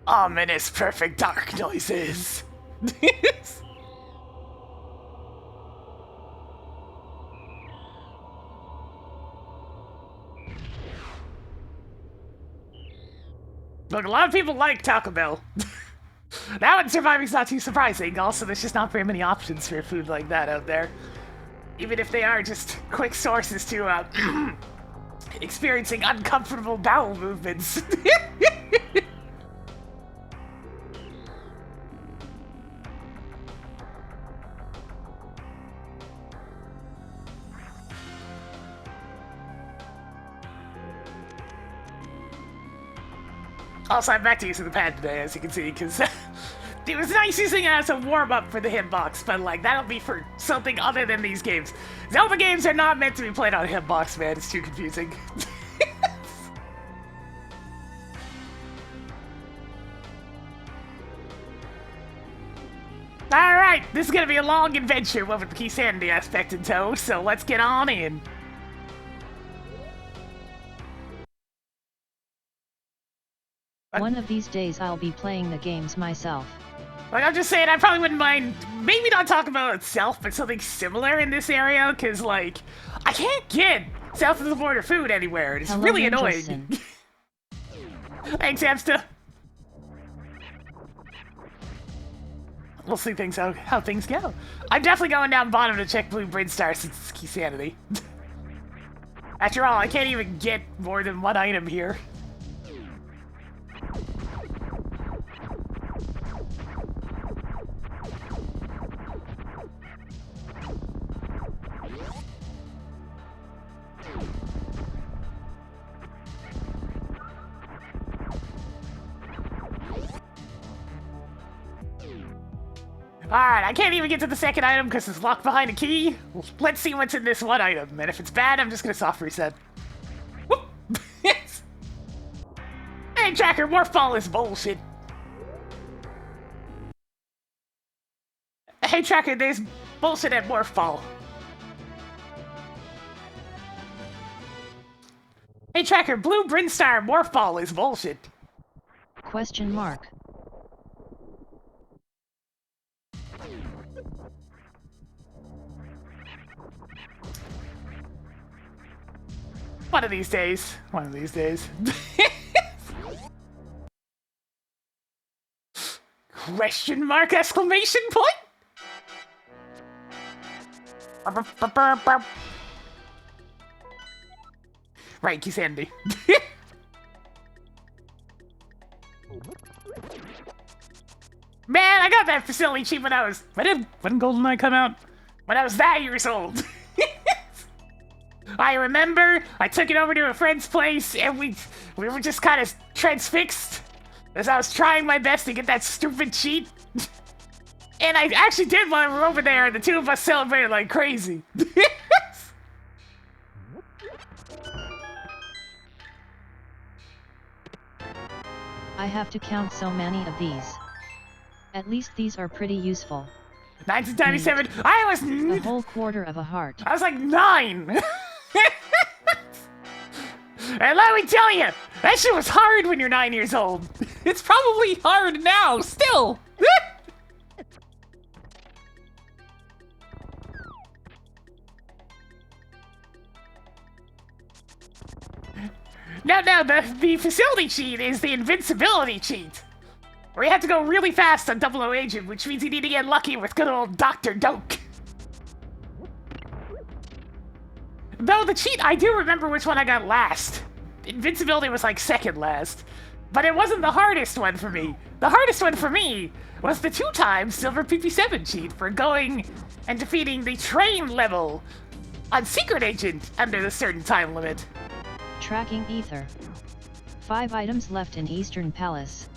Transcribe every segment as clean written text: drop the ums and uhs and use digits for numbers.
Ominous perfect dark noises. Look, a lot of people like Taco Bell. That one surviving's not too surprising. Also, there's just not very many options for food like that out there. Even if they are just quick sources to, experiencing uncomfortable bowel movements. Also, I'm back to using the pad today, as you can see, because it was nice using it as a warm-up for the hitbox, but, like, that'll be for something other than these games. Zelda games are not meant to be played on a hitbox, man. It's too confusing. Alright, this is gonna be a long adventure with the Keysanity aspect in tow, so let's get on in. One of these days I'll be playing the games myself. Like, I'm just saying, I probably wouldn't mind, maybe not talking about itself, but something similar in this area, because, like, I can't get south of the border food anywhere, and it's really annoying. Thanks, Hamster. We'll see how things go. I'm definitely going down bottom to check Blue Brinstar since it's Keysanity. After all, I can't even get more than one item here. Alright, I can't even get to the second item because it's locked behind a key. Let's see what's in this one item, and if it's bad, I'm just gonna soft reset. Whoop! Hey, Tracker, Morph Ball is bullshit. Hey, Tracker, there's bullshit at Morph Ball. Hey, Tracker, Blue Brinstar Morph Ball is bullshit. Question mark. One of these days. One of these days. Question mark exclamation point? Right, Keysanity. Man, I got that facility cheap when when did Goldeneye come out? When I was that years old. I remember I took it over to a friend's place and we were just kind of transfixed as I was trying my best to get that stupid cheat. And I actually did while we were over there and the two of us celebrated like crazy. I have to count so many of these. At least these are pretty useful. 1997, I was a whole quarter of a heart. I was like 9. And let me tell you, that shit was hard when you're 9 years old. It's probably hard now, still. No, the facility cheat is the invincibility cheat. Where you have to go really fast on 00 Agent, which means you need to get lucky with good old Dr. Doke. Though the cheat, I do remember which one I got last. Invincibility was like second last. But it wasn't the hardest one for me. The hardest one for me was the 2-time Silver PP7 cheat for going and defeating the train level on Secret Agent under the certain time limit. Tracking Ether. 5 items left in Eastern Palace.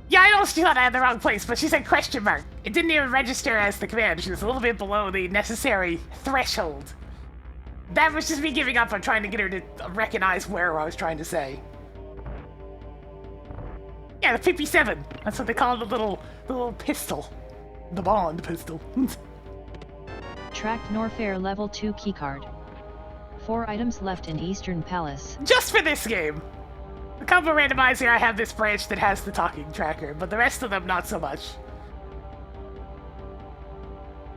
Yeah, I know she thought I had the wrong place, but she said question mark. It didn't even register as the command. She was a little bit below the necessary threshold. That was just me giving up on trying to get her to recognize where I was trying to say. Yeah, the PP7. That's what they call the little pistol. The bond pistol. Tracked Norfair level 2 keycard. 4 items left in Eastern Palace. Just for this game. The Combo Randomizer, I have this branch that has the talking tracker, but the rest of them, not so much.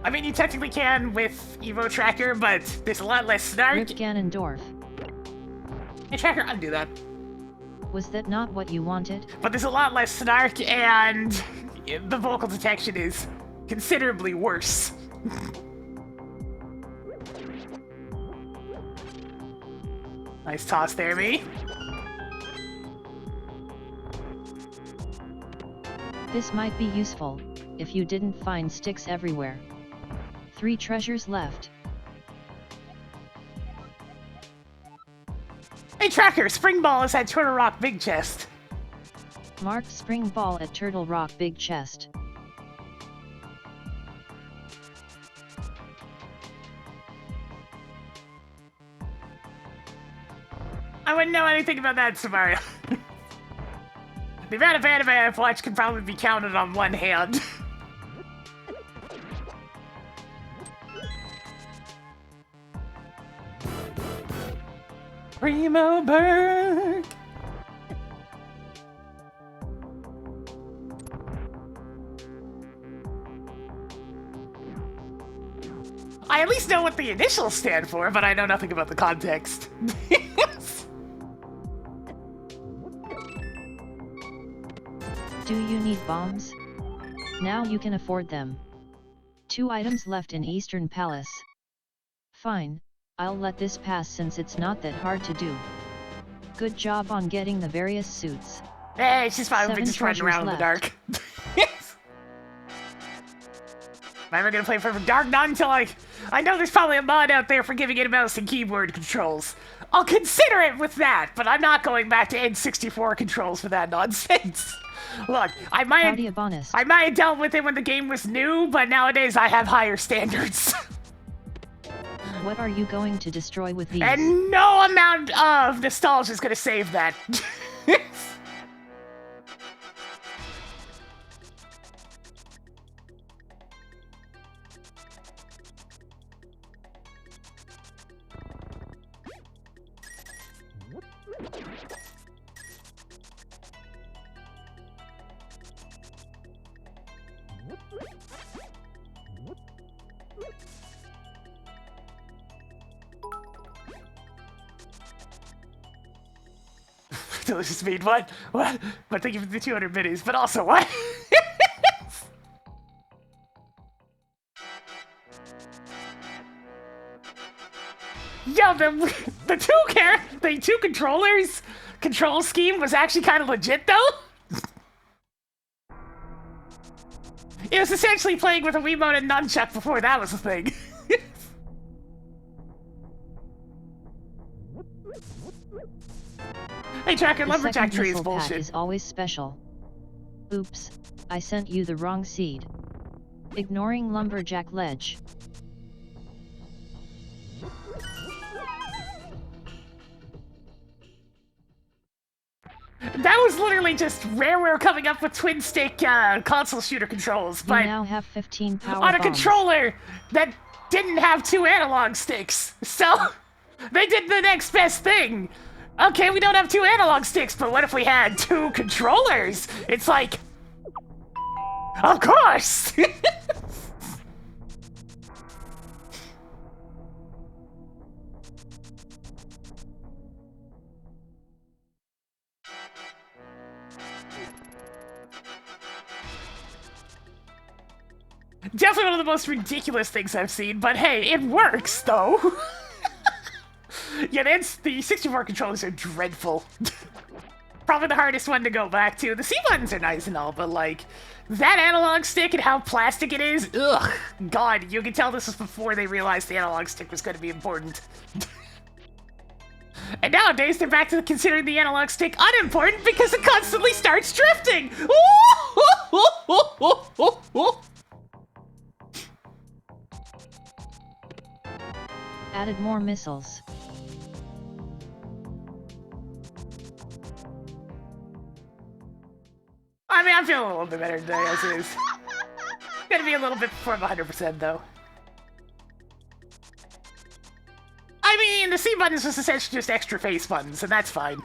I mean, you technically can with Evo Tracker, but there's a lot less snark. Rip Ganondorf. Hey, Tracker, undo that. Was that not what you wanted? But there's a lot less snark, and the vocal detection is considerably worse. Nice toss there, me. This might be useful, if you didn't find sticks everywhere. 3 treasures left. Hey Tracker, Spring Ball is at Turtle Rock Big Chest. Mark Spring Ball at Turtle Rock Big Chest. I wouldn't know anything about that, Samaria. The amount of anime I've watched can probably be counted on one hand. Primo Berg! I at least know what the initials stand for, but I know nothing about the context. Do you need bombs? Now you can afford them. 2 items left in Eastern Palace. Fine, I'll let this pass since it's not that hard to do. Good job on getting the various suits. Hey, she's fine. We've 7 just running around in the treasures dark. Am I ever gonna play Perfect Dark? Not until I know there's probably a mod out there for giving it mouse and keyboard controls. I'll consider it with that, but I'm not going back to N64 controls for that nonsense. Look, I might have dealt with it when the game was new, but nowadays I have higher standards. What are you going to destroy with these? And no amount of nostalgia is gonna save that. Delicious meat, what? What? But thank you for the 200 minis, but also what? Yo, the two controllers control scheme was actually kind of legit though. It was essentially playing with a Wiimote and nunchuck before that was a thing. Hey, Tracker, Lumberjack Tree is bullshit. Is always special. Oops, I sent you the wrong seed. Ignoring Lumberjack Ledge. That was literally just Rareware coming up with twin-stick console shooter controls, but you now have 15 power on a bombs. controller that didn't have 2 analog sticks. So they did the next best thing. Okay, we don't have 2 analog sticks, but what if we had 2 controllers? It's like, of course! Definitely one of the most ridiculous things I've seen, but hey, it works, though. Yeah, the 64 controllers are dreadful. Probably the hardest one to go back to. The C buttons are nice and all, but like, that analog stick and how plastic it is, ugh, God, you can tell this was before they realized the analog stick was going to be important. And nowadays, they're back to considering the analog stick unimportant because it constantly starts drifting! Added more missiles. I mean, I'm feeling a little bit better today as is. Gonna be a little bit before I'm 100% though. I mean, the C buttons was essentially just extra face buttons, and that's fine.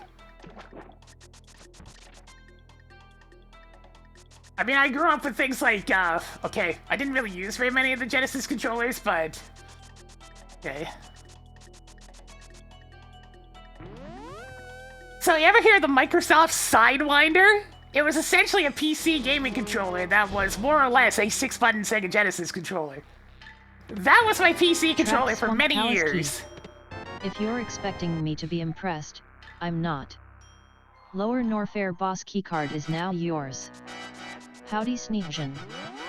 I mean, I grew up with things like, okay, I didn't really use very many of the Genesis controllers, but... Okay. So, you ever hear the Microsoft Sidewinder? It was essentially a PC gaming controller that was more or less a 6-button Sega Genesis controller. That was my PC controller for many years. If you're expecting me to be impressed, I'm not. Lower Norfair boss keycard is now yours. Howdy Sneejan.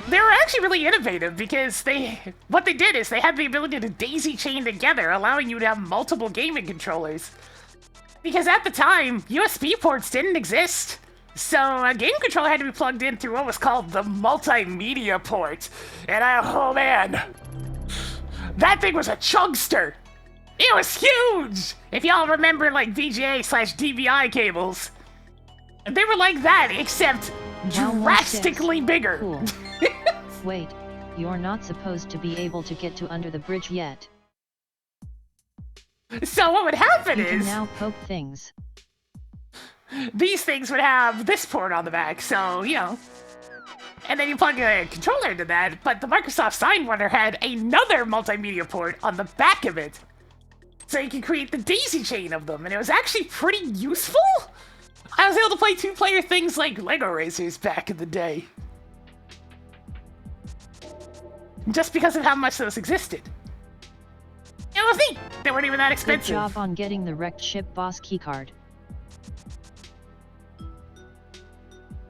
They were actually really innovative because what they did is they had the ability to daisy chain together, allowing you to have multiple gaming controllers. Because at the time, USB ports didn't exist. So a game controller had to be plugged in through what was called the multimedia port. And oh man, that thing was a chugster. It was huge! If y'all remember like VGA/DVI cables. They were like that, except drastically bigger. Cool. Wait, you're not supposed to be able to get to under the bridge yet. So what would happen You is... can now poke things. These things would have this port on the back, so, you know. And then you plug a controller into that, but the Microsoft Sidewinder had another multimedia port on the back of it. So you can create the daisy chain of them, and it was actually pretty useful. I was able to play 2-player things like Lego Racers back in the day. Just because of how much those existed. It was neat! They weren't even that expensive. Good job on getting the wrecked ship boss keycard.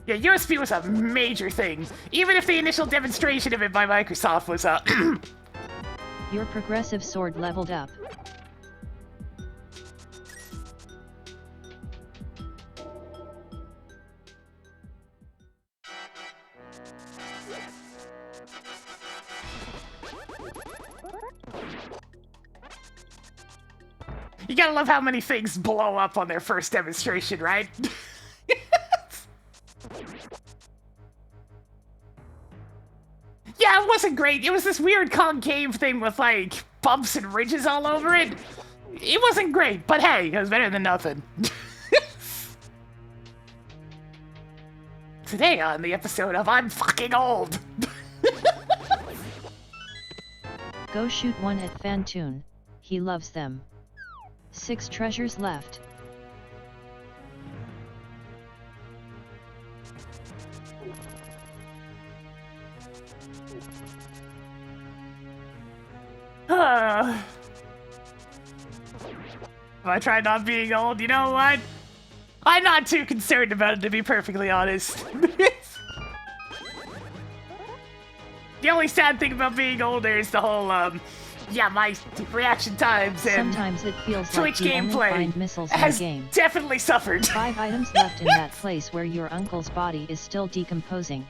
Yeah, USB was a major thing, even if the initial demonstration of it by Microsoft was, Your progressive sword leveled up. You gotta love how many things blow up on their first demonstration, right? Yeah, it wasn't great. It was this weird concave thing with, like, bumps and ridges all over it. It wasn't great, but hey, it was better than nothing. Today on the episode of I'm fucking old. Go shoot one at Fantoon. He loves them. 6 treasures left. I tried not being old, you know what? I'm not too concerned about it, to be perfectly honest. The only sad thing about being older is the whole, yeah, my reaction times and sometimes it feels Twitch like you only gameplay find missiles in has the game. definitely suffered. 5 items left in that place where your uncle's body is still decomposing.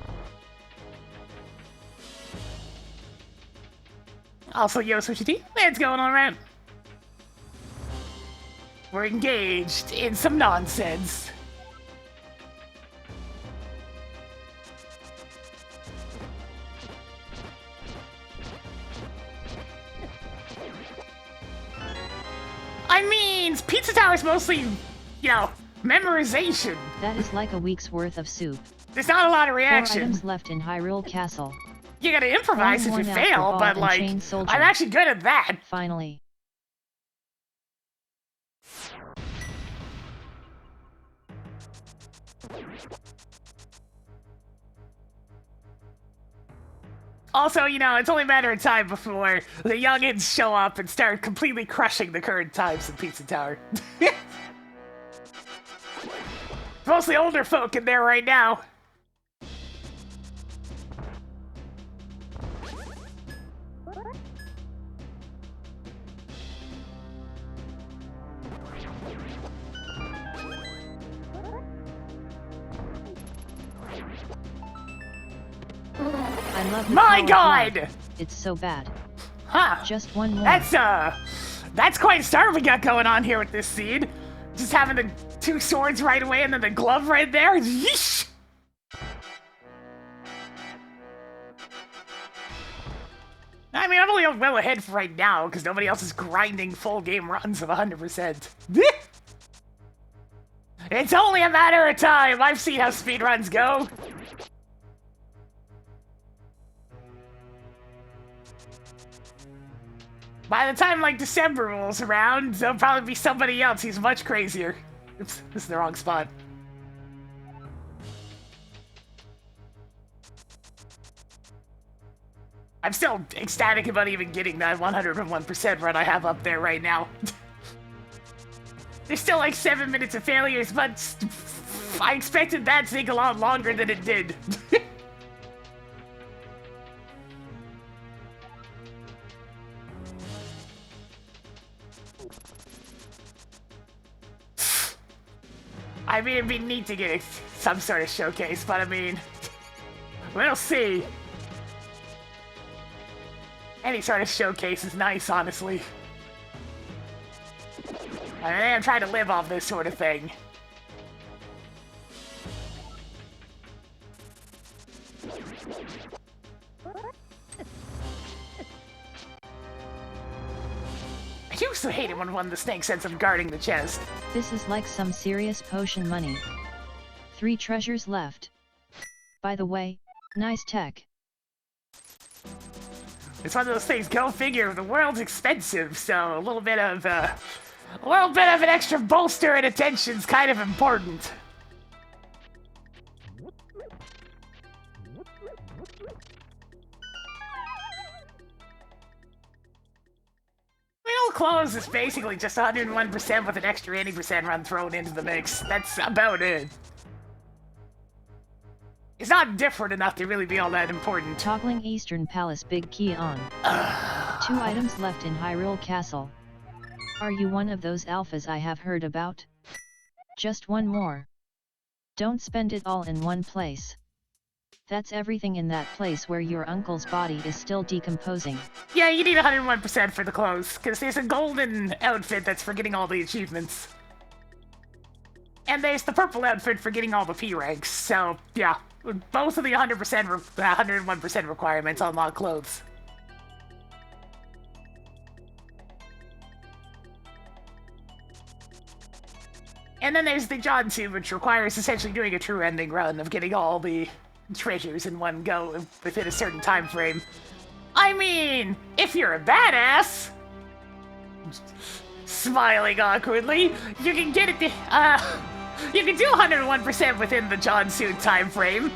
Also, yo, Switchy T, what's going on around? We're engaged in some nonsense. I mean, Pizza Tower's mostly, you know, memorization. That is like a week's worth of soup. There's not a lot of 4 reaction. items left in Hyrule Castle. You gotta improvise if you One worn out fail, for but ball like, and chain soldier. I'm actually good at that. Finally. Also, you know, it's only a matter of time before the youngins show up and start completely crushing the current times in Pizza Tower. Mostly older folk in there right now. I love the My power of God! love. It's so bad. Huh. Just one more. That's quite a start we got going on here with this scene. Just having the 2 swords right away and then the glove right there. Yeesh! I mean, I'm only well ahead for right now, because nobody else is grinding full game runs of 100%. It's only a matter of time. I've seen how speedruns go. By the time, like, December rolls around, there'll probably be somebody else who's much crazier. Oops, this is the wrong spot. I'm still ecstatic about even getting that 101% run I have up there right now. There's still like 7 minutes of failures, but I expected that to take a lot longer than it did. I mean, it'd be neat to get some sort of showcase, but I mean, we'll see. Any sort of showcase is nice, honestly. I am trying to live off this sort of thing. I used to hate it when one of the snakes said some guarding the chest. This is like some serious potion money. 3 treasures left. By the way, nice tech. It's one of those things, go figure, the world's expensive, so a little bit of an extra bolster and attention's kind of important. Real clothes is basically just 101% with an extra 80% run thrown into the mix. That's about it. It's not different enough to really be all that important. Toggling Eastern Palace big key on. 2 items left in Hyrule Castle. Are you one of those alphas I have heard about? Just one more. Don't spend it all in one place. That's everything in that place where your uncle's body is still decomposing. Yeah, you need 101% for the clothes, because there's a golden outfit that's for getting all the achievements. And there's the purple outfit for getting all the P ranks, so yeah. Both of the 101% requirements unlock clothes. And then there's the Johnsu, which requires essentially doing a true ending run of getting all the treasures in one go within a certain time frame. I mean, if you're a badass, smiling awkwardly, you can get it you can do 101% within the John suit time frame,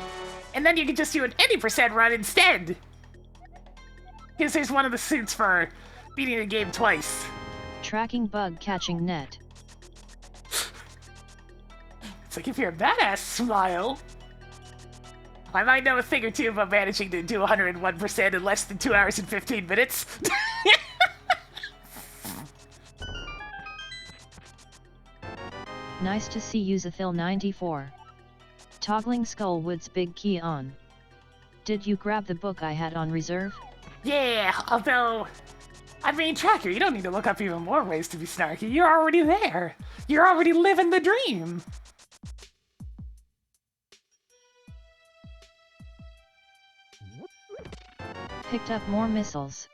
and then you can just do an 80% run instead. Because there's one of the suits for beating the game twice. Tracking bug catching net. It's like, if you're a badass, smile. I might know a thing or two about managing to do 101% in less than 2 hours and 15 minutes. Nice to see you, Zathil94. Toggling Skullwood's big key on. Did you grab the book I had on reserve? Yeah, although, I mean, Tracker, you don't need to look up even more ways to be snarky. You're already there. You're already living the dream. Picked up more missiles.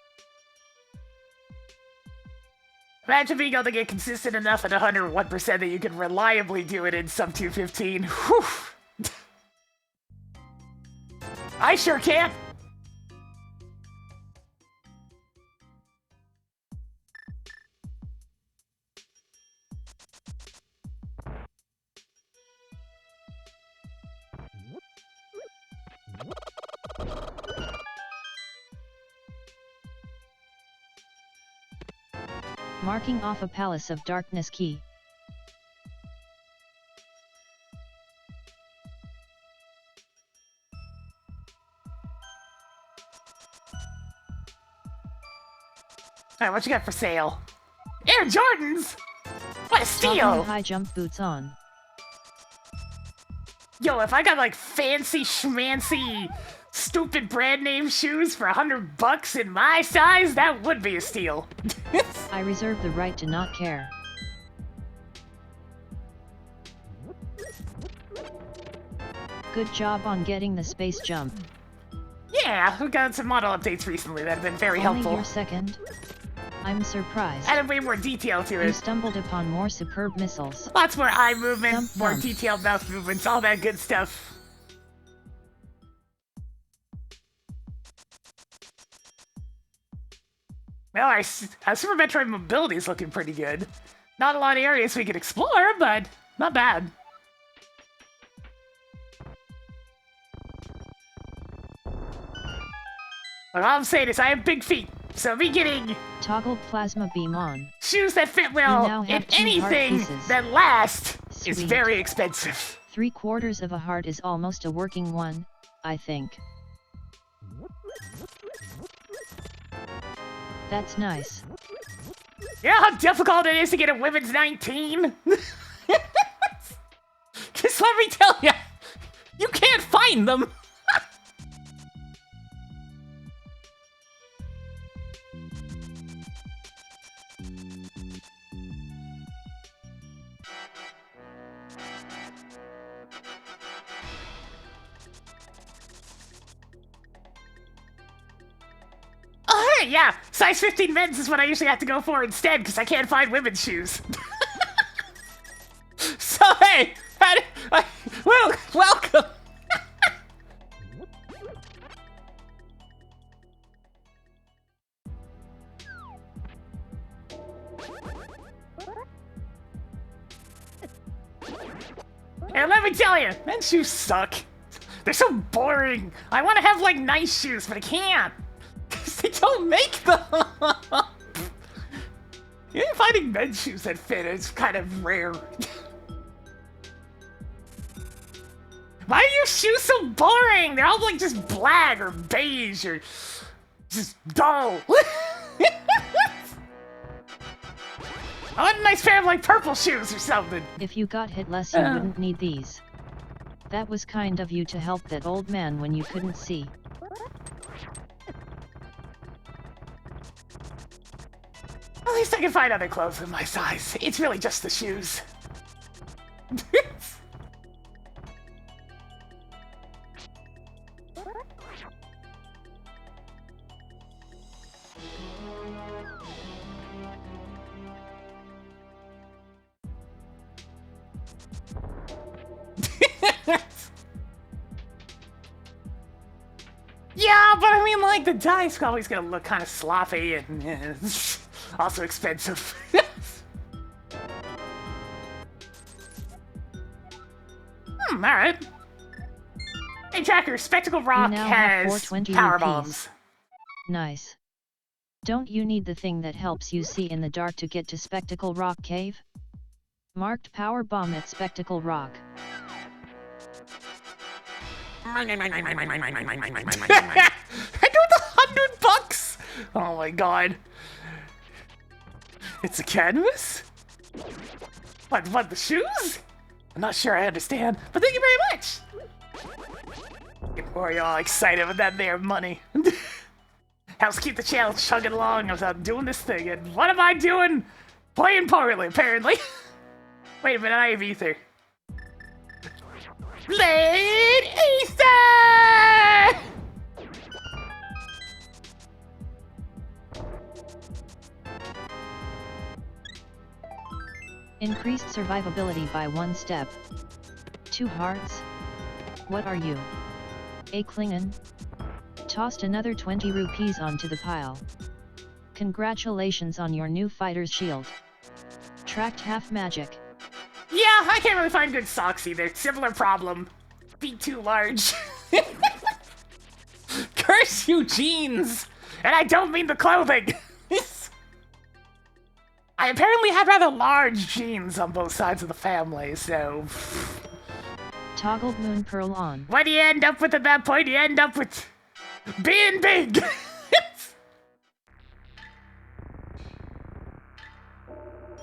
Imagine being able to get consistent enough at 101% that you can reliably do it in sub 215. Whew. I sure can. Marking off a Palace of Darkness key. Alright, what you got for sale? Air Jordans! What a steal! Toggling high jump boots on. Yo, if I got like fancy schmancy stupid brand name shoes for $100 in my size, that would be a steal. I reserve the right to not care. Good job on getting the space jump. Yeah, we got some model updates recently that have been very Only helpful. your second? I'm surprised. Added way more detail to You it. stumbled upon more superb missiles. Lots more eye movement, Thump, more thump. detailed mouth movements, all that good stuff. Well, our Super Metroid mobility is looking pretty good. Not a lot of areas we can explore, but not bad. What I'm saying is I have big feet, so me getting Toggled plasma beam on. shoes that fit now well have in 2 heart anything pieces. that last is Sweet. very expensive. 3/4 of a heart is almost a working one, I think. That's nice. You know how difficult it is to get a women's 19? Just let me tell you, you can't find them. Oh, hey, yeah, size 15 men's is what I usually have to go for instead because I can't find women's shoes. So, hey, well, welcome. And let me tell you, men's shoes suck. They're so boring. I want to have, like, nice shoes, but I can't. Because they don't make them. Yeah, finding men's shoes that fit is kind of rare. Why are your shoes so boring? They're all, like, just black or beige or just dull. I want a nice pair of, like, purple shoes or something. If you got hit less, you wouldn't need these. That was kind of you to help that old man when you couldn't see. At least I can find other clothes in my size. It's really just the shoes. Yeah, but I mean, like, the dice always gonna look kind of sloppy and also expensive. Alright. Hey, Tracker, Spectacle Rock now have has 420 power rupees. bombs. Nice. Don't you need the thing that helps you see in the dark to get to Spectacle Rock Cave? Marked power bomb at Spectacle Rock. I do the $100. Oh my god. It's a canvas? What, the shoes? I'm not sure I understand, but thank you very much. Get Mario all excited with that there money. Helps keep the channel chugging along as I'm doing this thing, and what am I doing? Playing poorly, apparently. Wait a minute, I have ether. Blade Easter! Increased survivability by 1 step. 2 hearts? What are you? A Klingon? Tossed another 20 rupees onto the pile. Congratulations on your new fighter's shield. Tracked half magic. Yeah, I can't really find good socks either. Similar problem. Feet too large. Curse you, jeans! And I don't mean the clothing! I apparently had rather large jeans on both sides of the family, so... Toggled moon pearl on. What do you end up with at that point? You end up with... being big!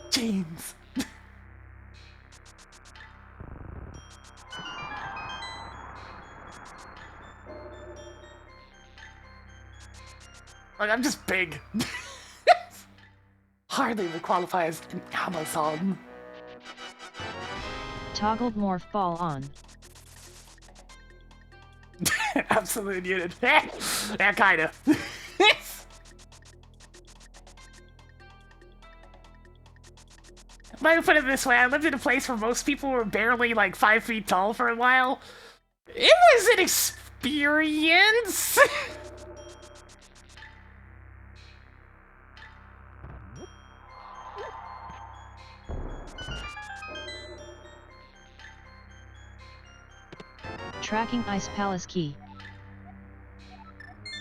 Jeans. Like, I'm just big. Hardly would qualify as an Amazon. Toggled morph ball on. Absolute unit. Yeah, kinda. Let me put it this way, I lived in a place where most people were barely like 5 feet tall for a while. It was an experience! Tracking Ice Palace Key. I'm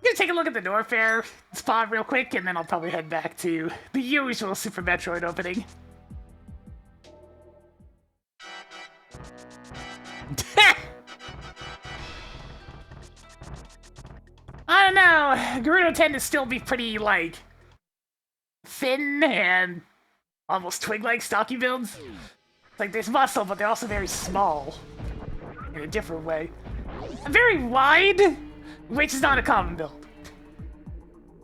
gonna take a look at the Norfair spot real quick, and then I'll probably head back to the usual Super Metroid opening. I don't know, Gerudo tend to still be pretty, like, thin and almost twig-like stocky builds. Like, there's muscle, but they're also very small. In a different way. Very wide, which is not a common build.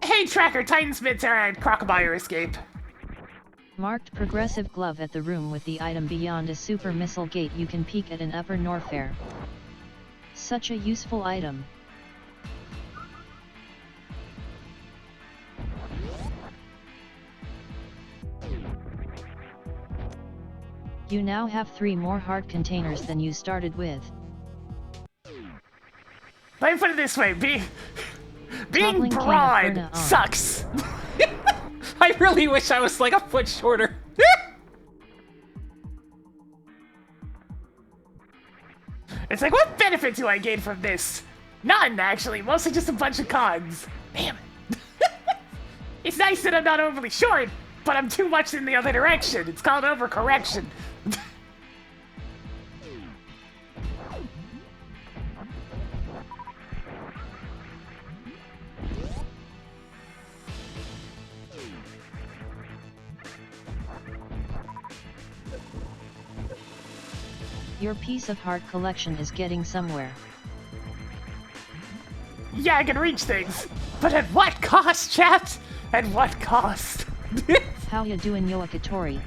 Hey, Tracker, Titan Smiths are at Crocodile Escape. Marked progressive glove at the room with the item beyond a super missile gate you can peek at an upper Norfair. Such a useful item. You now have 3 more heart containers than you started with. Let me put it this way, being Toppling broad sucks. I really wish I was like a foot shorter. It's like, what benefit do I gain from this? None, actually. Mostly just a bunch of cons. Damn it. It's nice that I'm not overly short, but I'm too much in the other direction. It's called overcorrection. Your piece of heart collection is getting somewhere. Yeah, I can reach things. But at what cost, chat? At what cost? How ya doing, Yoakatori?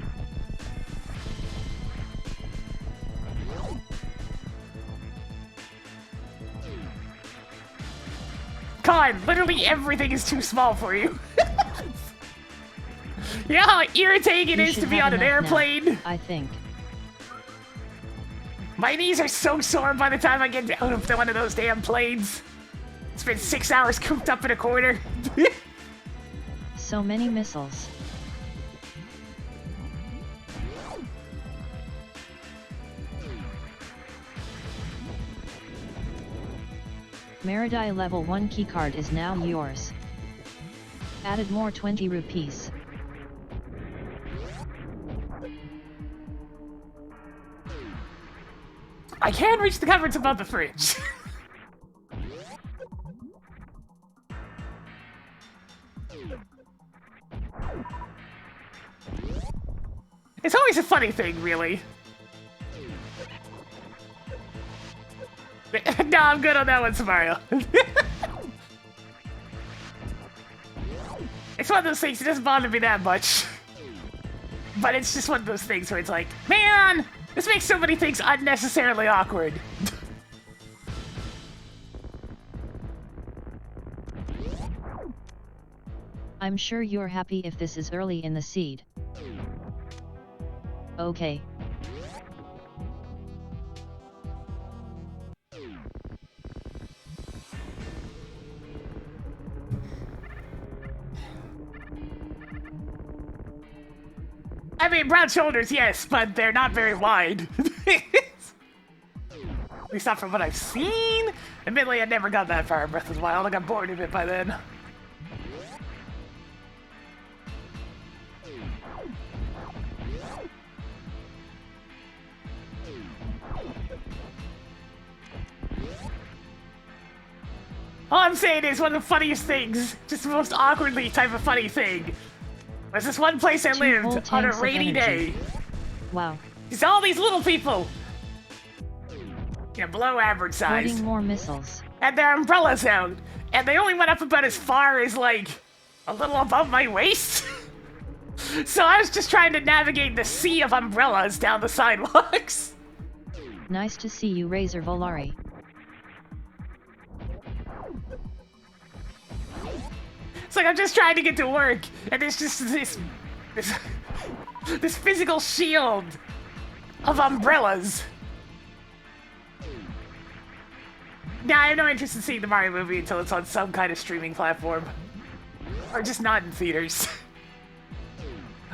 Con, literally everything is too small for you. You know how irritating it is to be on an airplane? Now, I think. My knees are so sore by the time I get out of one of those damn planes. It's been 6 hours cooped up in a corner. So many missiles. Meridai level 1 keycard is now yours. Added more 20 rupees. I can reach the cupboards above the fridge. It's always a funny thing, really. No, I'm good on that one, Samario. It's one of those things, it doesn't bother me that much. But it's just one of those things where it's like, man, this makes so many things unnecessarily awkward. I'm sure you're happy if this is early in the seed. Okay. I mean, broad shoulders, yes, but they're not very wide. At least not from what I've seen. Admittedly, I never got that far in Breath of the Wild. I got bored of it by then. All I'm saying is one of the funniest things, just the most awkwardly type of funny thing, was this one place I lived on a rainy day. Wow. It's all these little people. Yeah, below average size. Loading more missiles. And their umbrellas out. And they only went up about as far as, like, a little above my waist. So I was just trying to navigate the sea of umbrellas down the sidewalks. Nice to see you, Razor Volari. It's like I'm just trying to get to work, and there's just this physical shield of umbrellas. Now, I have no interest in seeing the Mario movie until it's on some kind of streaming platform. Or just not in theaters.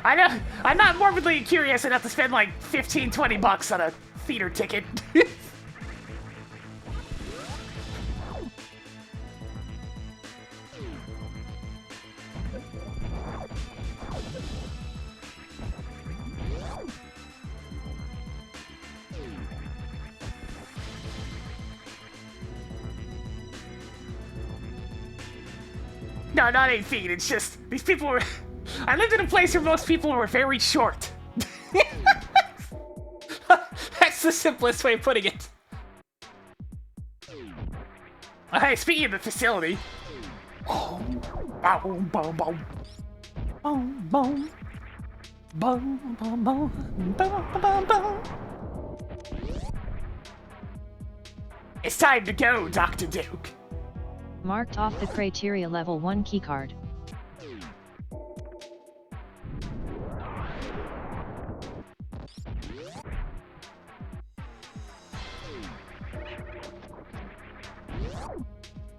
I know, I'm not morbidly curious enough to spend like 15, 20 bucks on a theater ticket. No, not 8 feet, it's just, these people were... I lived in a place where most people were very short. That's the simplest way of putting it. Hey, speaking of the facility... Boom, boom, boom, boom. Boom, boom. Boom, boom, boom. Boom, boom, boom. It's time to go, Dr. Duke. Marked off the criteria level 1 keycard.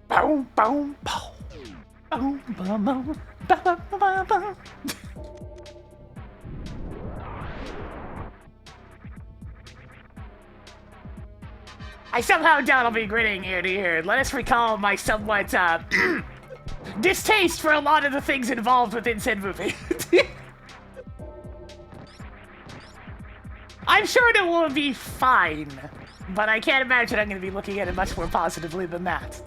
Boom, boom, boom. Boom, boom, boom. Boom, boom, boom. I somehow doubt I'll be grinning ear to ear. Let us recall my somewhat, distaste for a lot of the things involved within said movie. I'm sure it will be fine, but I can't imagine I'm going to be looking at it much more positively than that.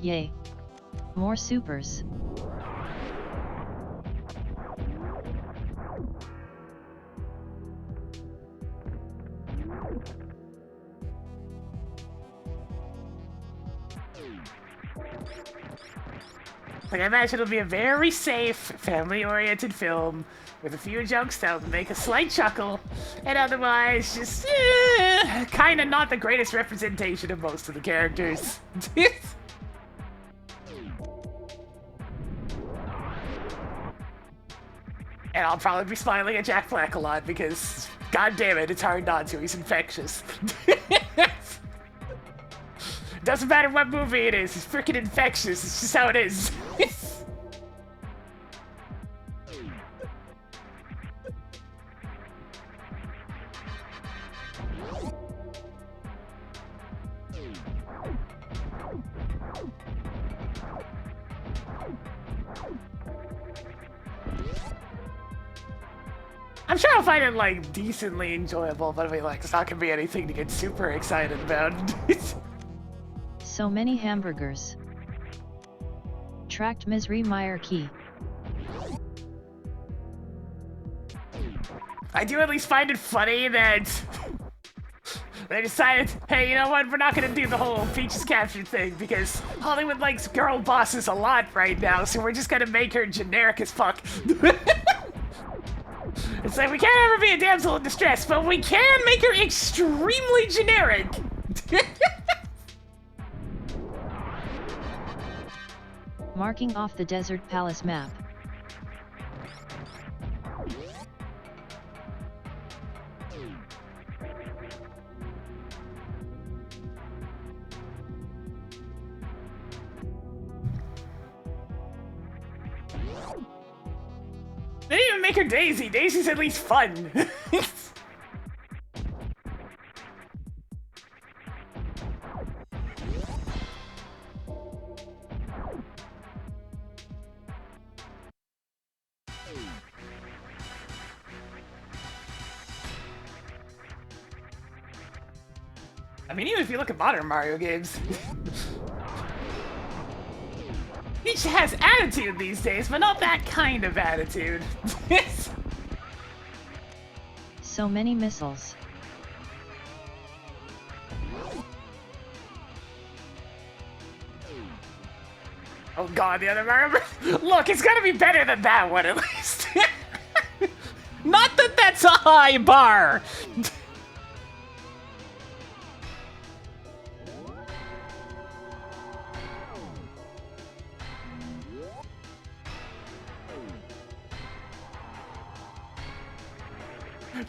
Yay. More supers. Like, I imagine it'll be a very safe, family-oriented film with a few jokes that will make a slight chuckle, and otherwise just kind of not the greatest representation of most of the characters. And I'll probably be smiling at Jack Black a lot because, god damn it, it's hard not to. He's infectious. Doesn't matter what movie it is, it's freaking infectious. It's just how it is. I'm sure I'll find it, like, decently enjoyable, but I mean, like, it's not gonna be anything to get super excited about. So many hamburgers. Tracked misery Meyer key. I do at least find it funny that they decided, hey, you know what, we're not gonna do the whole Peaches capture thing because Hollywood likes girl bosses a lot right now, so we're just gonna make her generic as fuck. It's like, we can't ever be a damsel in distress, but we can make her extremely generic. Marking off the Desert Palace map. They didn't even make her Daisy. Daisy's at least fun. I mean, even if you look at modern Mario games, Peach has attitude these days, but not that kind of attitude. So many missiles. Oh god, the other Mario. Look, it's gonna be better than that one at least. Not that that's a high bar.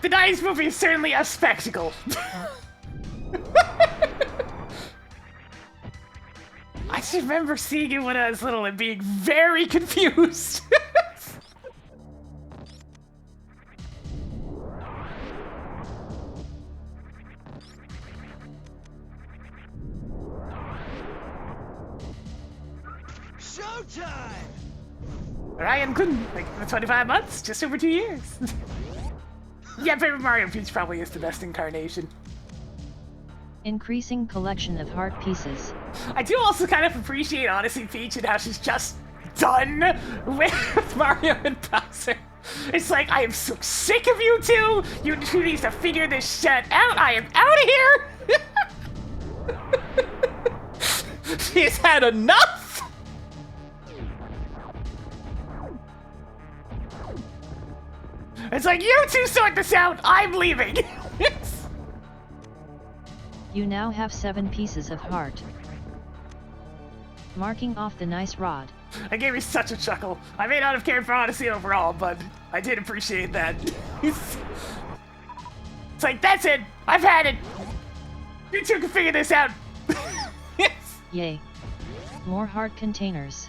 The 90s movie is certainly a spectacle. I just remember seeing it when I was little and being very confused. Showtime! Ryan couldn't, like, for 25 months, just over 2 years. Yeah, Paper Mario Peach probably is the best incarnation. Increasing collection of heart pieces. I do also kind of appreciate Odyssey Peach and how she's just done with Mario and Bowser. It's like, I am so sick of you two! You two need to figure this shit out! I am out of here! She's had enough! It's like, you two sort this out, I'm leaving! You now have 7 pieces of heart. Marking off the nice rod. That gave me such a chuckle. I may not have cared for Odyssey overall, but I did appreciate that. It's like, that's it! I've had it! You two can figure this out! Yay. More heart containers.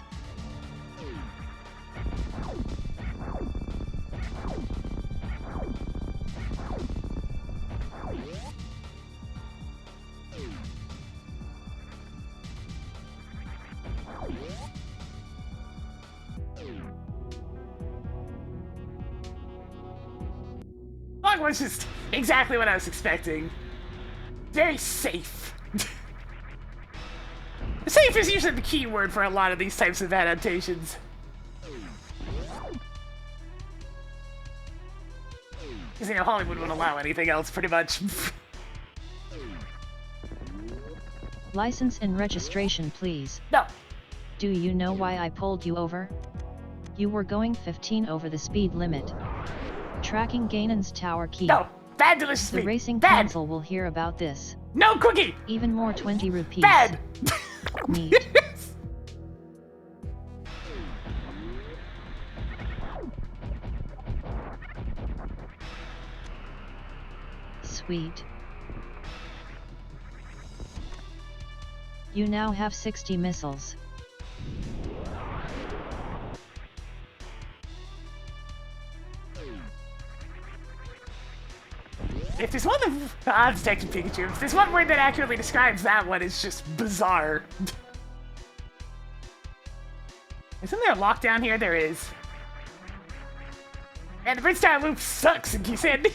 That was just exactly what I was expecting. Very safe. Safe is usually the key word for a lot of these types of adaptations. Because, you know, Hollywood wouldn't allow anything else, pretty much. License and registration, please. No. Do you know why I pulled you over? You were going 15 over the speed limit. Tracking Ganon's tower key. No. Bad delicious The meat. racing Bad. council will hear about this. No cookie. Even more 20 rupees. Bad. Neat. Sweet. You now have 60 missiles. If there's one that Detective Pikachu, if there's one word that accurately describes that one, it's just bizarre. Isn't there a lockdown here? There is. And the Bridgetown loop sucks in Keysanity.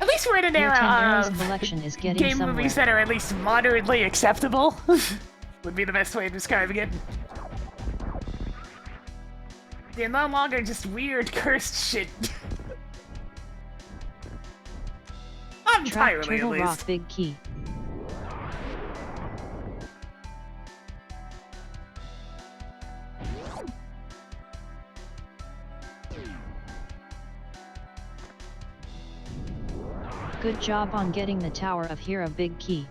At least we're in an Your 10 era arrows of collection is getting game somewhere. movies that are at least moderately acceptable. Would be the best way of describing it. They're no longer just weird cursed shit. Not Track entirely, at Turtle least. Rock Big Key. Good job on getting the Tower of Hero Big Key.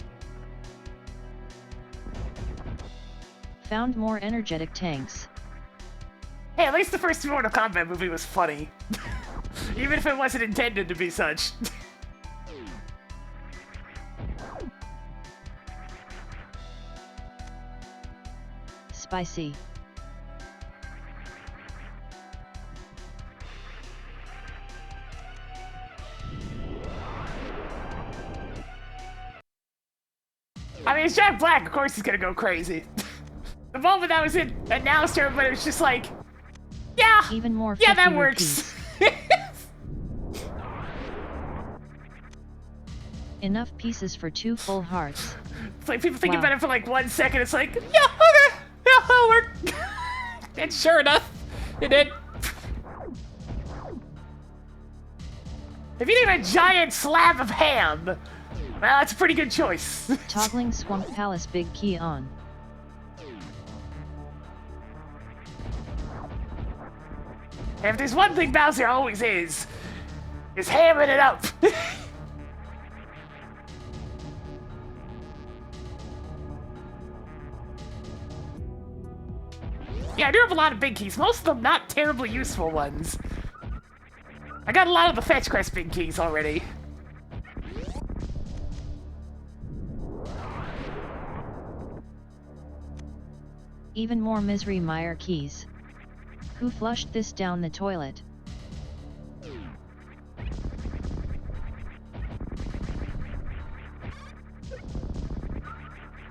Found more energetic tanks. Hey, at least the first Mortal Kombat movie was funny. Even if it wasn't intended to be such. Spicy. I mean, it's Jack Black, of course he's gonna go crazy. The moment that was announced to everybody, it was just like, yeah, Even more yeah, 50 that works. Enough pieces for 2 full hearts. It's like people think Wow. about it for like 1 second, it's like, yeah, okay, yeah, that'll work. And sure enough, it did. If you need a giant slab of ham, well, that's a pretty good choice. Toggling Swamp Palace Big Key on. If there's one thing Bowser always is hamming it up. Yeah, I do have a lot of big keys. Most of them not terribly useful ones. I got a lot of the fetch quest big keys already. Even more Misery Mire keys. Who flushed this down the toilet?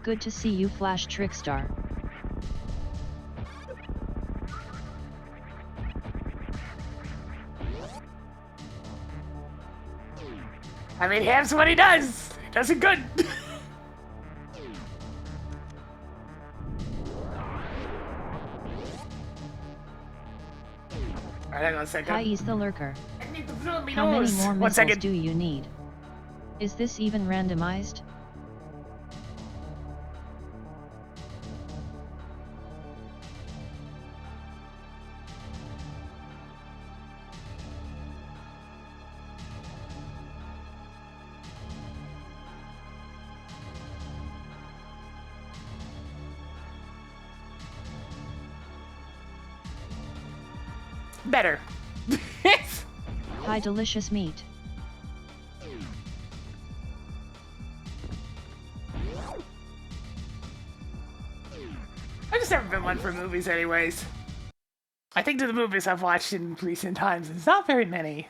Good to see you, Flash Trickstar. I mean, Ham's what he does. He does it good. Alright, hang on a second. Kai's the lurker. I need to blow me How many nose. more 1 missiles second. do you need? Is this even randomized? Better. Hi, delicious meat. I've just never been one for movies anyways. I think to the movies I've watched in recent times, it's not very many.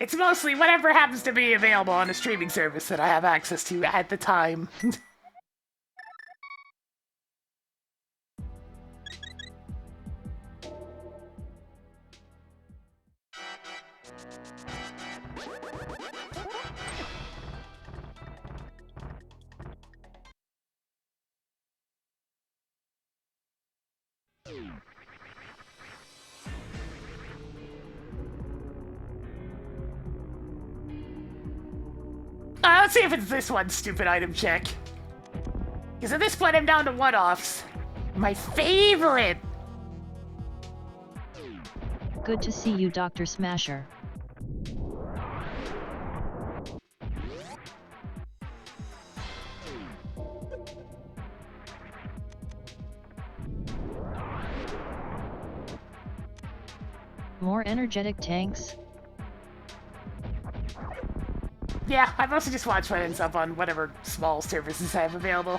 It's mostly whatever happens to be available on a streaming service that I have access to at the time. Let's see if it's this one, stupid item check. Because at this point I'm down to one-offs. My favorite! Good to see you, Dr. Smasher. More energetic tanks? Yeah, I mostly just watch what ends up on whatever small services I have available.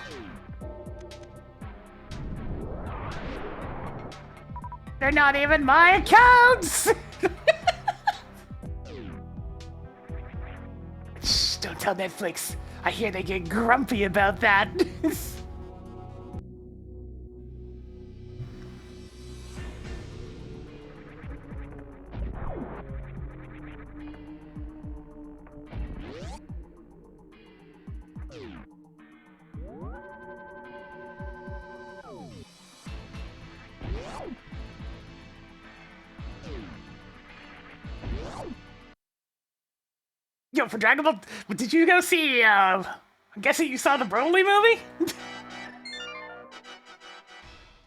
They're not even my accounts! Shh, don't tell Netflix. I hear they get grumpy about that. Yo, for Dragon Ball, did you go see, I'm guessing you saw the Broly movie?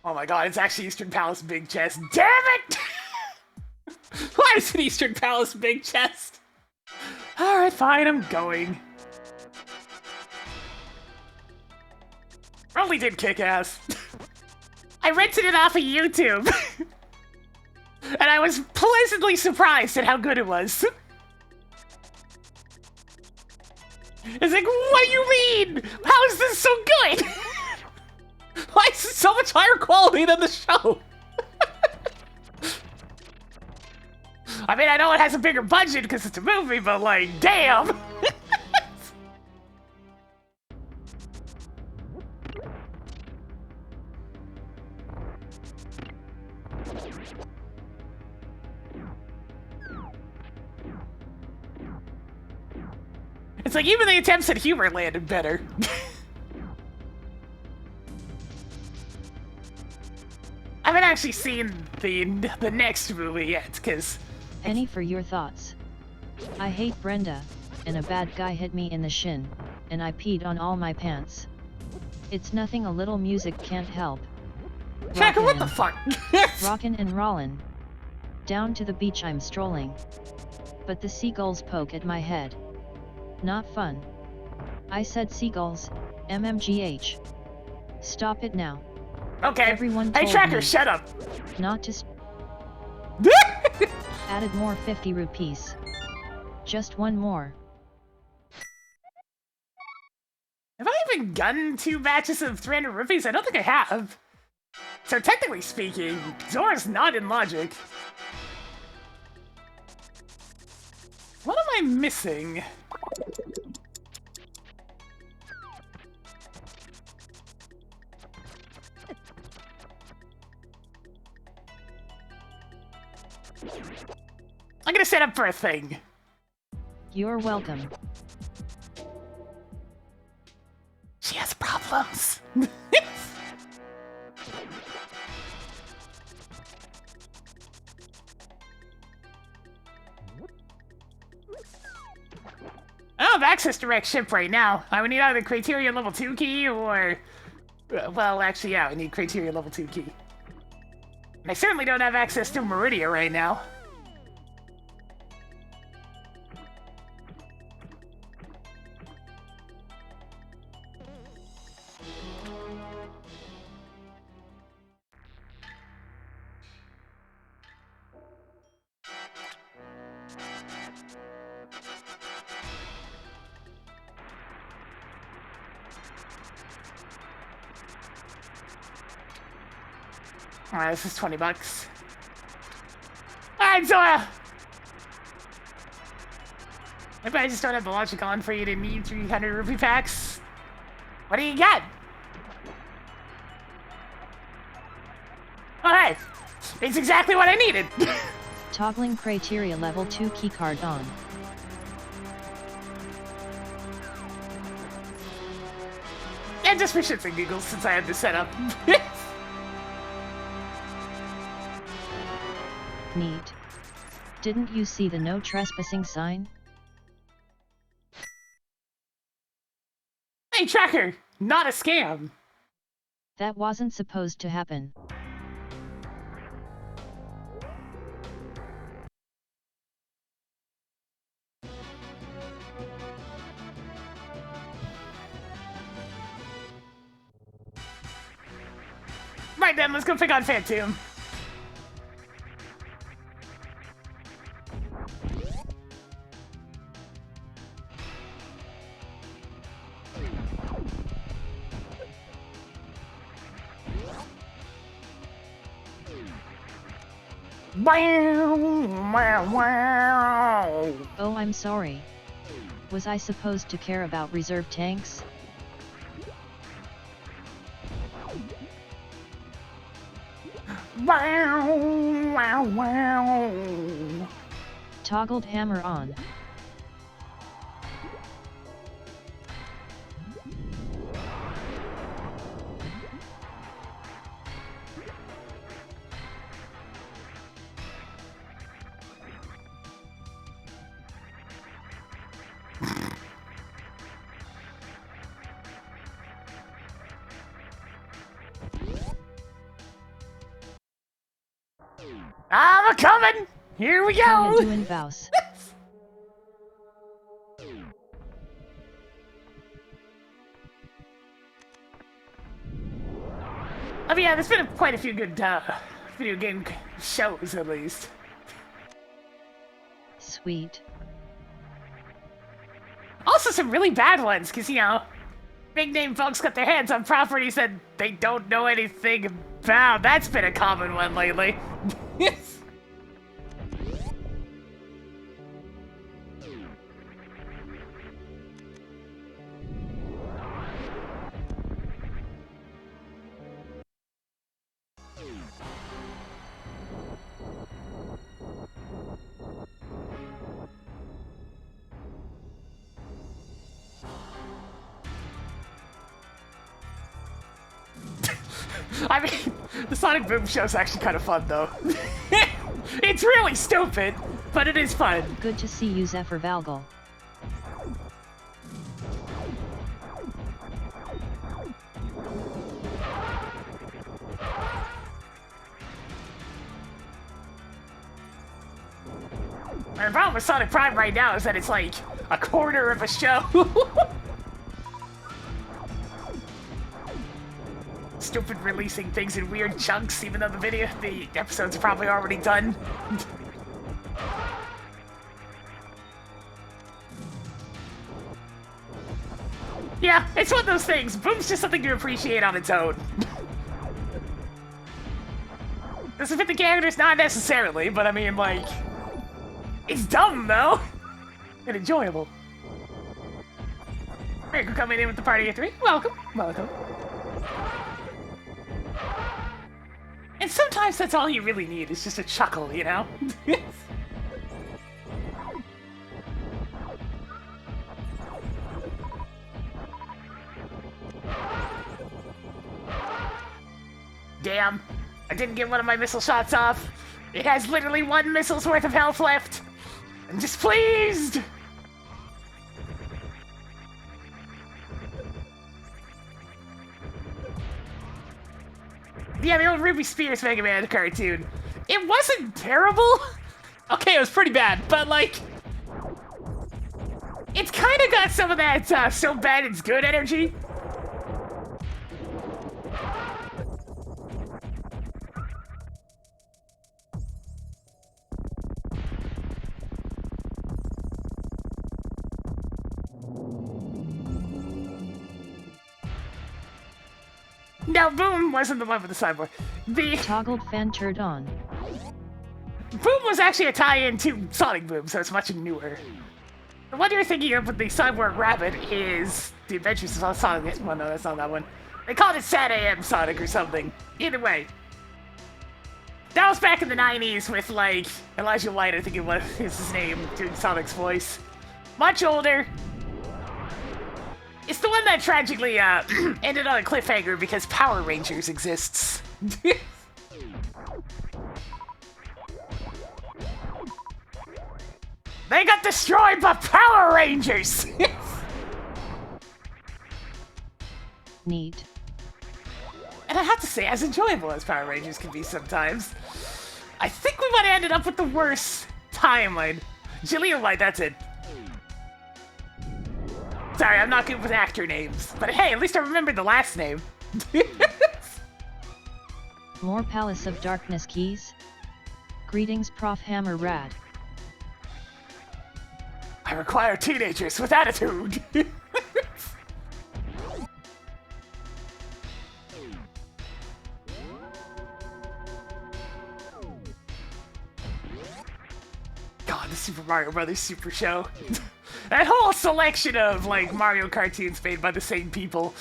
Oh my god, it's actually Eastern Palace Big Chest. Damn it! Why is it Eastern Palace Big Chest? Alright, fine, I'm going. Broly did kick ass. I rented it off of YouTube. And I was pleasantly surprised at how good it was. It's like, what do you mean? How is this so good? Why is it so much higher quality than the show? I mean, I know it has a bigger budget because it's a movie, but like, damn! It's like even the attempts at humor landed better. I haven't actually seen the next movie yet, because... Penny for your thoughts. I hate Brenda, and a bad guy hit me in the shin, and I peed on all my pants. It's nothing a little music can't help. Checker, what the fuck? Rockin' and rollin'. Down to the beach I'm strolling. But the seagulls poke at my head. Not fun. I said seagulls, MMGH. Stop it now. Okay. Everyone Hey, told Tracker, me shut up. not to added more 50 rupees. Just one more. Have I even gotten 2 batches of 300 rupees? I don't think I have. So technically speaking, Zora's not in logic. What am I missing? I'm gonna set up for a thing. You're welcome. She has problems. I don't have access to Rex ship right now. I would need either Criterion level 2 key or... Well, actually, yeah, I need Criterion level 2 key. And I certainly don't have access to Meridia right now. Alright, this is 20 bucks. Alright, Zora! Maybe I just don't have the logic on for you to need 300 rupee packs. What do you got? Alright, it's exactly what I needed. Toggling criteria level 2 keycard on. And just for shits and giggles since I had this set up. Neat. Didn't you see the no trespassing sign? Hey, Tracker! Not a scam! That wasn't supposed to happen. Right then, let's go pick on Phantom. Oh, I'm sorry. Was I supposed to care about reserve tanks? Toggled hammer on. I'm a-coming! Here we How go! ya doing, Vouse? I mean, yeah, there's been quite a few good video game shows, at least. Sweet. Also some really bad ones, because, you know, big name folks got their hands on properties that they don't know anything about. That's been a common one lately. I mean, the Sonic Boom show's actually kind of fun, though. It's really stupid, but it is fun. Good to see you, Zephyr Valgal. The problem with Sonic Prime right now is that it's like a quarter of a show. Stupid releasing things in weird chunks, even though the episode's probably already done. Yeah, it's one of those things. Boom's just something to appreciate on its own. Doesn't fit the characters, not necessarily, but I mean, like, it's dumb though, and enjoyable. Thank you for coming in with the party of 3. Welcome, welcome. And sometimes that's all you really need, is just a chuckle, you know? Damn, I didn't get one of my missile shots off. It has literally 1 missile's worth of health left. I'm displeased! Yeah, the old Ruby Spears Mega Man cartoon. It wasn't terrible. Okay, it was pretty bad, but like, it's kind of got some of that so bad it's good energy. No, Boom wasn't the one with the cyborg. The Toggled fan turned on. Boom was actually a tie-in to Sonic Boom, so it's much newer. The one you're thinking of with the cyborg rabbit is The Adventures of Sonic. Well, no, that's not that one. They called it Sad AM Sonic or something. Either way. That was back in the 90s with, like, Elijah White, I think it was his name, doing Sonic's voice. Much older. It's the one that tragically ended on a cliffhanger because Power Rangers exists. They got destroyed by Power Rangers! Neat. And I have to say, as enjoyable as Power Rangers can be sometimes, I think we might have ended up with the worst timeline. Jaleel White, that's it. Sorry, I'm not good with actor names, but hey, at least I remembered the last name. More Palace of Darkness keys? Greetings, Prof. Hammer Rad. I require teenagers with attitude. God, the Super Mario Brothers Super Show. That whole selection of, like, Mario cartoons made by the same people.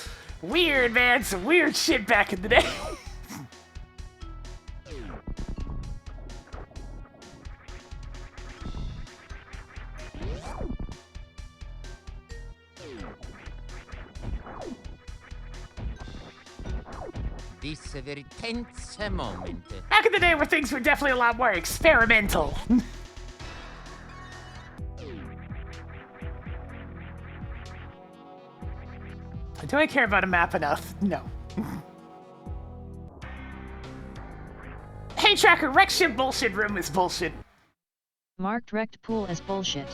Weird, man. Some weird shit back in the day. This is a very tense moment. Back in the day where things were definitely a lot more experimental. Do I care about a map enough? No. Hey Tracker, wreck ship bullshit room is bullshit. Marked wrecked pool as bullshit.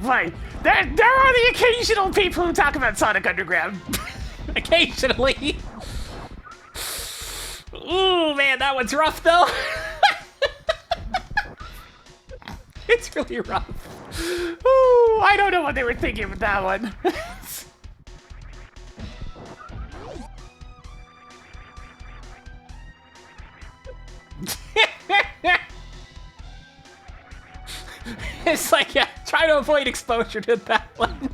Right. There are the occasional people who talk about Sonic Underground. Occasionally. Ooh, man, that one's rough, though. It's really rough. Ooh, I don't know what they were thinking with that one. It's like, yeah, try to avoid exposure to that one.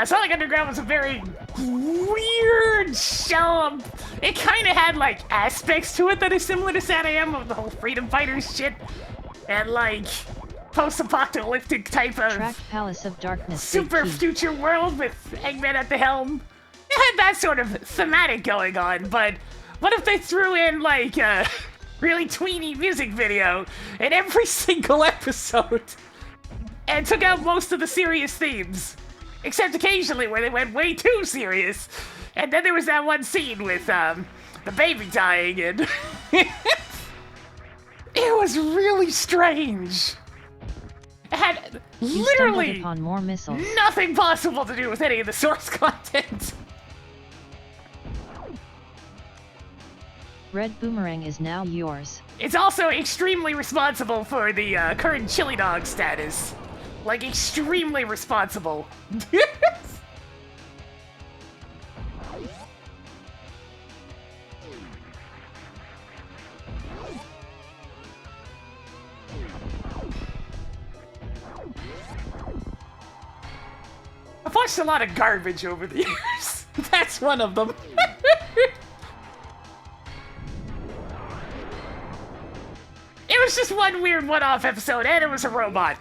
Sonic Underground was a very weird show. It kind of had, like, aspects to it that are similar to Sad AM of the whole Freedom Fighters shit. and like post-apocalyptic type of Track Palace of Darkness. super Big Key. future world with Eggman at the helm. It had that sort of thematic going on, but what if they threw in like a really tweeny music video in every single episode and took out most of the serious themes? Except occasionally where they went way too serious. And then there was that one scene with the baby dying and it was really strange. It had You literally stumbled upon more missiles. nothing possible to do with any of the source content. Red Boomerang is now yours. It's also extremely responsible for the current chili dog status. Like, extremely responsible. I've watched a lot of garbage over the years. That's one of them. It was just one weird one-off episode, and it was a robot.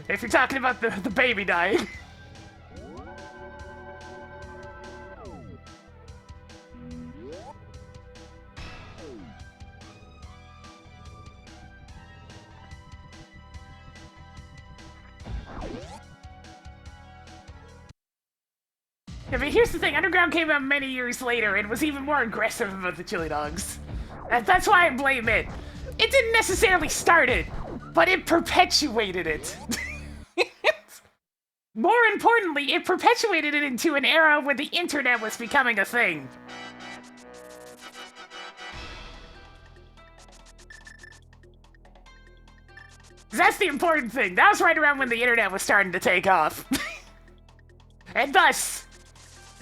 If you're talking about the baby dying. I mean, here's the thing, Underground came out many years later and was even more aggressive about the chili dogs. And that's why I blame it. It didn't necessarily start it, but it perpetuated it. More importantly, it perpetuated it into an era when the internet was becoming a thing. That's the important thing. That was right around when the internet was starting to take off. And thus,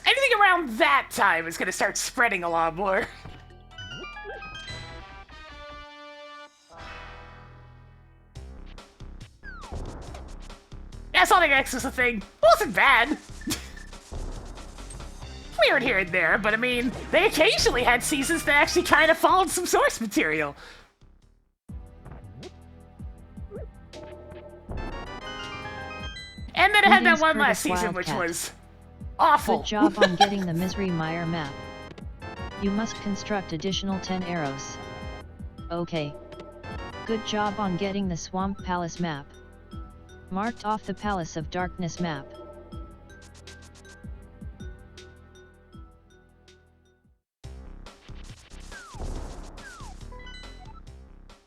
anything around that time is gonna start spreading a lot more. Yeah, Sonic X was a thing. It wasn't bad. Weird here and there, but I mean, they occasionally had seasons that actually kind of followed some source material. And then it had that Greetings, one last Curtis season, which Wildcat. was awful. Good job on getting the Misery Mire map. You must construct additional 10 arrows. Okay. Good job on getting the Swamp Palace map. Marked off the Palace of Darkness map.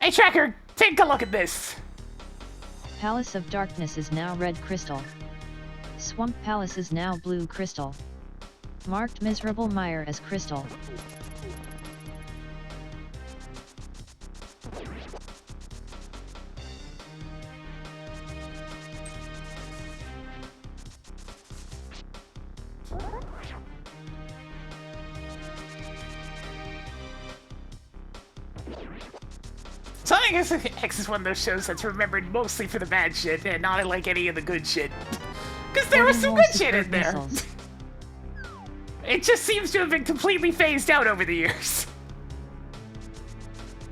Hey, Tracker, take a look at this. Palace of Darkness is now red crystal. Swamp Palace is now blue crystal. Marked Miserable Mire as crystal. Sonic X is one of those shows that's remembered mostly for the bad shit and not like any of the good shit. Because there was some good shit in there. Missiles. It just seems to have been completely phased out over the years.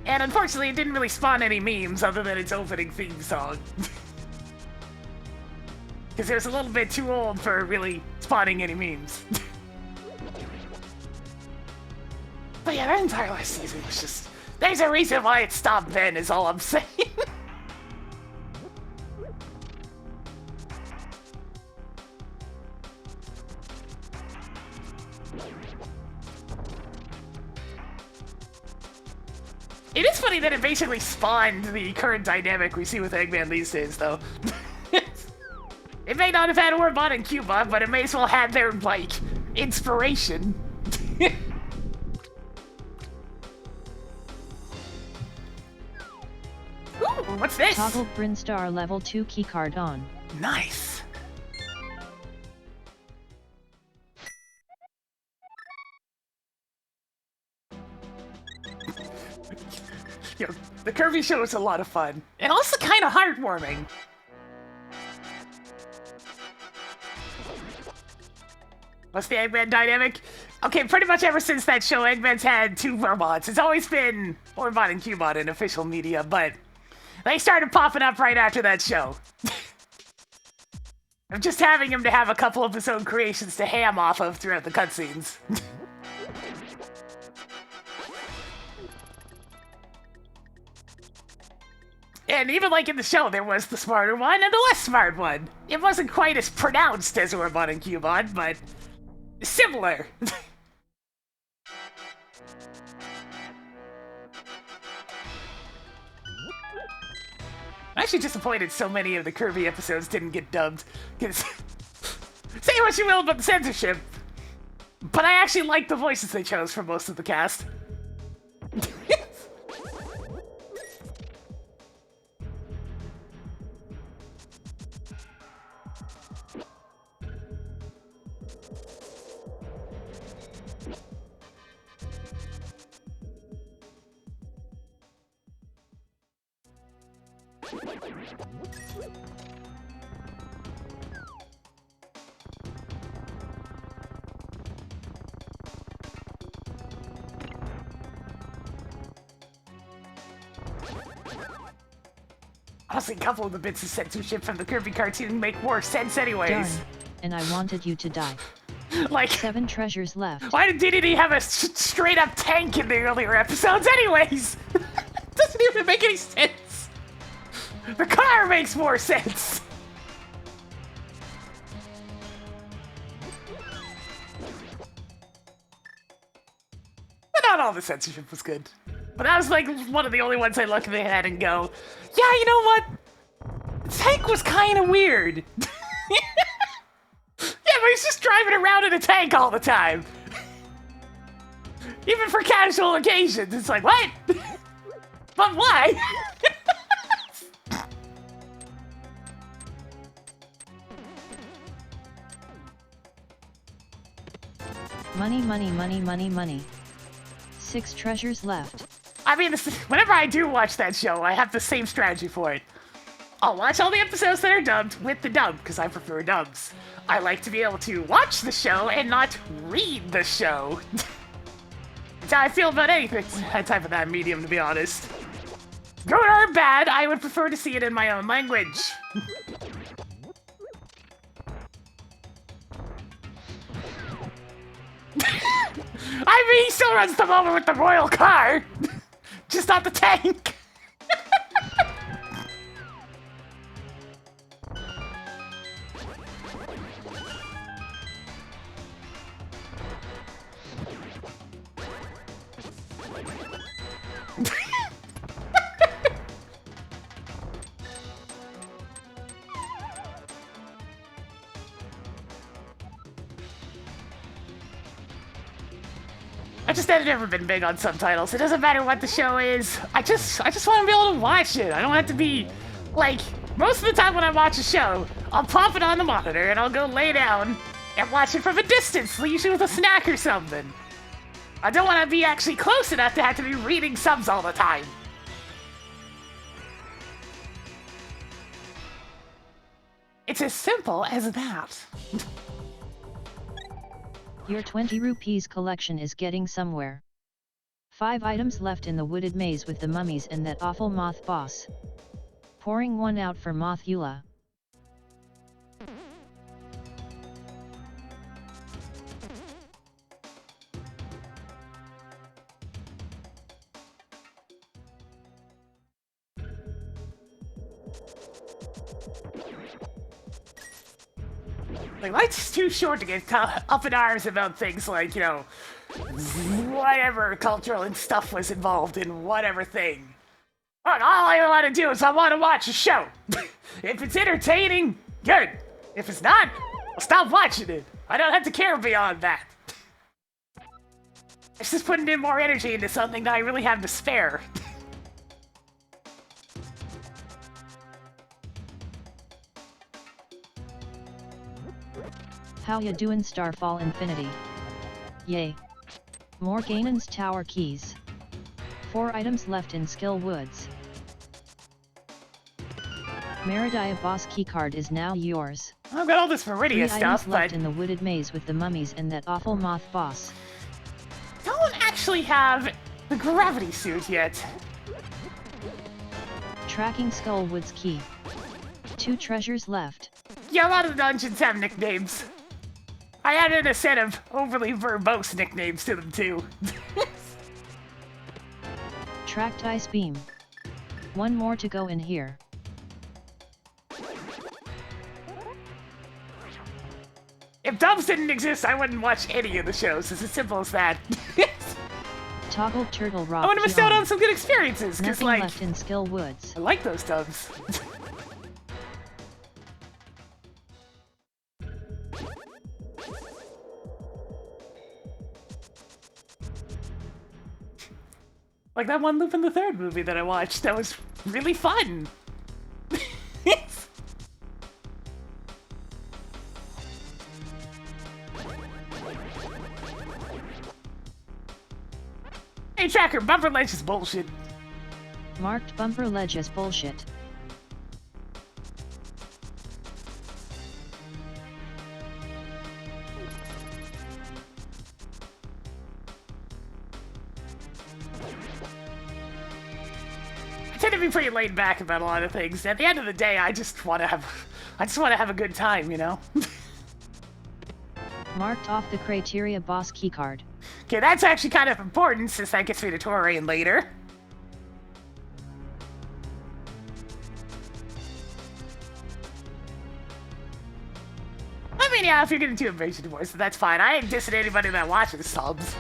And unfortunately, it didn't really spawn any memes other than its opening theme song. Because it was a little bit too old for really spawning any memes. But yeah, that entire last season was just... There's a reason why it stopped then, is all I'm saying. It is funny that it basically spawned the current dynamic we see with Eggman these days, though. It may not have had Orbot in Cuba, but it may as well have their, like, inspiration. Ooh, what's this? Toggle Brinstar level 2 keycard on. Nice. Yo, the Kirby show was a lot of fun. And also kind of heartwarming. What's the Eggman dynamic? Okay, pretty much ever since that show, Eggman's had 2 robots. It's always been Orbot and Cubot in official media, but they started popping up right after that show. I'm just having him to have a couple of his own creations to ham off of throughout the cutscenes. And even like in the show, there was the smarter one and the less smart one. It wasn't quite as pronounced as Orbot and Cubot, but similar. I'm actually disappointed so many of the Kirby episodes didn't get dubbed. Because say what you will about the censorship, but I actually like the voices they chose for most of the cast. Honestly, a couple of the bits of censorship from the Kirby cartoon make more sense anyways. Darn, and I wanted you to die. Like 7 treasures left. why did DDD have a straight up tank in the earlier episodes anyways? Doesn't even make any sense. The car makes more sense. But not all the censorship was good. But that was like one of the only ones I look at and go, yeah, you know what? The tank was kind of weird. Yeah, but he's just driving around in a tank all the time. Even for casual occasions, it's like, what? But why? Money, money, money, money, money. 6 treasures left. I mean, whenever I do watch that show, I have the same strategy for it. I'll watch all the episodes that are dubbed with the dub, because I prefer dubs. I like to be able to watch the show and not read the show. That's how I feel about anything type of that medium, to be honest. Good or bad, I would prefer to see it in my own language. I mean, he still runs them over with the royal car, just not the tank. I've never been big on subtitles. It doesn't matter what the show is. I just want to be able to watch it. I don't have to be like most of the time when I watch a show, I'll pop it on the monitor and I'll go lay down and watch it from a distance, usually with a snack or something. I don't want to be actually close enough to have to be reading subs all the time. It's as simple as that. Your 20 rupees collection is getting somewhere. 5 items left in the wooded maze with the mummies and that awful moth boss. Pouring one out for Moth Eula. Like, life's too short to get up in arms about things like, you know, whatever cultural and stuff was involved in whatever thing. Look, all I want to do is I want to watch a show. If it's entertaining, good. If it's not, I'll stop watching it. I don't have to care beyond that. It's just putting in more energy into something that I really have to spare. How ya doin' Starfall Infinity? Yay. More Ganon's Tower keys. 4 items left in Skill Woods. Meridia boss keycard is now yours. I've got all this Meridia 3 stuff, items but left in the wooded maze with the mummies and that awful moth boss. actually have the gravity suit yet. Tracking Skullwood's key. 2 treasures left. Yeah, a lot of the dungeons have nicknames. I added a set of overly verbose nicknames to them too. Tracked Ice Beam. 1 more to go in here. If dubs didn't exist, I wouldn't watch any of the shows. It's as simple as that. Toggle Turtle Rock. I would have missed out on some good experiences, because, Nothing like, left in Skill Woods. I like those dubs. Like that one Lupin the Third movie that I watched, that was really fun. Hey Tracker, bumper ledge is bullshit. Marked bumper ledge as bullshit. I tend to be pretty laid back about a lot of things. At the end of the day, I just want to have a good time, you know? Marked off the criteria boss keycard. Okay, that's actually kind of important since that gets me to Torain later. I mean, yeah, if you're getting too impatient divorce, that's fine. I ain't dissing anybody that watches subs.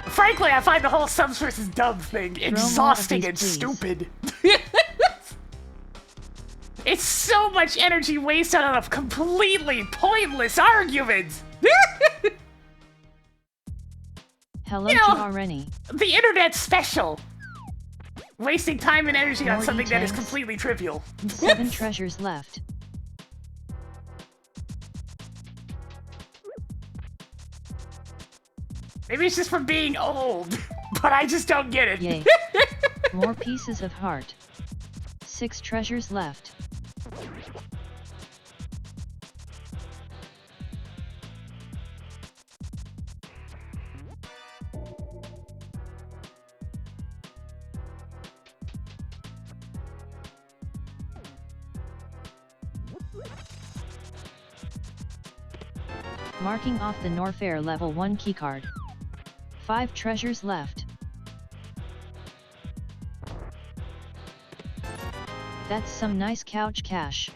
Frankly, I find the whole subs versus dubs thing exhausting and stupid. It's so much energy wasted on a completely pointless argument. Hello You know, to Rennie. The internet's special. Wasting time and energy on More something that is E-tanks. completely trivial. 7 treasures left. Maybe it's just from being old, but I just don't get it. Yay. More pieces of heart. 6 treasures left. Marking off the Norfair level 1 keycard. 5 treasures left. That's some nice couch cash.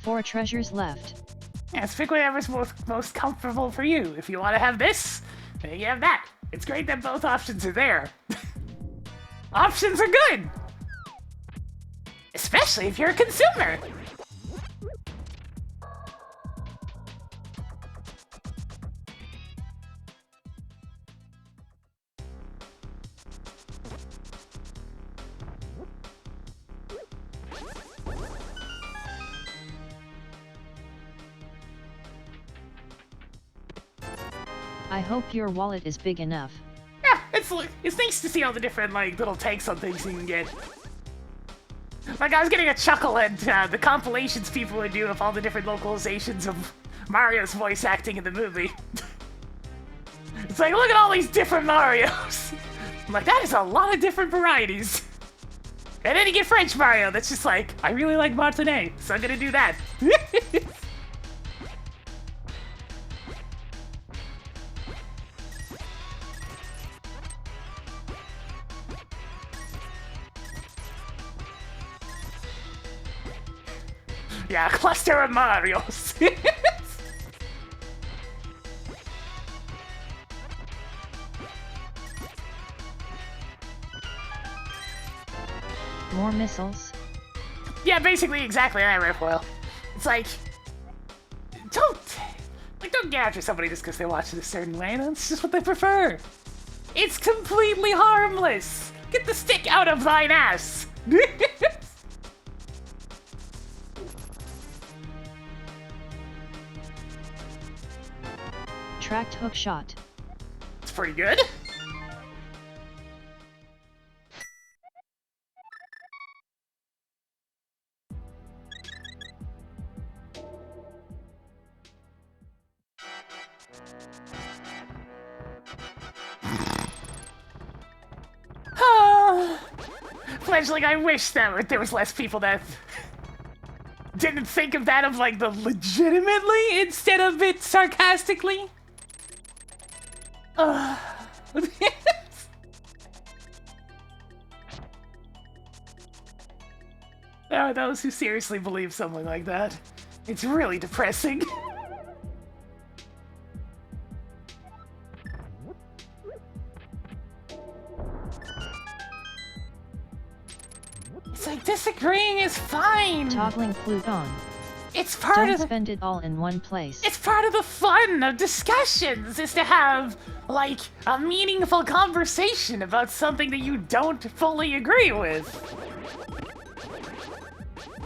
4 treasures left. Yeah, pick whatever's most comfortable for you. If you want to have this, then you have that. It's great that both options are there. Options are good! Especially if you're a consumer! I hope your wallet is big enough. Yeah, it's nice to see all the different, like, little takes on things you can get. Like, I was getting a chuckle at the compilations people would do of all the different localizations of Mario's voice acting in the movie. It's like, look at all these different Marios! I'm like, that is a lot of different varieties. And then you get French Mario that's just like, I really like Martinet, so I'm gonna do that. Yeah, a cluster of Marios. More missiles. Yeah, basically exactly that, Riftwell. It's like, don't get after somebody just because they watch it a certain way. That's just what they prefer. It's completely harmless. Get the stick out of thine ass. Tracked hook shot. It's pretty good. Fledgling, I wish that there was less people that didn't think of that of like the legitimately instead of it sarcastically. There are those who seriously believe something like that. It's really depressing. It's like disagreeing is fine. Toggling flute on. It's part Don't of the, spend it all in one place. it's part of the fun of discussions is to have like a meaningful conversation about something that you don't fully agree with.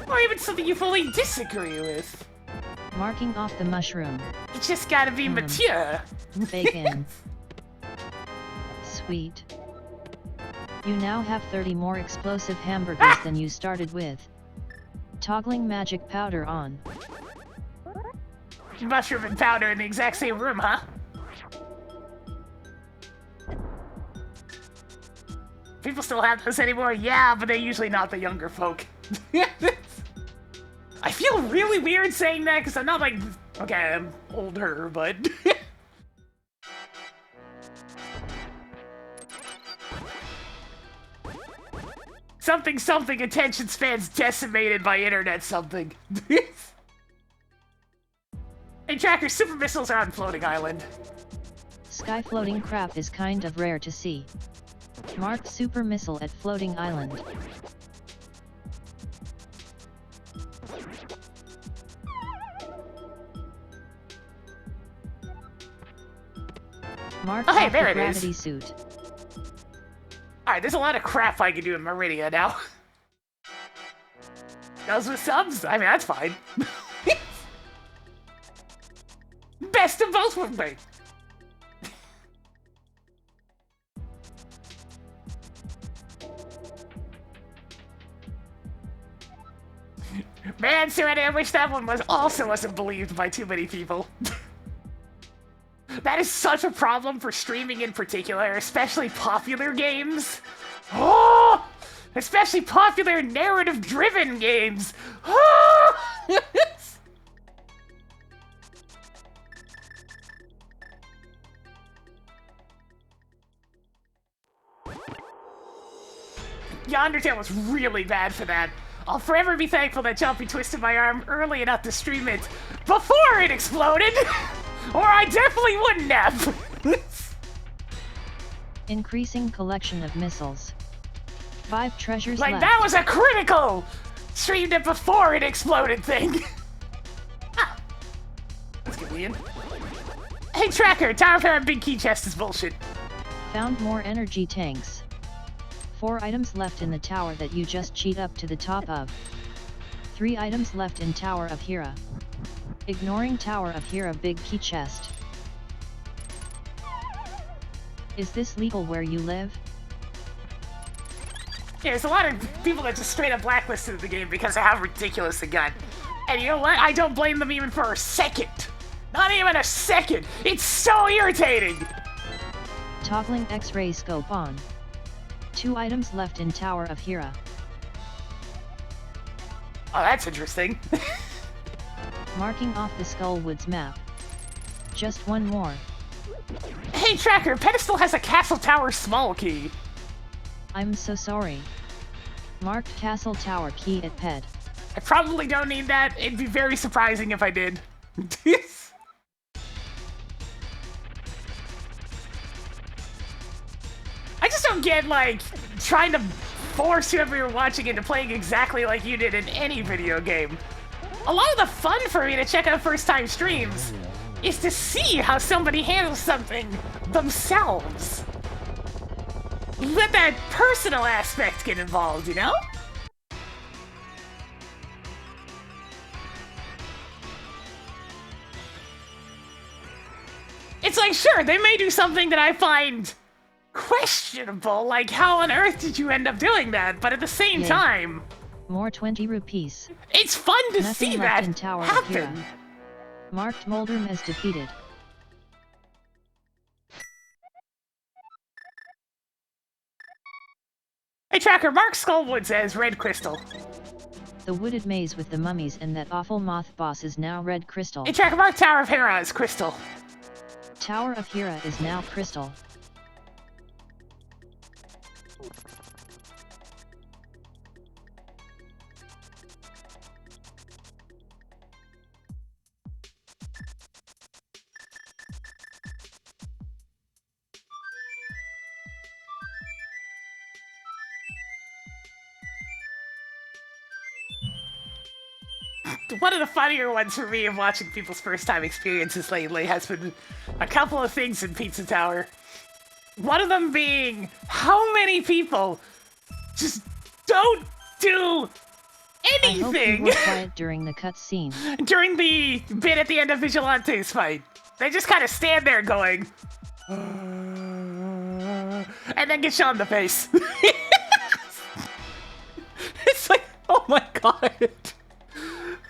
Or even something you fully disagree with. Marking off the mushroom. You just gotta be mature. Bacon. Sweet. You now have 30 more explosive hamburgers than you started with. Toggling magic powder on. Mushroom and powder in the exact same room, huh? People still have those anymore? Yeah, but they're usually not the younger folk. I feel really weird saying that because I'm not like, okay, I'm older, but... something, attention spans decimated by internet something. Hey, Tracker, super missiles are on floating island. Sky floating crap is kind of rare to see. Marked super missile at floating island. Marked Oh, hey, off there the it is. gravity suit. Alright, there's a lot of crap I can do in Meridia now. Those with subs? I mean, that's fine. Best of both would be. Man, Serenity, I wish that one wasn't believed by too many people. That is such a problem for streaming in particular, especially popular games. Oh! Especially popular narrative-driven games. Oh! Yeah, Undertale was really bad for that. I'll forever be thankful that Jumpy twisted my arm early enough to stream it before it exploded, or I definitely wouldn't have. Increasing collection of missiles. 5 treasures Like, left. that was a critical streamed it before it exploded thing. Ah. Let's get me in. Hey, Tracker, Tower Fair and Big Key Chest is bullshit. Found more energy tanks. 4 items left in the tower that you just cheat up to the top of. 3 items left in Tower of Hera. Ignoring Tower of Hera big key chest. Is this legal where you live? Yeah, there's a lot of people that just straight up blacklisted the game because of how ridiculous it got. And you know what? I don't blame them even for a second. Not even a second. It's so irritating. Toggling X-ray scope on. 2 items left in Tower of Hera. Oh, that's interesting. Marking off the Skullwoods map. Just 1 more. Hey, Tracker, Pedestal has a Castle Tower small key. I'm so sorry. Marked Castle Tower key at Ped. I probably don't need that. It'd be very surprising if I did. I just don't get, like, trying to force whoever you're watching into playing exactly like you did in any video game. A lot of the fun for me to check out first-time streams is to see how somebody handles something themselves. Let that personal aspect get involved, you know? It's like, sure, they may do something that I find questionable, like how on earth did you end up doing that? But at the same Yay. time, More 20 rupees. it's fun to Nothing see left that in Tower of happen. Hera. Marked Moldrum as defeated. Hey, Tracker, Mark Skullwood says red crystal. The wooded maze with the mummies and that awful moth boss is now red crystal. Hey, Tracker, Mark Tower of Hera is crystal. Tower of Hera is now crystal. One of the funnier ones for me of watching people's first time experiences lately has been a couple of things in Pizza Tower. One of them being how many people just don't do anything. I hope you were quiet during the cutscene. During the bit at the end of Vigilante's fight. They just kind of stand there going, and then get shot in the face. It's like, oh my god.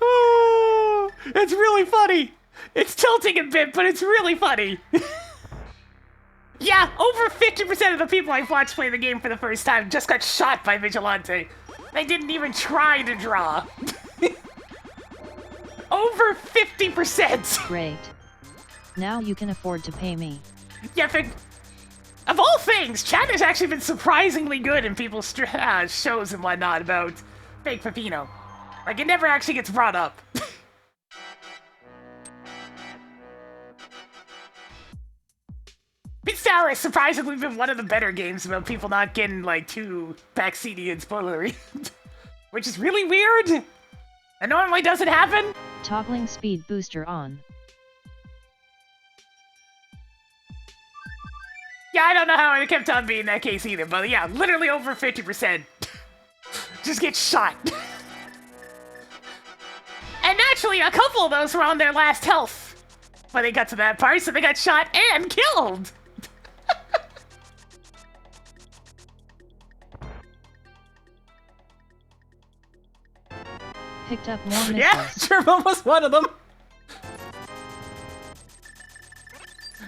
Oh, it's really funny. It's tilting a bit, but it's really funny. Yeah, over 50% of the people I've watched play the game for the first time just got shot by Vigilante. They didn't even try to draw. Over 50%! Great. Now you can afford to pay me. Yeah, of all things, chat has actually been surprisingly good in people's shows and whatnot about Fake Peppino. Like, it never actually gets brought up. Pizza Tower has surprisingly been one of the better games about people not getting, like, too backseaty and spoilery. Which is really weird. It normally doesn't happen. Toggling speed booster on. Yeah, I don't know how it kept on being that case either, but yeah, literally over 50% just get shot. And naturally, a couple of those were on their last health when they got to that part, so they got shot and killed. Picked up more missiles. Yeah, Turbo was one of them.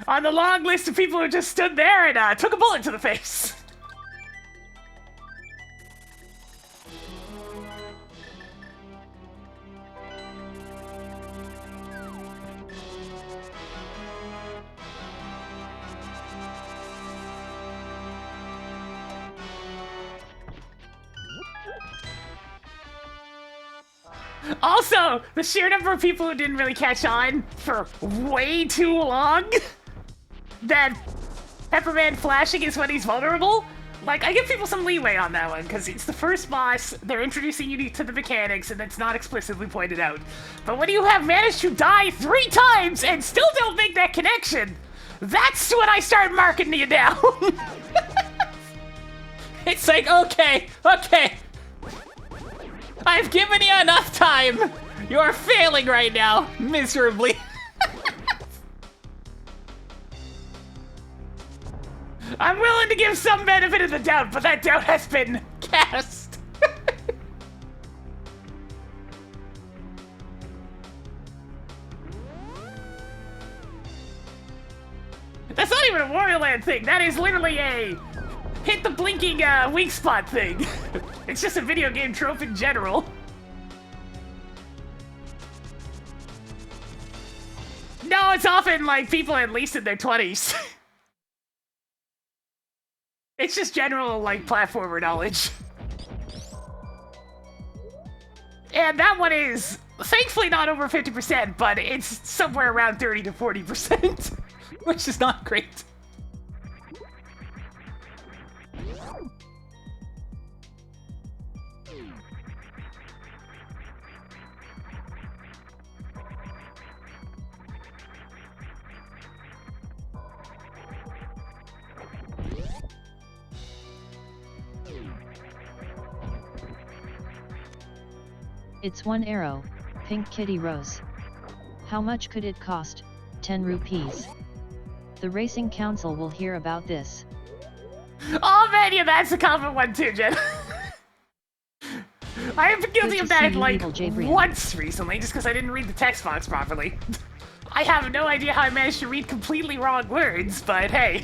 On the long list of people who just stood there and took a bullet to the face. Also, the sheer number of people who didn't really catch on for way too long that Pepperman flashing is when he's vulnerable. Like, I give people some leeway on that one, because it's the first boss, they're introducing you to the mechanics, and it's not explicitly pointed out. But when you have managed to die 3 times and still don't make that connection, that's when I start marking you down. It's like, okay. I've given you enough time. You're failing right now, miserably. I'm willing to give some benefit of the doubt, but that doubt has been cast. That's not even a Wario Land thing. That is literally a hit the blinking weak spot thing. It's just a video game trope in general. No, it's often like people at least in their 20s. It's just general, like, platformer knowledge. And that one is, thankfully, not over 50%, but it's somewhere around 30 to 40%, which is not great. It's 1 arrow, PinkKittyRose. How much could it cost? 10 rupees. The Racing Council will hear about this. Oh man, yeah, that's a common one too, Jen. I have been guilty of that like once recently, just because I didn't read the text box properly. I have no idea how I managed to read completely wrong words, but hey.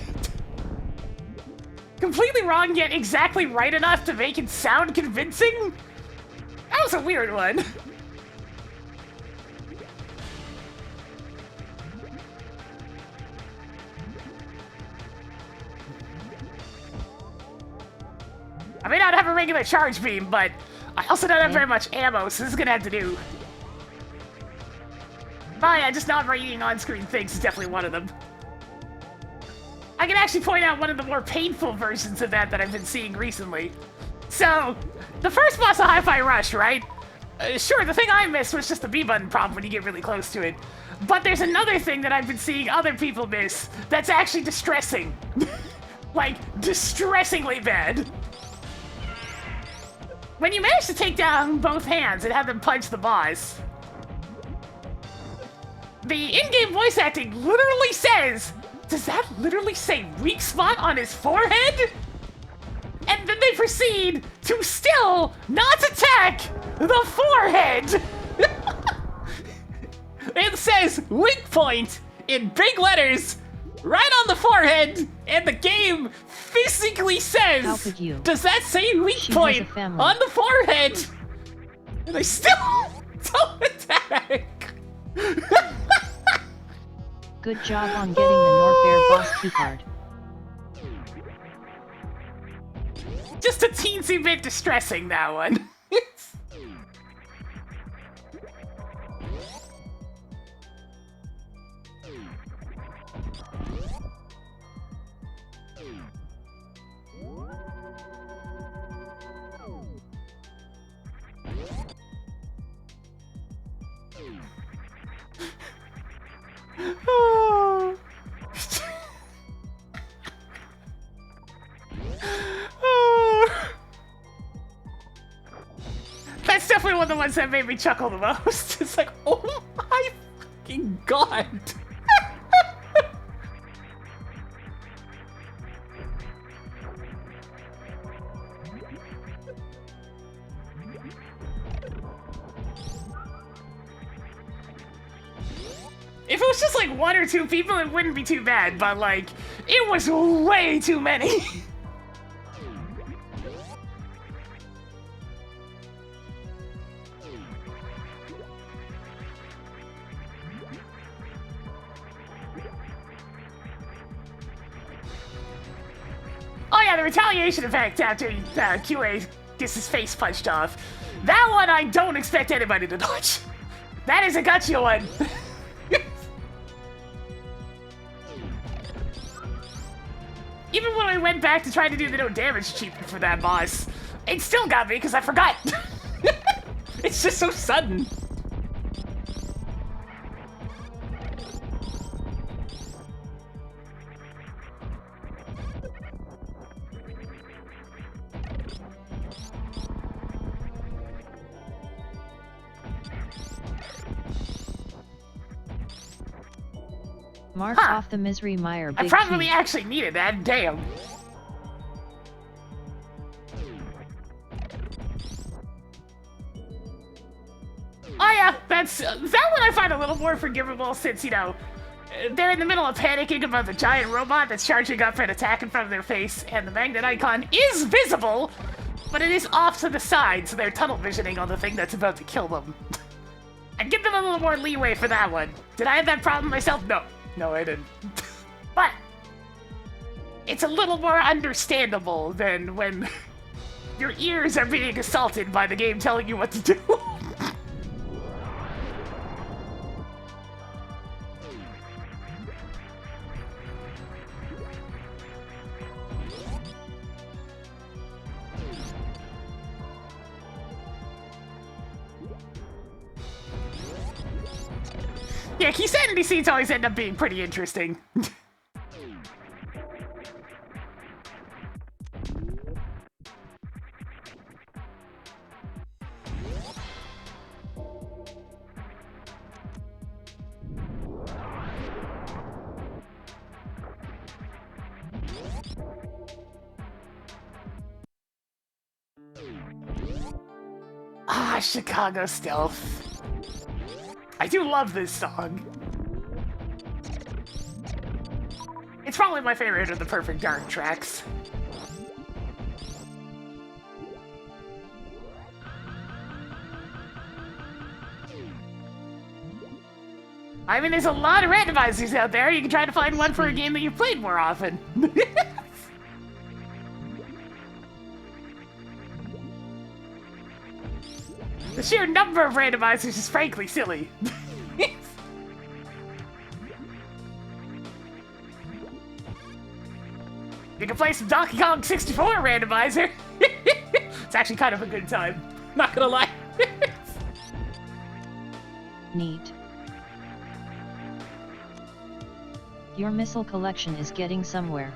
completely wrong, yet exactly right enough to make it sound convincing? That was a weird one. I may not have a regular charge beam, but I also don't have very much ammo, so this is gonna have to do. Oh yeah, just not reading on-screen things is definitely one of them. I can actually point out one of the more painful versions of that I've been seeing recently. So, the first boss of Hi-Fi Rush, right? Sure, the thing I missed was just the B-button problem when you get really close to it. But there's another thing that I've been seeing other people miss that's actually distressing. Like, distressingly bad. When you manage to take down both hands and have them punch the boss, the in-game voice acting literally says, does that literally say weak spot on his forehead? And then they proceed to still not attack the forehead! It says weak point in big letters right on the forehead, and the game physically says, how could you? Does that say weak She point has a family. on the forehead? And they still don't attack! Good job on getting the Norfair boss keycard. Just a teensy bit distressing, that one. That's definitely one of the ones that made me chuckle the most. It's like, oh my fucking god. If it was just like one or two people, it wouldn't be too bad, but like, it was way too many. Oh yeah, the retaliation effect after QA gets his face punched off. That one I don't expect anybody to dodge. That is a gotcha one. Even when I went back to try to do the no damage achievement for that boss, it still got me because I forgot. It's just so sudden. Mark Huh. off the misery mire. I Big probably key. actually needed that, damn. Oh yeah, that's that one I find a little more forgivable since, you know, they're in the middle of panicking about the giant robot that's charging up and attacking from their face, and the magnet icon is visible, but it is off to the side, so they're tunnel visioning on the thing that's about to kill them. I'd give them a little more leeway for that one. Did I have that problem myself? No. No, I didn't. But it's a little more understandable than when your ears are being assaulted by the game telling you what to do. Yeah, Keysanity scenes always end up being pretty interesting. Ah, Chicago Stealth. I do love this song. It's probably my favorite of the Perfect Dark tracks. I mean, there's a lot of randomizers out there. You can try to find one for a game that you've played more often. The sheer number of randomizers is frankly silly. You can play some Donkey Kong 64 randomizer. It's actually kind of a good time. Not gonna lie. Neat. Your missile collection is getting somewhere.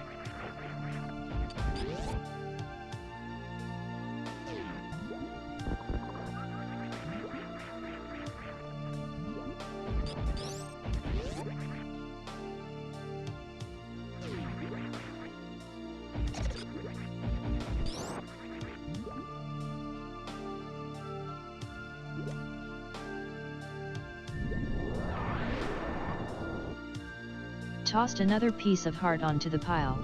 Tossed another piece of heart onto the pile.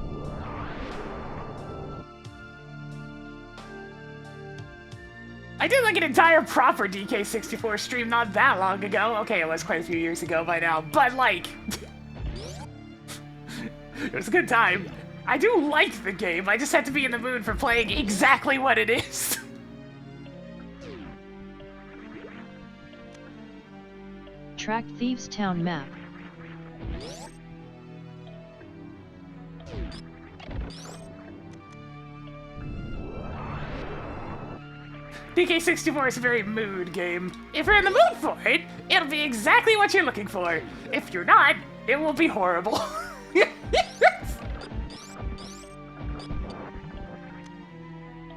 I did like an entire proper DK64 stream not that long ago. Okay, it was quite a few years ago by now, but like... it was a good time. I do like the game, I just have to be in the mood for playing exactly what it is. Track Thieves Town map. DK64 is a very mood game. If you're in the mood for it, it'll be exactly what you're looking for. If you're not, it will be horrible.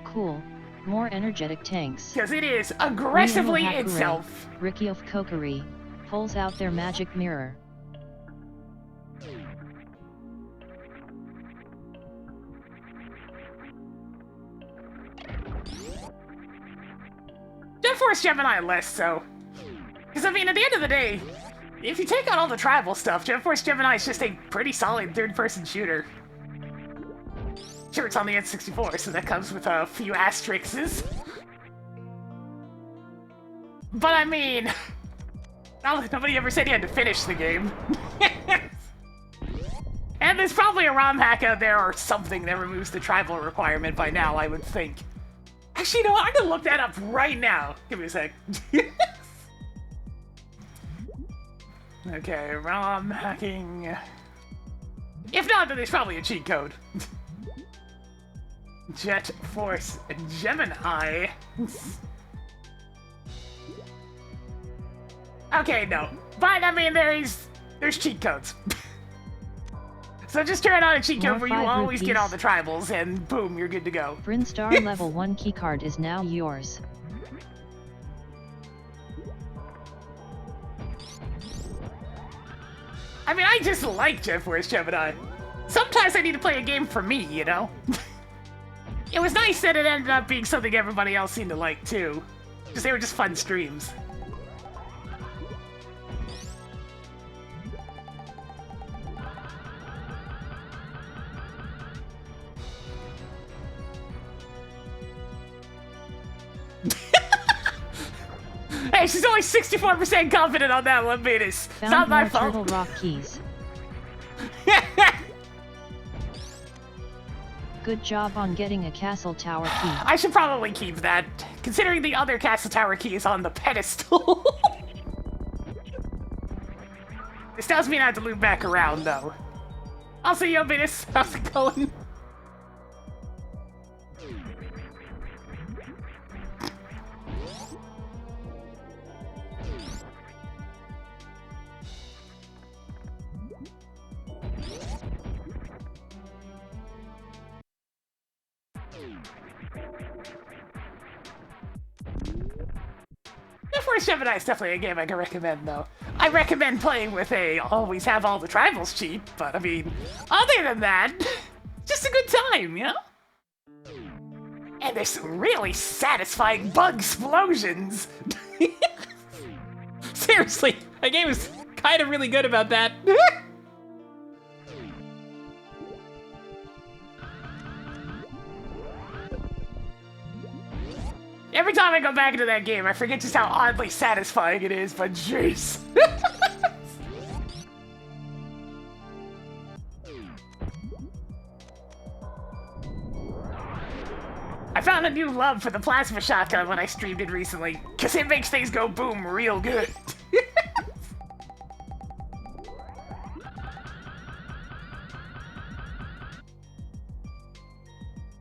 Cool. More energetic tanks. Because it is aggressively Ryu no Hakurei, itself. Ricky of Kokiri pulls out their magic mirror. Jet Force Gemini less so. Because I mean, at the end of the day, if you take out all the tribal stuff, Jet Force Gemini is just a pretty solid third-person shooter. Sure, it's on the N64, so that comes with a few asterisks. But I mean, nobody ever said you had to finish the game. And there's probably a ROM hack out there or something that removes the tribal requirement by now, I would think. Actually, you know what? I'm gonna look that up right now. Give me a sec. Okay, ROM hacking. If not, then there's probably a cheat code. Jet Force Gemini. Okay, no. But, I mean, there's cheat codes. So just turn on a cheat code where you always get all the tribals, and boom, you're good to go. Brinstar level 1 keycard is now yours. I mean, I just like Jet Force Gemini. Sometimes I need to play a game for me, you know? It was nice that it ended up being something everybody else seemed to like, too. Because they were just fun streams. Hey, she's only 64% confident on that one, Venus. It's not my fault. Turtle Rock keys. Good job on getting a castle tower key. I should probably keep that, considering the other castle tower key is on the pedestal. This does mean I have to loop back around, though. I'll see you, Venus. How's it going? Jet Force Gemini is definitely a game I can recommend, though. I recommend playing with a always have all the tribals cheat, but I mean, other than that, just a good time, you know? And there's some really satisfying bug explosions. Seriously, that game is kind of really good about that. Every time I go back into that game, I forget just how oddly satisfying it is, but jeez. found a new love for the plasma shotgun when I streamed it recently, because it makes things go boom real good.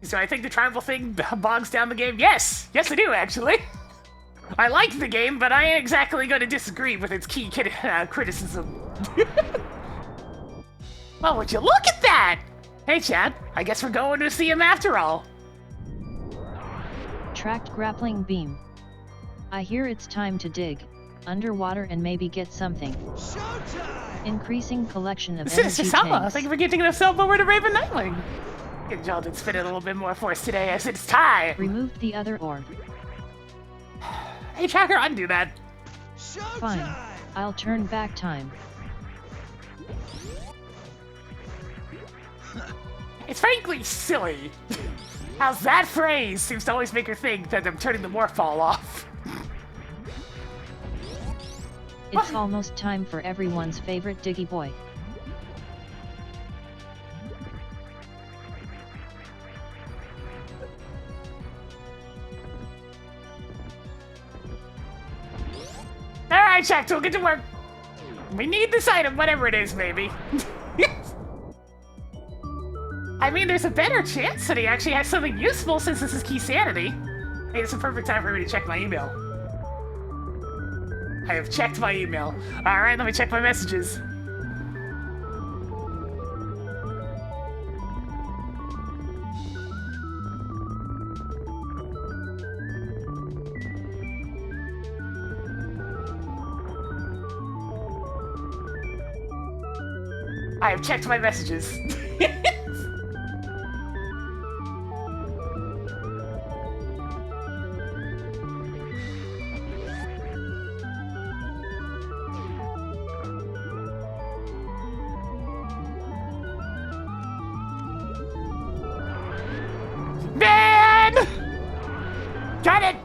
So I think the tribal thing bogs down the game? Yes! Yes, I do, actually. I liked the game, but I ain't exactly going to disagree with its key criticism. Well, would you look at that? Hey, Chad, I guess we're going to see him after all. Tracked grappling beam. I hear it's time to dig underwater and maybe get something. Showtime! Increasing collection of Sinister energy Sama, tanks. thank you for getting enough self over to Raven Nightwing. Good job to spin it a little bit more for us today as it's time. Removed the other orb. Hey, Tracker, undo that. Showtime! Fine. I'll turn back time. It's frankly silly. How's that phrase seems to always make her think that I'm turning the morphball off. It's almost time for everyone's favorite Diggy Boy. Alright, Shaq Tool, get to work. We need this item, whatever it is, maybe. I mean, there's a better chance that he actually has something useful since this is Keysanity. Hey, it's a perfect time for me to check my email. I have checked my email. Alright, let me check my messages. I have checked my messages. Man! Got it!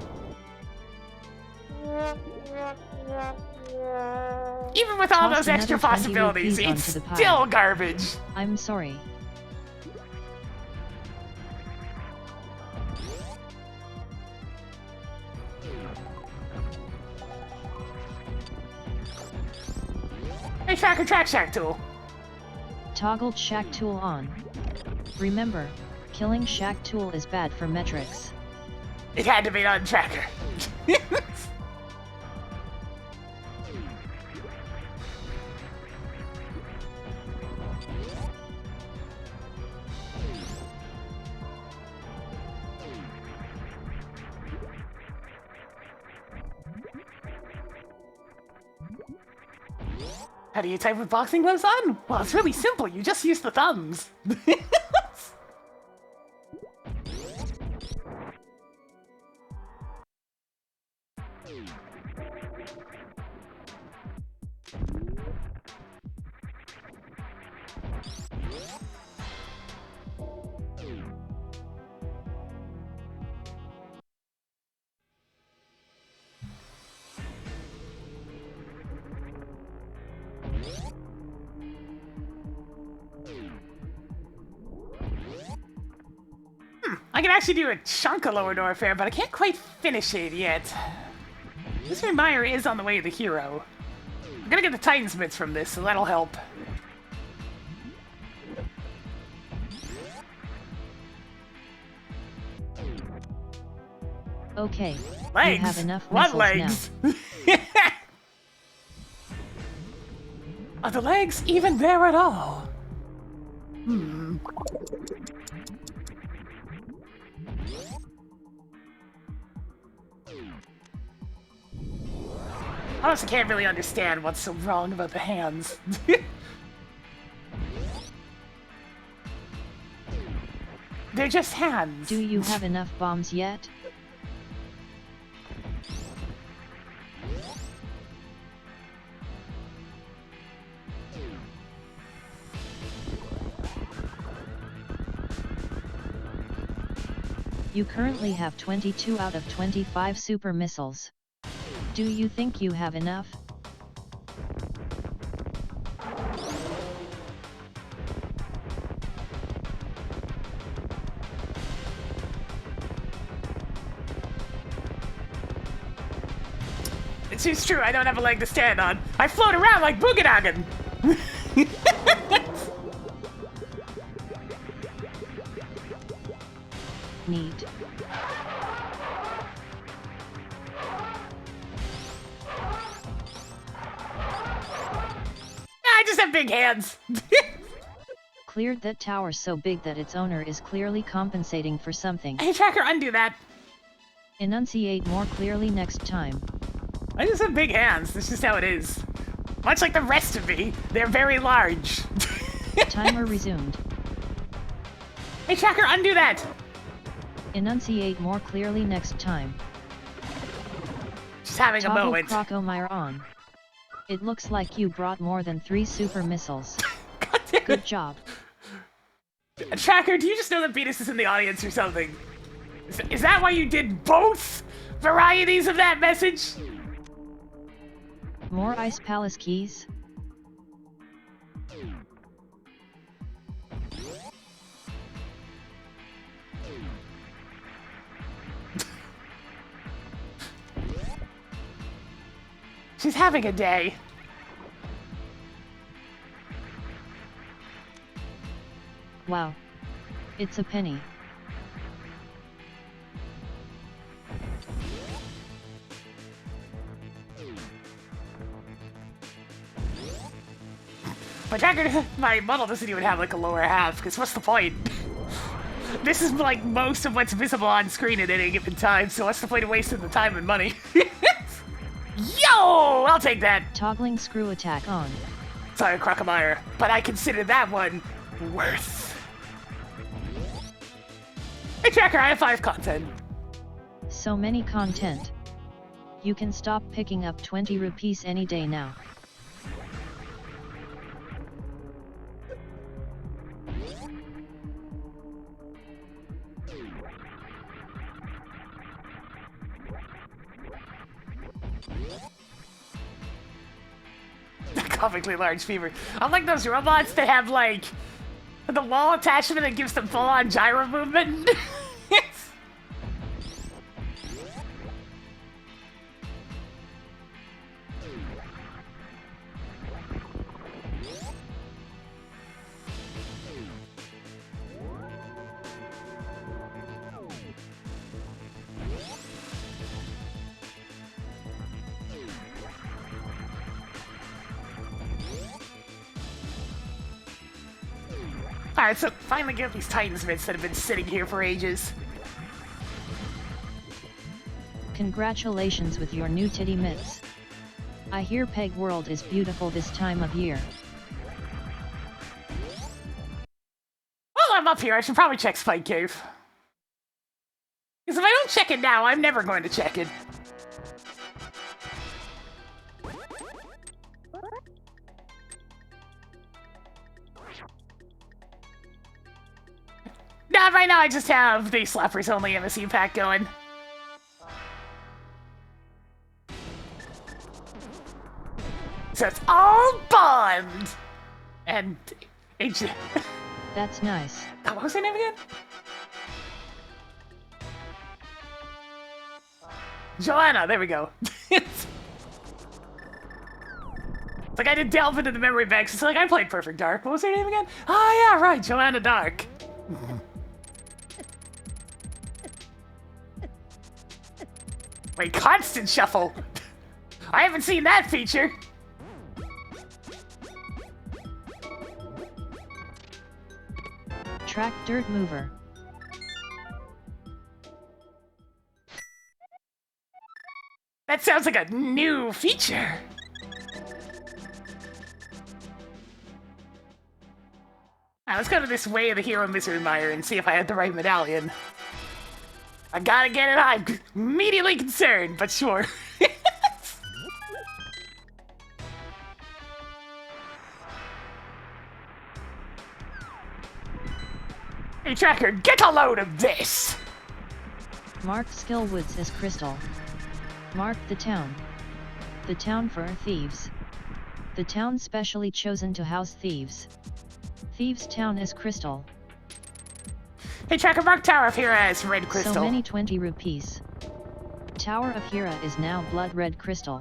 Even with all Toss those extra another 20 possibilities, rupees it's onto the pile. still garbage. I'm sorry. Hey, Tracker Track Shack Tool. Toggled Shack Tool on. Remember, killing Shack Tool is bad for metrics. It had to be on Tracker. How do you type with boxing gloves on? Well, it's really simple. You just use the thumbs. I can actually do a chunk of Lower Door Fair, but I can't quite finish it yet. Mr. Meyer is on the way to the hero. I'm gonna get the Titan Smiths from this, so that'll help. Okay. Legs! You have enough What missiles legs? Are the legs even there at all? I honestly can't really understand what's so wrong about the hands. They're just hands. Do you have enough bombs yet? You currently have 22 out of 25 super missiles. Do you think you have enough? It's true, I don't have a leg to stand on. I float around like Boogadagan. Neat. I just have big hands. Cleared that tower so big that its owner is clearly compensating for something. Hey, Tracker, undo that. Enunciate more clearly next time. I just have big hands. That's just how it is. Much like the rest of me, they're very large. Timer resumed. Hey, Tracker, undo that. Enunciate more clearly next time. Just having a Toggle moment. Crocomire on. It looks like you brought more than 3 super missiles. God damn it. Good job. Tracker, do you just know that Beatus is in the audience or something? Is that why you did both varieties of that message? More Ice Palace keys? She's having a day. Wow. It's a penny. But Tracker, my model doesn't even have like a lower half, because what's the point? This is like most of what's visible on screen at any given time, so what's the point of wasting the time and money? Yo! I'll take that! Toggling screw attack on. Sorry, Crocomire, but I consider that one worth. Hey Tracker, I have 5 content. So many content. You can stop picking up 20 rupees any day now. Comically large fever. Unlike those robots that have like the wall attachment that gives them full-on gyro movement. Alright, so finally get these Titans mitts that have been sitting here for ages. Congratulations with your new titty mitts. I hear Peg World is beautiful this time of year. While I'm up here, I should probably check Spike Cave. Because if I don't check it now, I'm never going to check it. Nah, right now I just have the Slappers only MSC pack going. So it's all Bond! And... That's nice. What was her name again? Joanna, there we go. It's like I did delve into the memory banks. It's like I played Perfect Dark. What was her name again? Oh yeah, right, Joanna Dark. Wait, constant shuffle. I haven't seen that feature. Track Dirt Mover. That sounds like a new feature. Alright, let's go to this Way of the Hero Misery Mire and see if I had the right medallion. I gotta get it. I'm immediately concerned, but sure. Hey Tracker, get a load of this! Mark Skillwoods as Crystal. Mark the town. The town for thieves. The town specially chosen to house thieves. Thieves Town as Crystal. Hey Tracker, mark Tower of Hera as Red Crystal. So many 20 rupees. Tower of Hera is now Blood Red Crystal.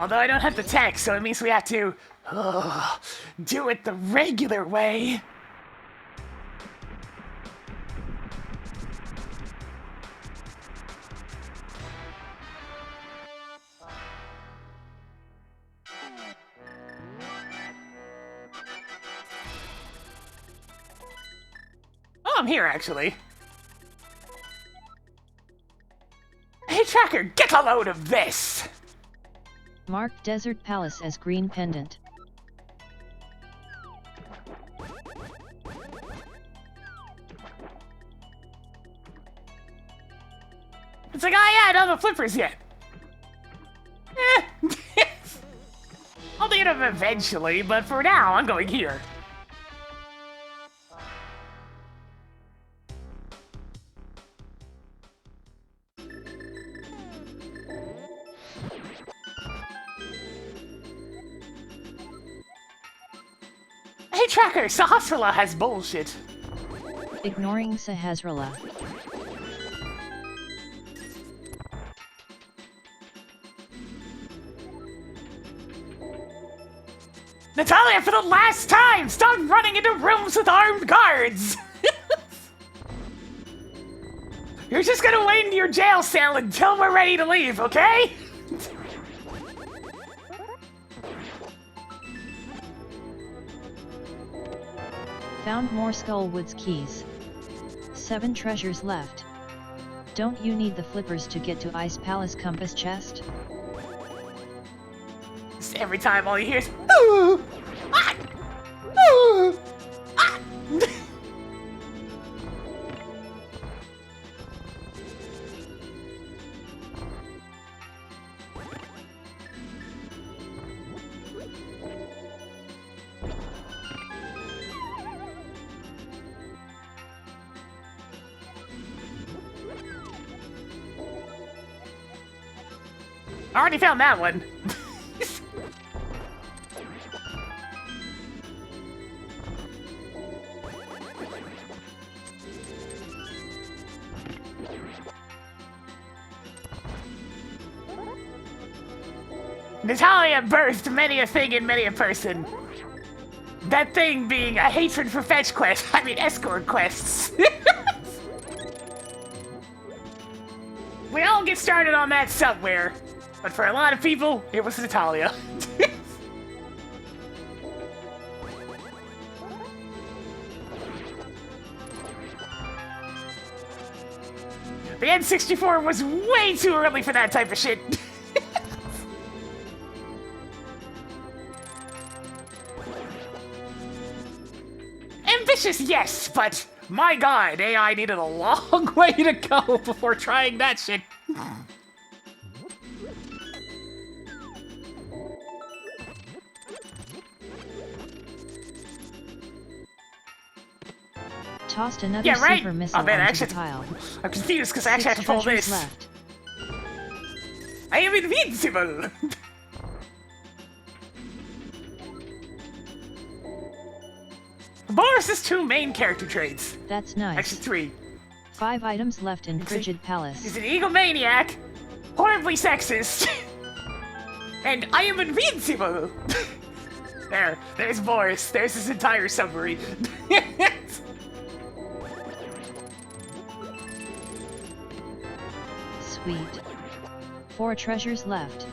Although I don't have the tech, so it means we have to do it the regular way. Oh, I'm here, actually. Hey, Tracker, get a load of this! Mark Desert Palace as green pendant. It's like, oh yeah, I don't have the flippers yet. I'll need them eventually, but for now, I'm going here. Hey Tracker, Sahasrara has bullshit. Ignoring Sahasrara. Natalia, for the last time, stop running into rooms with armed guards! You're just gonna wait in your jail cell until we're ready to leave, okay? Found more Skullwood's keys. 7 treasures left. Don't you need the flippers to get to Ice Palace Compass Chest? Every time all you hear is ooh, ah, ooh, ah. I already found that one. Natalia birthed many a thing in many a person. That thing being a hatred for fetch quests, escort quests. We all get started on that somewhere, but for a lot of people, it was Natalia. The N64 was way too early for that type of shit. Ambitious, yes, but my god, AI needed a long way to go before trying that shit. Tossed another Yeah, right? super missile Oh man, onto the pile. I'm confused because I actually have to pull 6 treasures this. left. I am invincible! Boris's 2 main character traits. That's nice. Actually 3. 5 items left in Frigid Palace. He's an egomaniac, horribly sexist, and I am invincible! There's Boris, there's his entire summary. Sweet. 4 treasures left.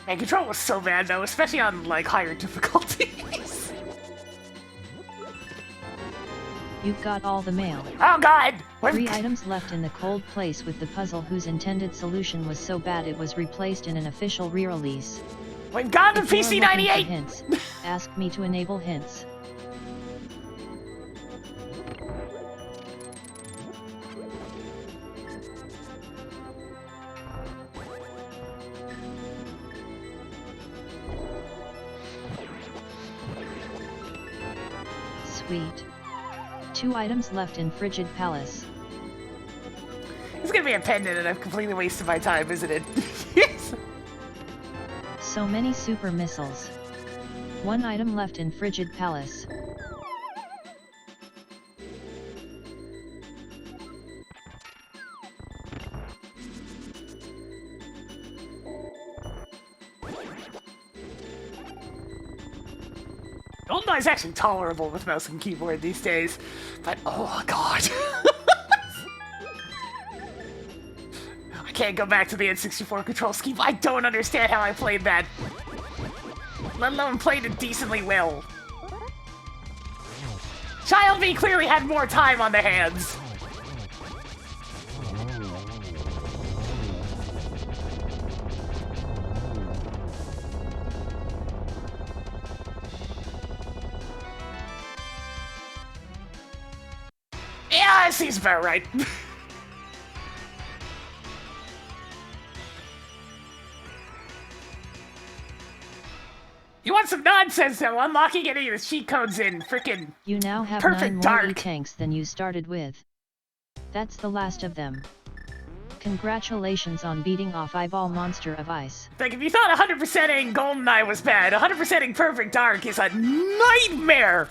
And control was so bad though, especially on like higher difficulties. You've got all the mail. Oh god! 3 items left in the cold place with the puzzle whose intended solution was so bad it was replaced in an official re-release. We've got the If you're looking for PC-98! hints, ask me to enable hints. Sweet. 2 items left in Frigid Palace. It's gonna be a pendant and I've completely wasted my time, isn't it? Yes. So many super missiles. 1 item left in Frigid Palace. Goldeneye is actually tolerable with mouse and keyboard these days, but oh god. I can't go back to the N64 control scheme. I don't understand how I played that. Let alone played it decently well. Child me clearly had more time on their hands. Yeah, that seems about right. You want some nonsense though? Unlocking any of the cheat codes in frickin' You now have Perfect 9 more Dark. E-tanks than you started with. That's the last of them. Congratulations on beating off Eyeball Monster of Ice. Like, if you thought 100%ing Goldeneye was bad, 100%ing Perfect Dark is a nightmare!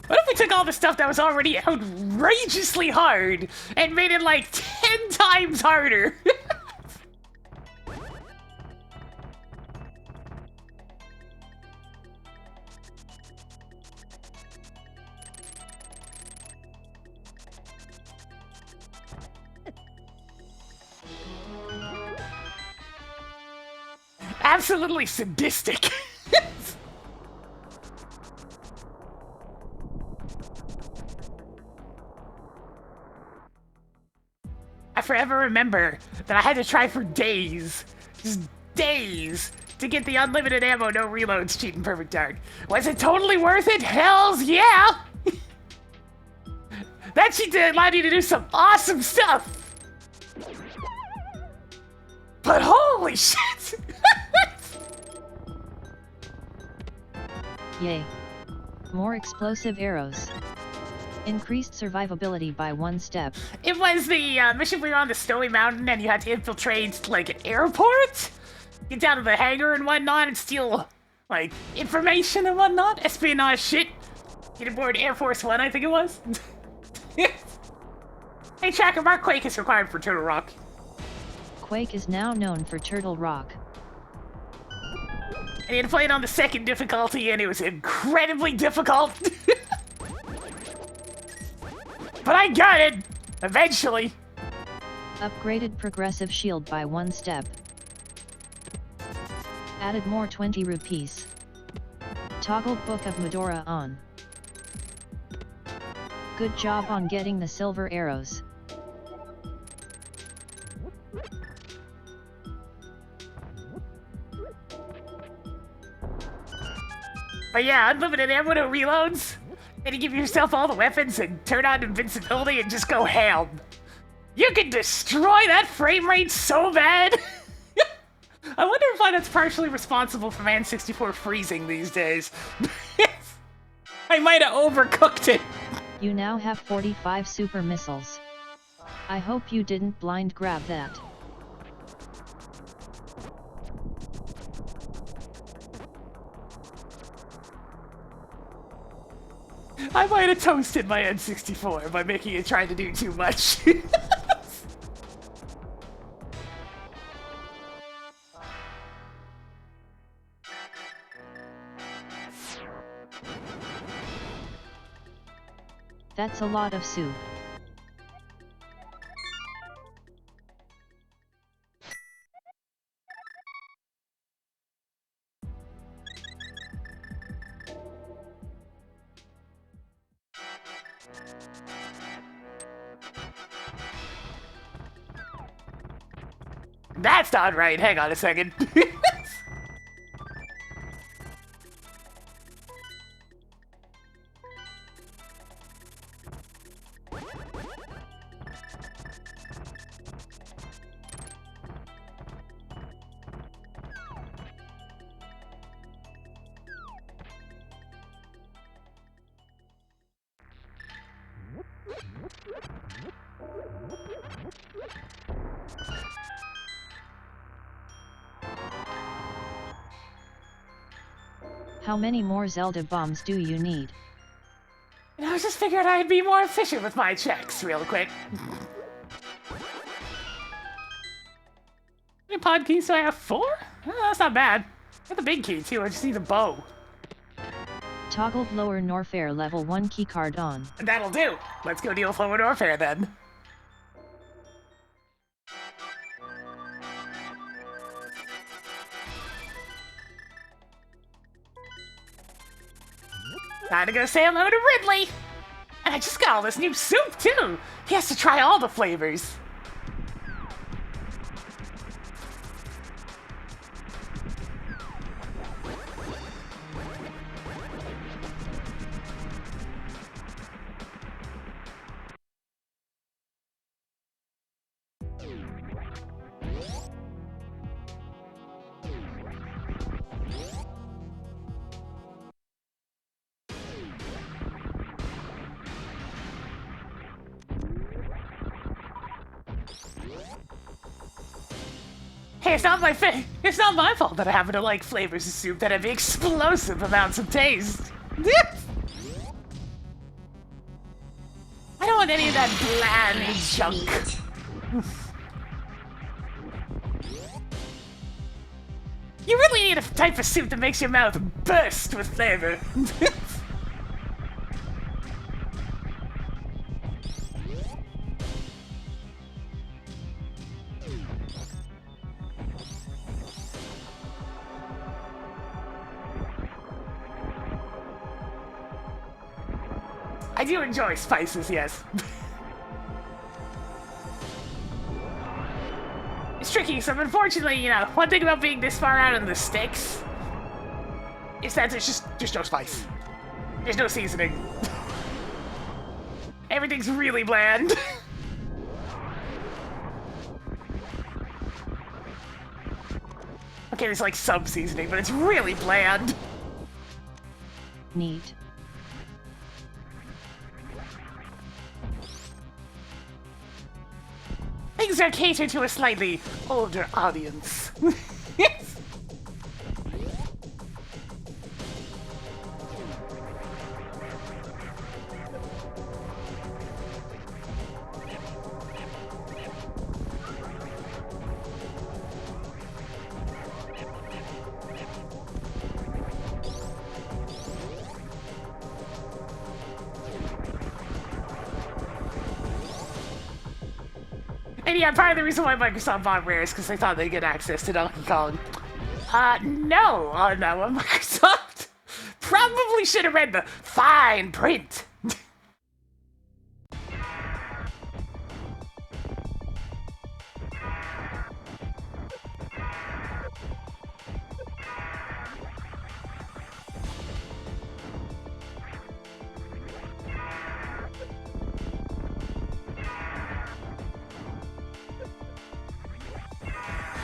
What if we took all the stuff that was already outrageously hard and made it like 10 times harder? Absolutely sadistic. I forever remember that I had to try for days, just days, to get the unlimited ammo, no reloads cheat in Perfect Dark. Was it totally worth it? Hells yeah! That cheat allowed you to do some awesome stuff! But holy shit! Yay. More explosive arrows. Increased survivability by 1 step. It was the mission where you're on the snowy mountain and you had to infiltrate, like, an airport? Get down to the hangar and whatnot and steal, like, information and whatnot? Espionage shit. Get aboard Air Force One, I think it was. Hey, Tracker, Mark Quake is required for Turtle Rock. Quake is now known for Turtle Rock. I had to play it on the 2nd difficulty and it was incredibly difficult. But I got it! Eventually! Upgraded progressive shield by 1 step. Added more 20 rupees. Toggled Book of Medora on. Good job on getting the silver arrows. But yeah, unlimited ammo, no reloads. And you give yourself all the weapons and turn on invincibility and just go ham. You can destroy that frame rate so bad! I wonder if that's partially responsible for N64 freezing these days. I might have overcooked it. You now have 45 super missiles. I hope you didn't blind grab that. I might have toasted my N64 by making it try to do too much. That's a lot of soup. That's not right. Hang on a second. How many more Zelda bombs do you need? And I was just figuring I'd be more efficient with my checks real quick. How many pod keys do I have? 4? Oh, that's not bad. Got the big key too, I just need a bow. Toggled lower Norfair level 1 keycard on. That'll do. Let's go deal with Lower Warfare then. Time to go say hello to Ridley! And I just got all this new soup too! He has to try all the flavors. Hey, it's not my fault that I happen to like flavors of soup that have explosive amounts of taste. I don't want any of that bland junk. You really need a type of soup that makes your mouth burst with flavor. I do enjoy spices, yes. It's tricky, so unfortunately, you know, one thing about being this far out in the sticks is that there's no spice. There's no seasoning. Everything's really bland. Okay, there's like some seasoning, but it's really bland. Neat. Things are catered to a slightly older audience. And yeah, part of the reason why Microsoft bought Rare is because they thought they'd get access to Donkey Kong. No, on that one, Microsoft probably should have read the fine print.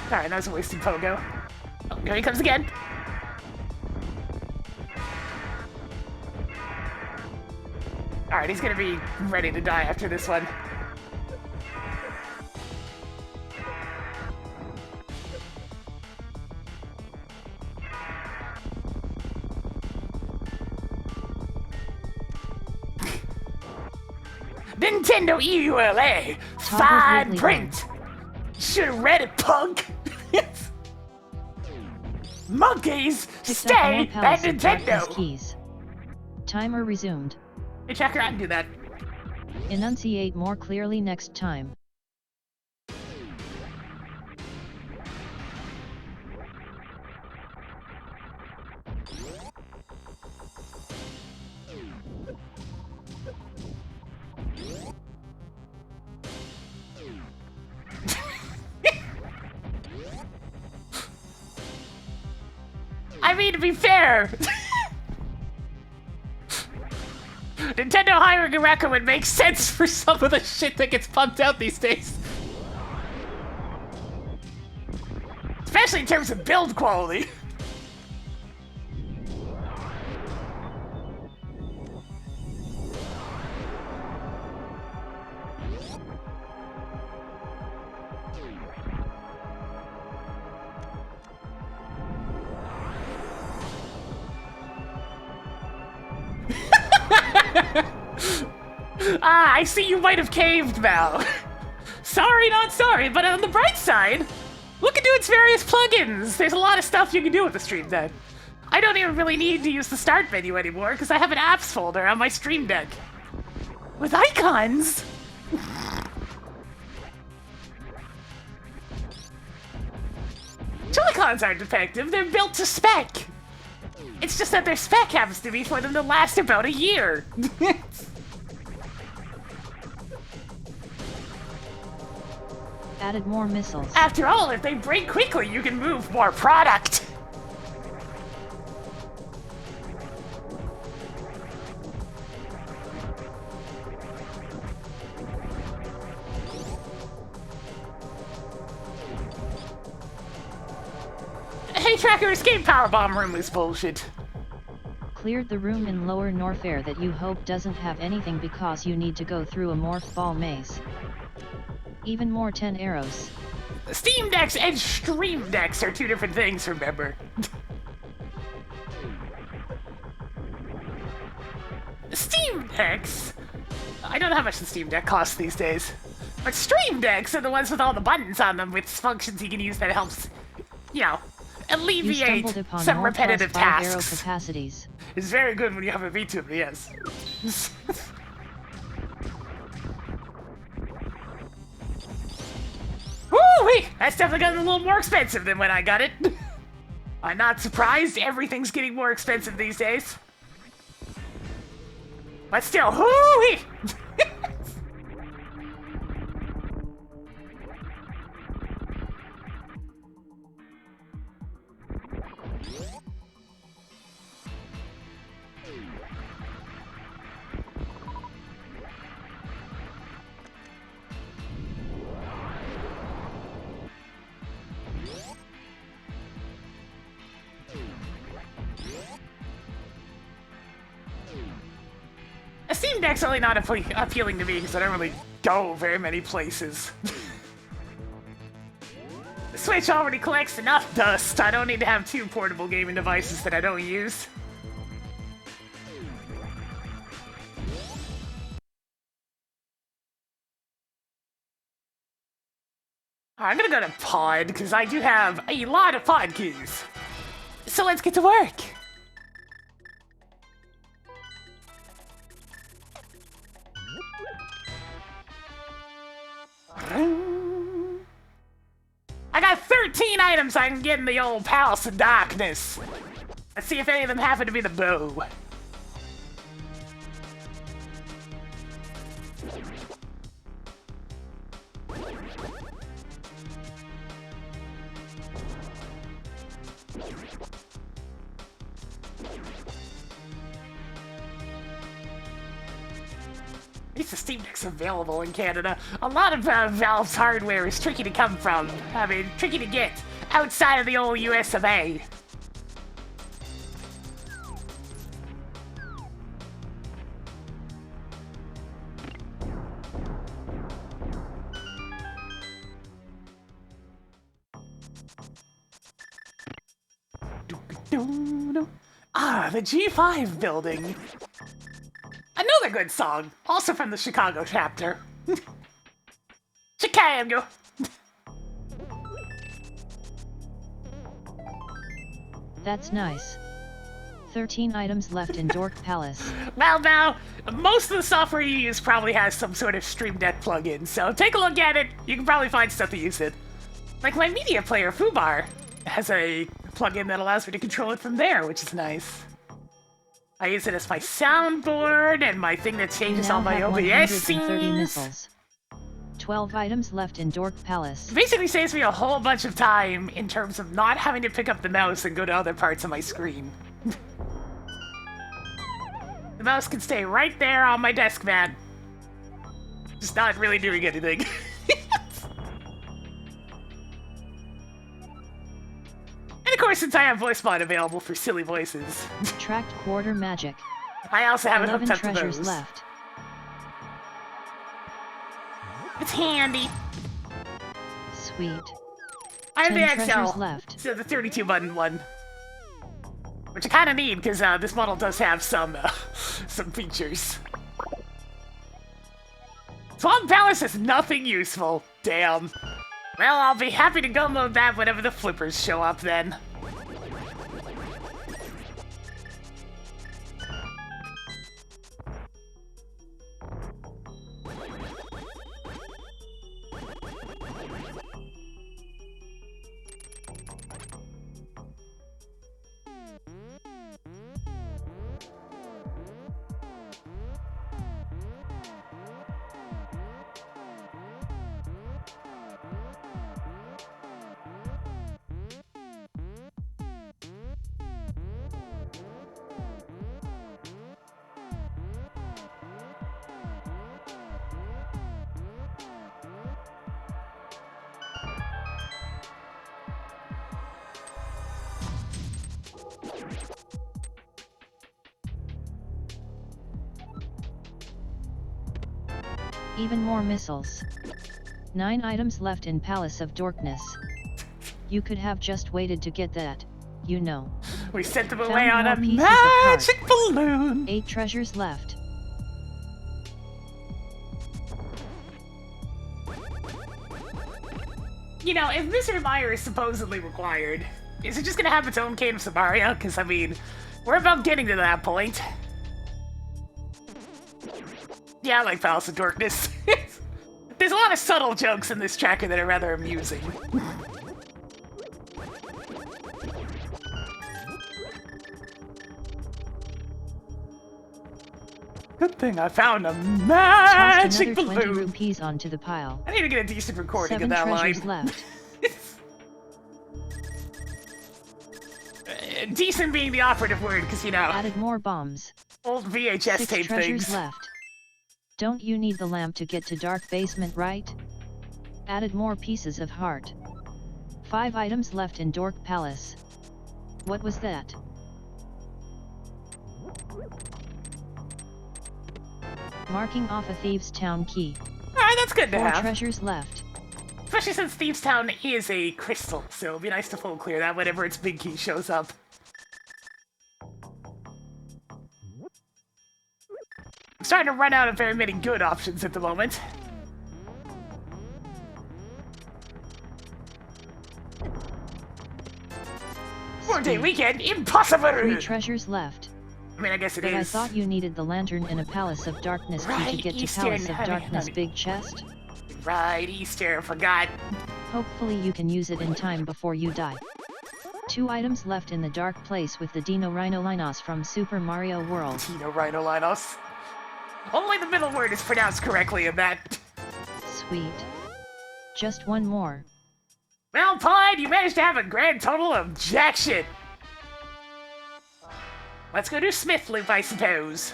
Alright, that was a wasted pogo. Oh, here he comes again. Alright, he's gonna be ready to die after this one. Nintendo EULA! Fine print! Should've read it, punk! Monkeys, stay at Nintendo! Keys. Timer resumed. Hey, Checker, I can do that. Enunciate more clearly next time. I mean, to be fair, Nintendo hiring a record would make sense for some of the shit that gets pumped out these days. Especially in terms of build quality. Ah, I see you might have caved now. Sorry, not sorry, but on the bright side, look into its various plugins. There's a lot of stuff you can do with the Stream Deck. I don't even really need to use the start menu anymore because I have an apps folder on my Stream Deck. With icons? Joy-Cons aren't defective, they're built to spec. It's just that their spec happens to be for them to last about a year. Added more missiles. After all, if they break quickly, you can move more product. Hey, Tracker, escape powerbomb room is bullshit. Cleared the room in Lower Norfair that you hope doesn't have anything because you need to go through a morph ball maze. Even more 10 arrows. Steam Decks and Stream Decks are two different things, remember? Steam Decks? I don't know how much the Steam Deck costs these days. But Stream Decks are the ones with all the buttons on them with functions you can use that helps, you know, alleviate some repetitive tasks. Arrow capacities. It's very good when you have a VTuber, yes. Woo-wee! That's definitely gotten a little more expensive than when I got it. I'm not surprised, everything's getting more expensive these days. But still, woo-wee! A Steam Deck's really not appealing to me because I don't really go very many places. The Switch already collects enough dust. I don't need to have two portable gaming devices that I don't use. I'm gonna go to pod because I do have a lot of pod keys. So let's get to work. I got 13 items I can get in the old Palace of Darkness. Let's see if any of them happen to be the bow. At least the Steam Deck's available in Canada. A lot of Valve's hardware is tricky to come from. I mean, tricky to get outside of the old US of A. Ah, the G5 building. Another good song, also from the Chicago chapter. Chicago. That's nice. 13 items left in Dork Palace. Well, now, most of the software you use probably has some sort of Stream Deck plugin, so take a look at it. You can probably find stuff to use it. Like my media player, Fubar, has a plugin that allows me to control it from there, which is nice. I use it as my soundboard and my thing that changes all my OBS scenes. Missiles. 12 items left in Dork Palace. It basically saves me a whole bunch of time in terms of not having to pick up the mouse and go to other parts of my screen. The mouse can stay right there on my desk mat. Just not really doing anything. And of course, since I have voice mod available for silly voices. Tracked quarter magic. I also have it hooked up to treasures those. left. It's handy. Sweet. I have the 10 treasures XL, left. so the 32 button one. Which I kind of need, because this model does have some features. Swamp Palace is nothing useful. Damn. Well, I'll be happy to go mode that whenever the flippers show up then. Even more missiles. 9 items left in Palace of Darkness. You could have just waited to get that, you know. We sent them Found away on more a pieces of heart. magic balloon! 8 treasures left. You know, if Mr. Meyer is supposedly required, is it just gonna have its own Cane of Samaria? Because, I mean, we're about getting to that point. Yeah, I like Palace of Darkness. There's a lot of subtle jokes in this tracker that are rather amusing. Good thing I found a magic Tossed another 20 balloon. rupees onto the pile. I need to get a decent recording 7 of that treasures line. left. Decent being the operative word, because, you know, Added more bombs. old VHS 6 tape treasures things. left. Don't you need the lamp to get to dark basement, right? Added more pieces of heart. 5 items left in Dork Palace. What was that? Marking off a Thieves' Town key. Alright, that's good to 4 have. treasures left. Especially since Thieves' Town is a crystal, so it'd be nice to full clear that whenever its big key shows up. I'm starting to run out of very many good options at the moment. Four-day weekend, impossible! 3 treasures left. I mean, I guess it But I is. thought you needed the lantern in a Palace of Darkness key Right, to get to Eastern, Palace of honey, Darkness honey. big chest. Right, Easter, forgot. Hopefully you can use it in time before you die. 2 items left in the dark place with the Dino Rhinolinos from Super Mario World. Tino Rhinolinos. Only the middle word is pronounced correctly in that. Sweet. Just one more. Well, Pied, you managed to have a grand total of jack shit. Let's go to Smith Loop, I suppose.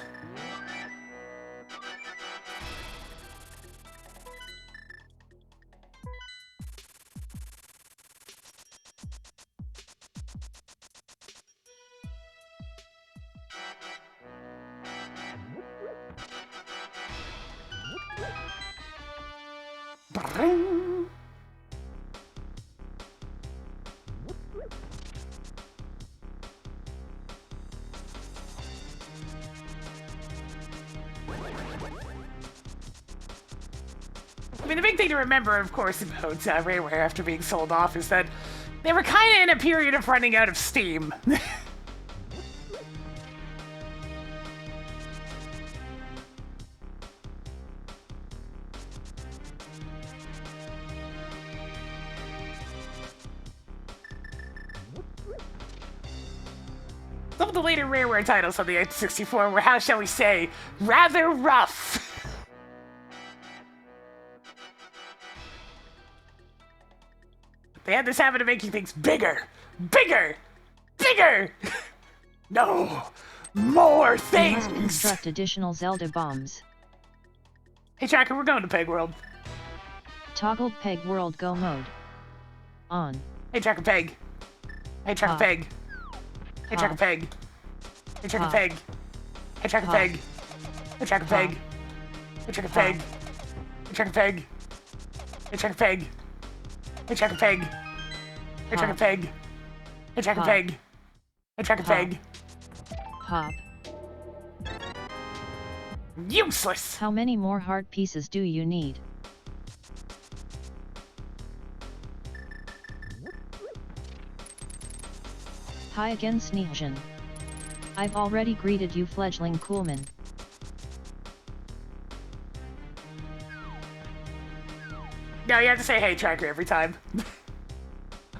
Bring. I mean, the big thing to remember, of course, about Rareware after being sold off is that they were kind of in a period of running out of steam. Some of the later Rareware titles on the N64 were, how shall we say, rather rough. They had this habit of making things bigger, bigger, bigger! No, more You must things! construct additional Zelda bombs. Hey Tracker, we're going to Peg World. Toggled Peg World Go mode. On. Hey Tracker Peg. Hey Tracker Ha. Peg. Hey Tracker Ha. Peg. Hey Tracker Ha. Peg. Hey Tracker Ha. Peg. Hey Tracker Ha. Peg. Hey Tracker Peg. Hey Tracker Peg. Hey Tracker Peg. Hey Tracker Peg. Hey Tracker Ha. Peg. Hey Tracker Ha. Peg. Hey Tracker Ha. Peg. pop. Useless! How many more heart pieces do you need? Hi again, Sneejan. I've already greeted you, fledgling Coolman. No, you have to say hey, Tracker, every time.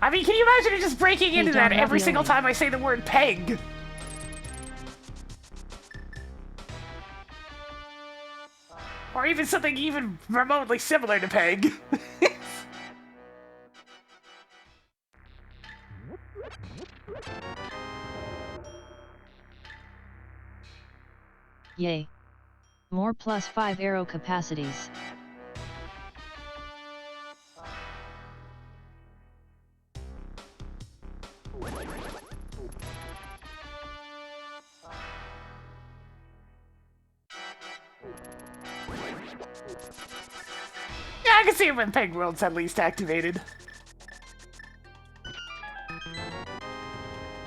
I mean, can you imagine just breaking into that Don every single Ravioli. time I say the word peg? Or even something even remotely similar to peg. Yay. More +5 arrow capacities. Yeah, I can see it when Peg World's at least activated.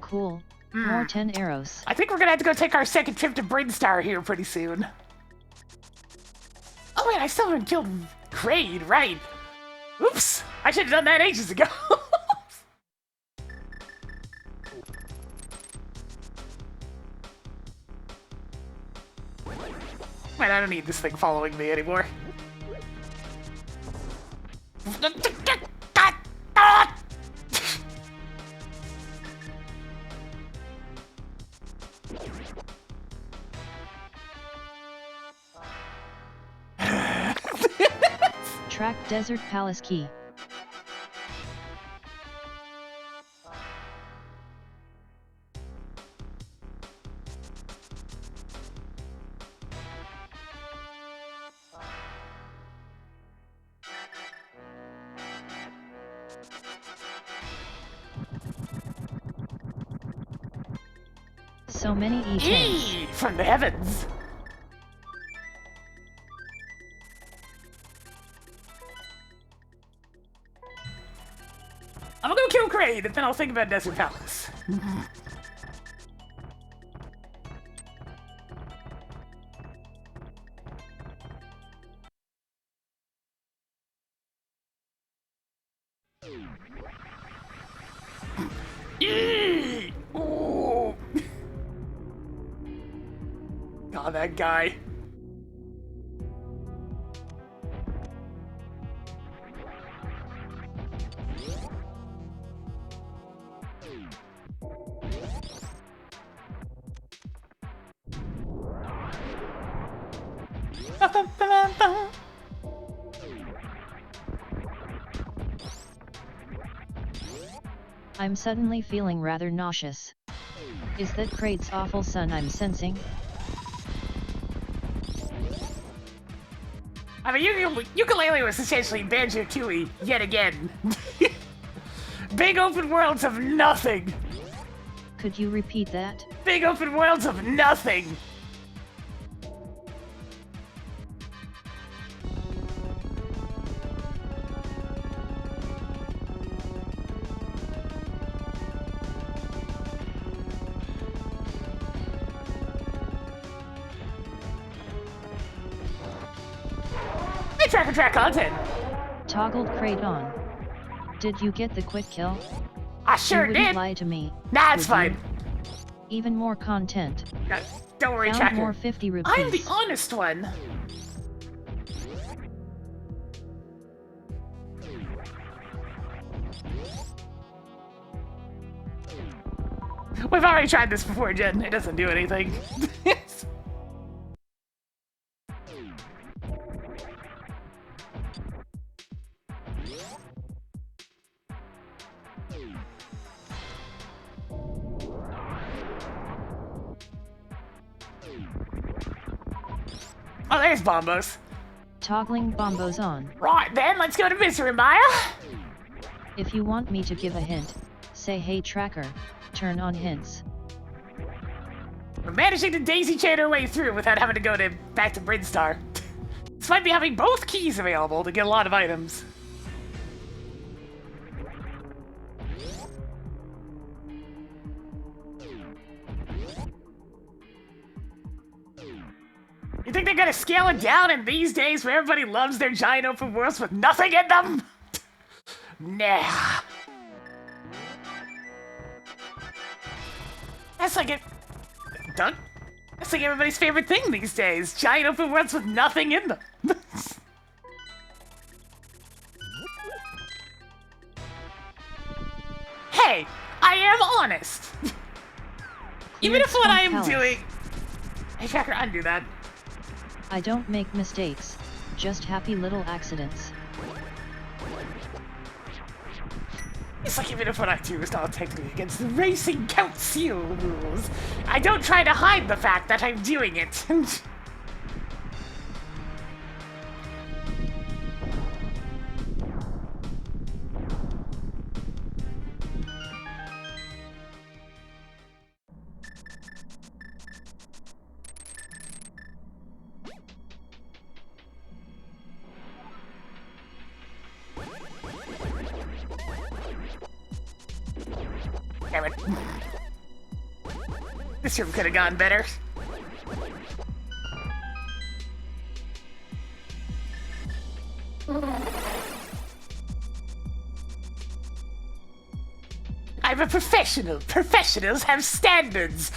Cool. More 10 arrows. I think we're gonna have to go take our second trip to Brinstar here pretty soon. Oh wait, I still haven't killed Kraid, right? Oops! I should have done that ages ago. Man, I don't need this thing following me anymore. Track Desert Palace Key. So many E-chains. Eee! From the heavens! I'm gonna go kill Kraid, and then I'll think about Desert Palace. Eee! Ooh! God, that guy. I'm suddenly feeling rather nauseous. Is that Kraid's awful sun I'm sensing? I mean, Ukulele was essentially Banjo-Tooie yet again. Big open worlds of nothing. Could you repeat that? Big open worlds of nothing. Hey, track content. Toggled Kraid on. Did you get the quick kill? I sure you wouldn't did. lie to me. Nah, it's would fine. you? Even more content. Don't worry, Found Tracker. more 50 rupees. I'm the honest one. We've already tried this before, Jen. It doesn't do anything. Oh, there's Bombos. Toggling bombos on. Right then, let's go to Misery Maya. If you want me to give a hint, say hey tracker, turn on hints. We're managing to daisy chain our way through without having to go back to Brinstar. Despite me having both keys available to get a lot of items. think they're gonna scale it down in these days where everybody loves their giant open worlds with nothing in them? Nah. That's like it. Doug? That's like everybody's favorite thing these days. Giant open worlds with nothing in them. Hey, I am honest. Even if what I am doing... Hey, Cracker, undo that. I don't make mistakes, just happy little accidents. It's like even if what I do is not technically against the Racing Council rules, I don't try to hide the fact that I'm doing it. Damn it. This room could have gone better. I'm a professional. Professionals have standards.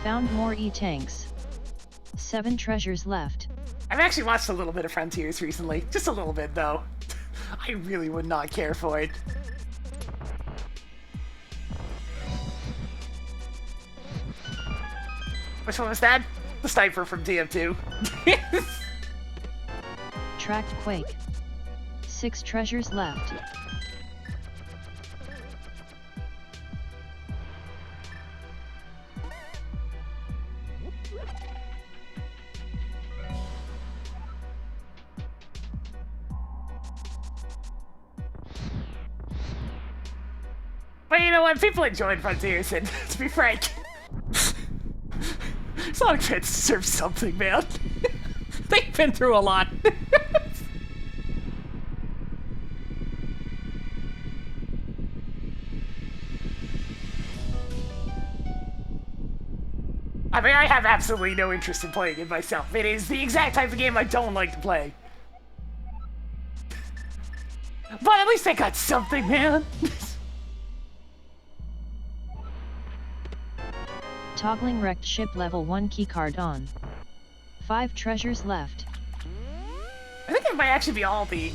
Found more E-tanks. 7 treasures left. I've actually watched a little bit of Frontiers recently. Just a little bit, though. I really would not care for it. Which one was that? The sniper from TF2. Tracked Quake. 6 treasures left. But you know what? People enjoyed Frontiers, and to be frank, Sonic fans deserve something, man. They've been through a lot. I mean, I have absolutely no interest in playing it myself. It is the exact type of game I don't like to play. But at least they got something, man. Toggling wrecked ship level 1 keycard on. 5 treasures left. I think it might actually be all the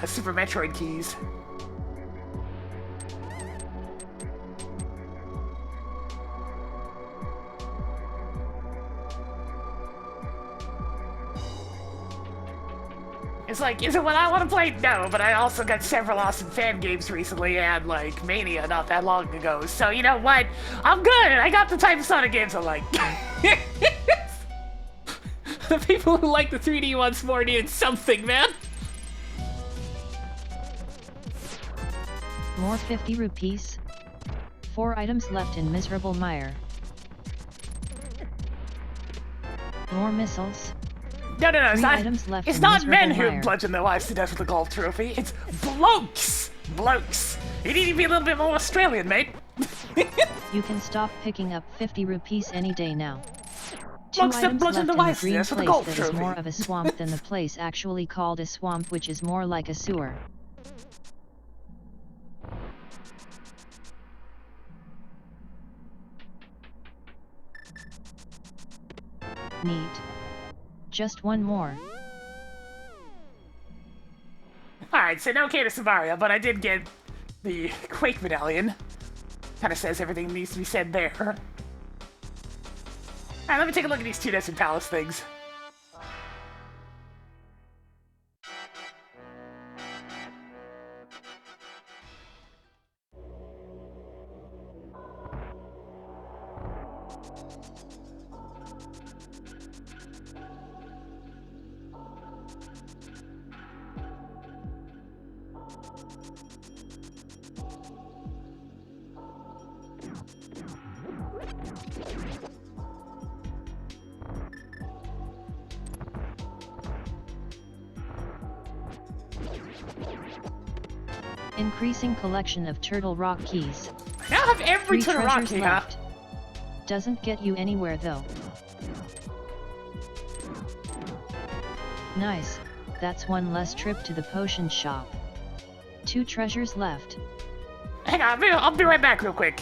Super Metroid keys. It's like, is it what I want to play? No, but I also got several awesome fan games recently and, like, Mania not that long ago. So, you know what? I'm good! I got the type of Sonic games I like. The people who like the 3D ones more needed something, man. More 50 rupees. 4 items left in miserable mire. More missiles. No, it's 3 not. items left It's in not men miserable who mire. bludgeon their wives to death with a golf trophy. It's blokes. Blokes. You need to be a little bit more Australian, mate. You can stop picking up 50 rupees any day now. 2 Blokes that items bludgeon left their in the wives to green death with a place golf that is trophy. more of a swamp than the place actually called a swamp, which is more like a sewer. Neat. Just one more. Alright, so no K to Savaria, but I did get the Quake Medallion. Kinda says everything that needs to be said there. Alright, let me take a look at these 2 Desert Palace things. Increasing collection of Turtle Rock keys. I now have every 3 Turtle Rock treasures key, huh? left. Doesn't get you anywhere though. Nice, that's one less trip to the potion shop. 2 treasures left. Hang on, I'll be right back real quick.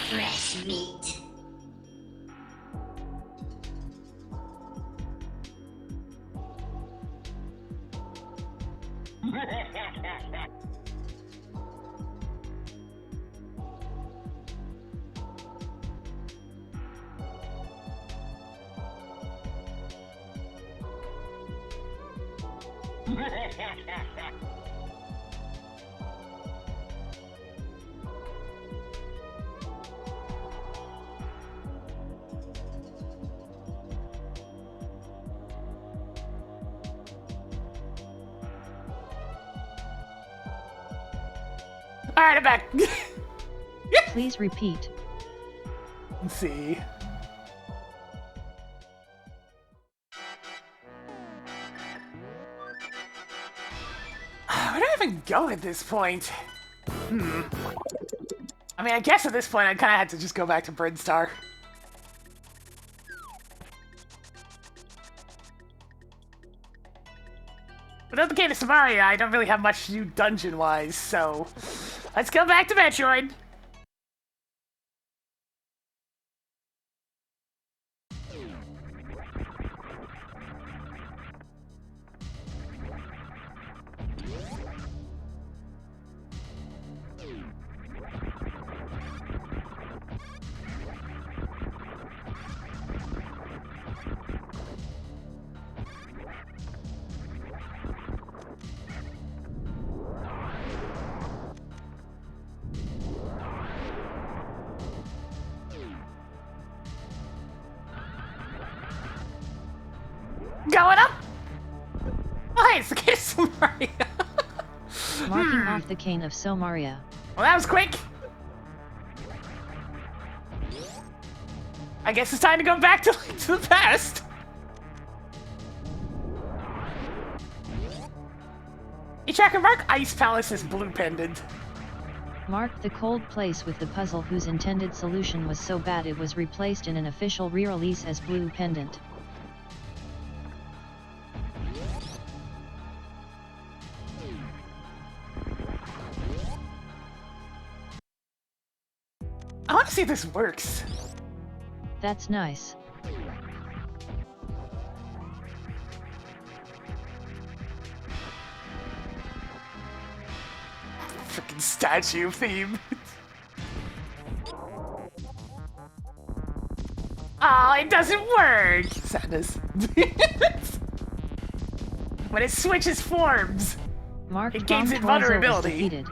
Fresh meat. Alright, I'm back. Please repeat. Let's see. Where do I even go at this point? I mean, I guess at this point I kind of had to just go back to Brinstar. Without the Gate of Samaria, I don't really have much to do dungeon-wise, so let's go back to Metroid. Going up? Oh, hey, it's the Gate of Samaria. Marking off the cane of Somaria. Well, that was quick. I guess it's time to go back to Link to the Past. Each tracker mark Ice Palace's blue pendant. Mark the cold place with the puzzle whose intended solution was so bad it was replaced in an official re-release as blue pendant. I want to see if this works. That's nice. Freaking statue theme. Oh, it doesn't work! Sadness. When it switches forms, Marked it gains bomb torso is invulnerability. defeated.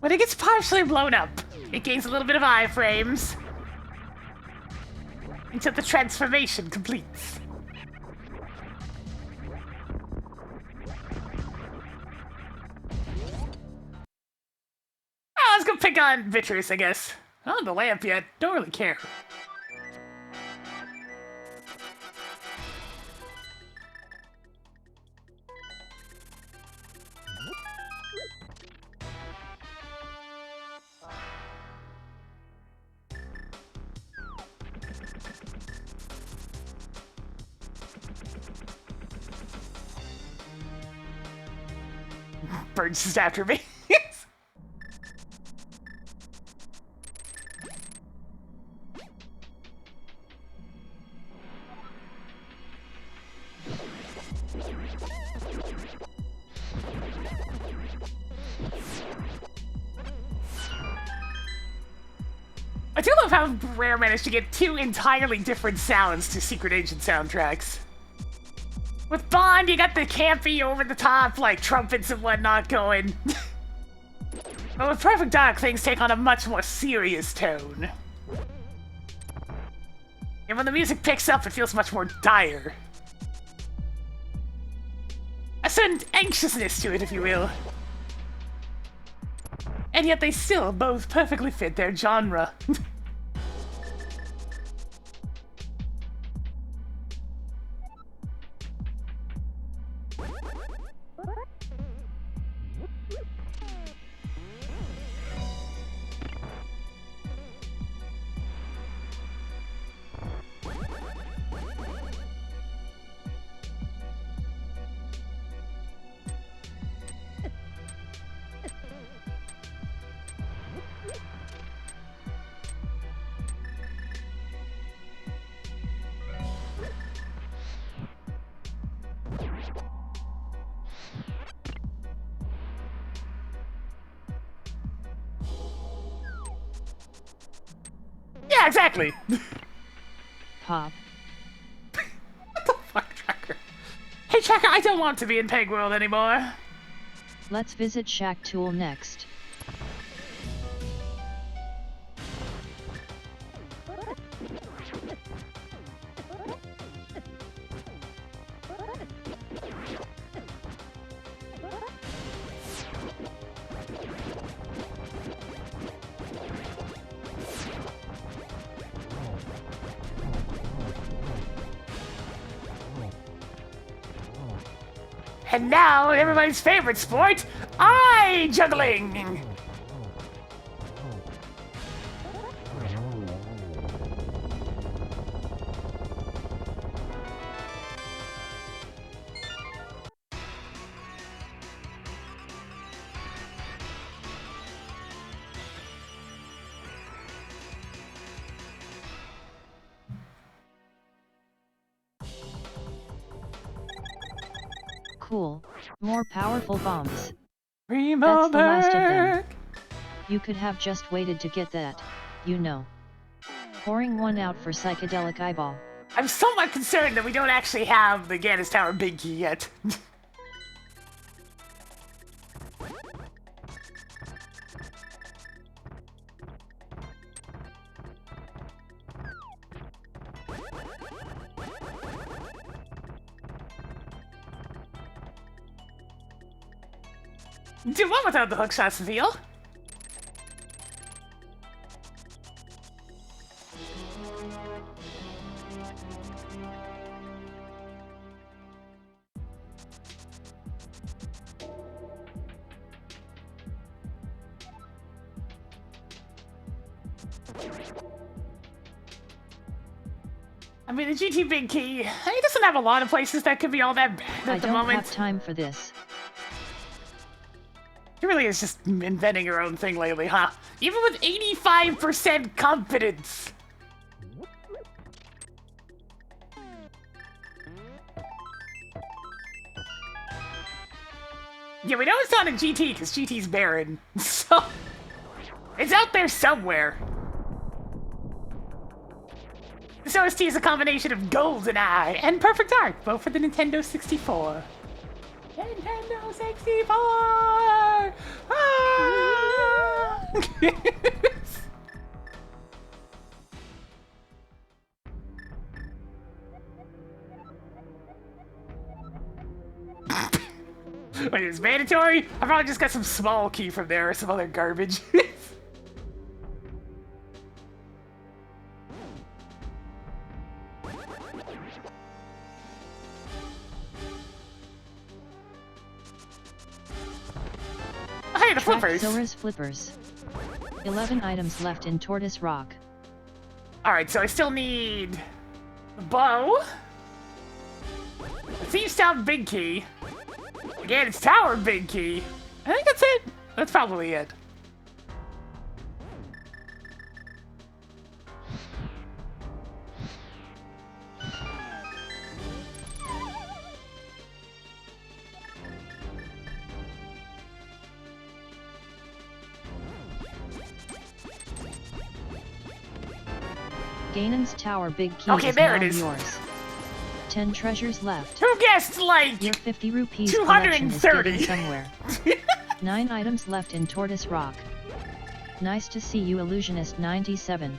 When it gets partially blown up, it gains a little bit of iframes until the transformation completes. Oh, let's go pick on Vitreous, I guess. Oh, the lamp yet. Don't really care. Burns is after me. I do love how Rare managed to get two entirely different sounds to Secret Agent soundtracks. With Bond, you got the campy, over-the-top, like, trumpets and whatnot going. But with Perfect Dark, things take on a much more serious tone. And when the music picks up, it feels much more dire. A certain anxiousness to it, if you will. And yet they still both perfectly fit their genre. Yeah, exactly. Pop. What the fuck, Tracker? Hey, Tracker, I don't want to be in Peg World anymore. Let's visit Shack Tool next. And now, everybody's favorite sport, eye juggling! Cool. More powerful bombs. Primo That's the last of them. Berg. You could have just waited to get that, you know. Pouring one out for Psychedelic Eyeball. I'm somewhat concerned that we don't actually have the Gaddis Tower Big Key yet. Do one without the hookshot reveal. I mean, the GT Big Key, it doesn't have a lot of places that could be all that bad I at the don't moment. have time for this. He really is just inventing her own thing lately, huh? Even with 85% confidence. Yeah, we know it's not in GT because GT's barren. So it's out there somewhere. This OST is a combination of Goldeneye and Perfect Dark, both for the Nintendo 64. Nintendo 64! Ah! Wait, it's mandatory? I probably just got some small key from there or some other garbage. Hey, the flippers! Sora's flippers. 11 items left in Tortoise Rock. Alright, so I still need the bow, the Thieves Town big key, again, it's Tower big key. I think that's it. That's probably it. Ganon's Tower big key Okay, is there now it is. yours. 10 treasures left. Who guessed, like, Your 50 rupees collection is 230? getting somewhere. 9 items left in Tortoise Rock. Nice to see you, Illusionist 97.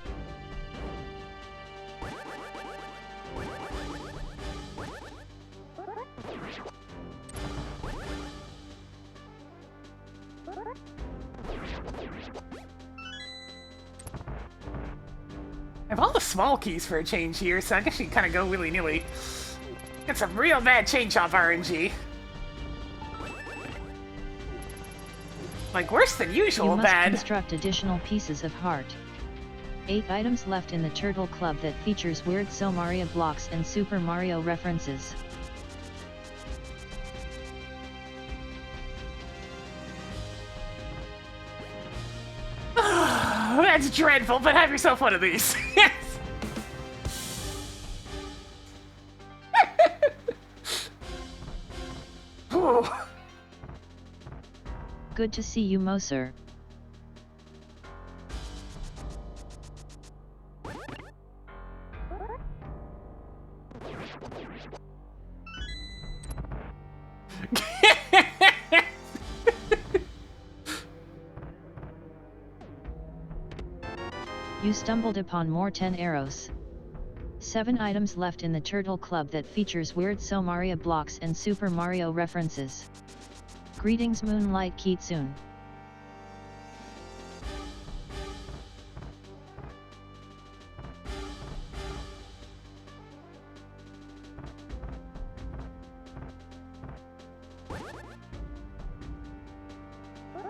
I have all the small keys for a change here, so I guess you can kind of go willy-nilly. Got some real bad chain chomp RNG. Like, worse than usual You must bad. construct additional pieces of heart. 8 items left in the Turtle Club that features weird Mario blocks and Super Mario references. That's dreadful, but have yourself one of these. Yes! Ooh. Good to see you, Moser. You stumbled upon more 10 arrows. 7 items left in the Turtle Club that features weird Mario blocks and Super Mario references. Greetings, Moonlight Kitsune.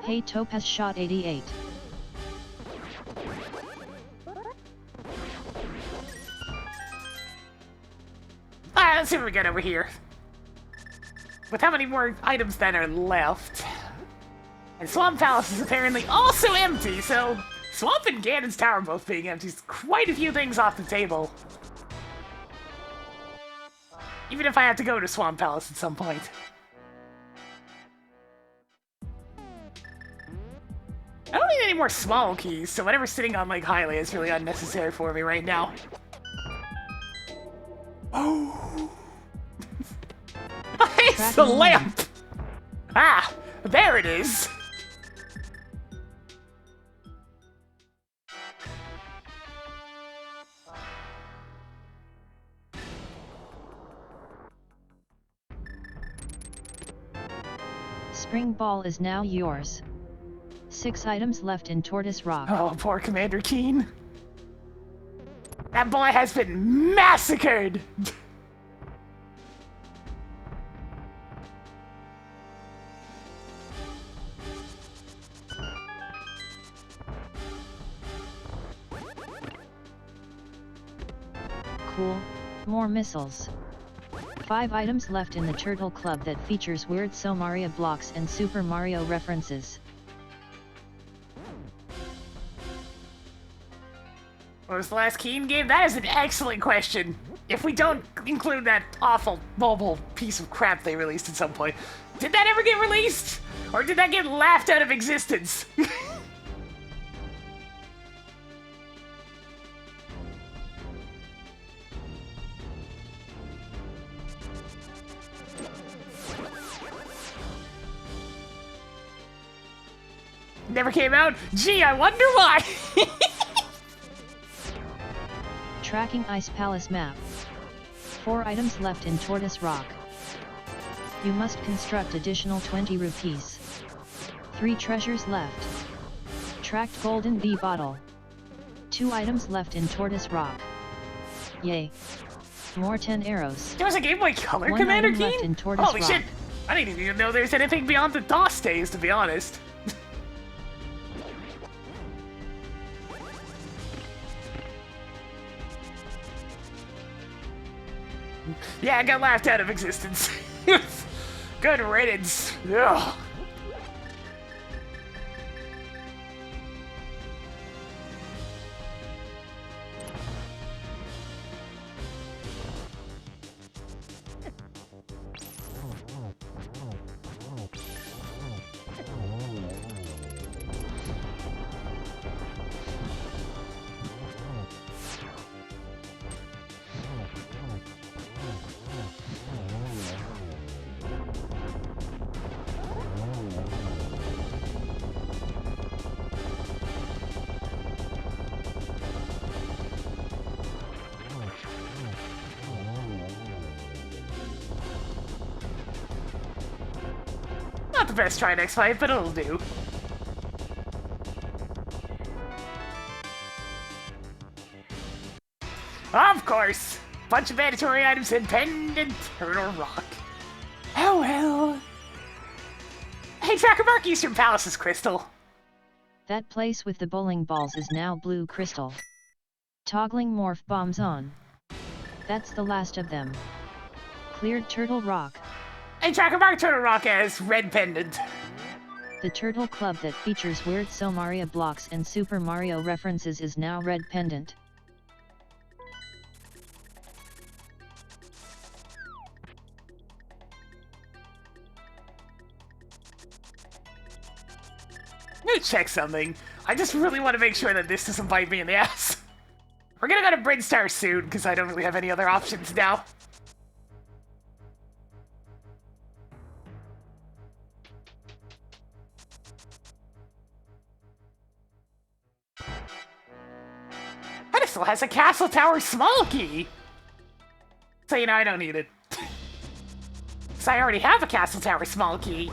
Hey, Topaz Shot 88. Let's see what we got over here. With how many more items then are left? And Swamp Palace is apparently also empty, so Swamp and Ganon's Tower both being empty is quite a few things off the table. Even if I have to go to Swamp Palace at some point. I don't need any more small keys, so whatever's sitting on Lake Hylia is really unnecessary for me right now. Oh! It's the lamp! Ah! There it is! Spring Ball is now yours. 6 items left in Tortoise Rock. Oh, poor Commander Keen. That boy has been massacred! Cool, more missiles. 5 items left in the Turtle Club that features weird Mario blocks and Super Mario references. What was the last Keen game? That is an excellent question. If we don't include that awful mobile piece of crap they released at some point. Did that ever get released? Or did that get laughed out of existence? Never came out? Gee, I wonder why! Tracking Ice Palace map. 4 items left in Tortoise Rock. You must construct additional 20 rupees. 3 treasures left. Tracked Golden Bee Bottle. 2 items left in Tortoise Rock. Yay. More 10 arrows. There was a Game Boy Color 1 Commander item left game? in Tortoise Holy Rock. shit! I didn't even know there's anything beyond the DOS days, to be honest. Yeah, I got laughed out of existence. Good riddance. Ugh. Not the best try next fight, but it'll do. Of course! Bunch of mandatory items in Pendant Turtle Rock. Oh well. Hey, Tracker Mark, Eastern Palace's crystal. That place with the bowling balls is now blue crystal. Toggling morph bombs on. That's the last of them. Cleared Turtle Rock. Hey, Tracker Mark, Turtle Rock has red pendant. The Turtle Club that features weird Mario blocks and Super Mario references is now red pendant. I'm gonna check something. I just really want to make sure that this doesn't bite me in the ass. We're gonna go to Brinstar soon, because I don't really have any other options now. Pedestal has a Castle Tower small key! So, you know, I don't need it. So I already have a Castle Tower small key.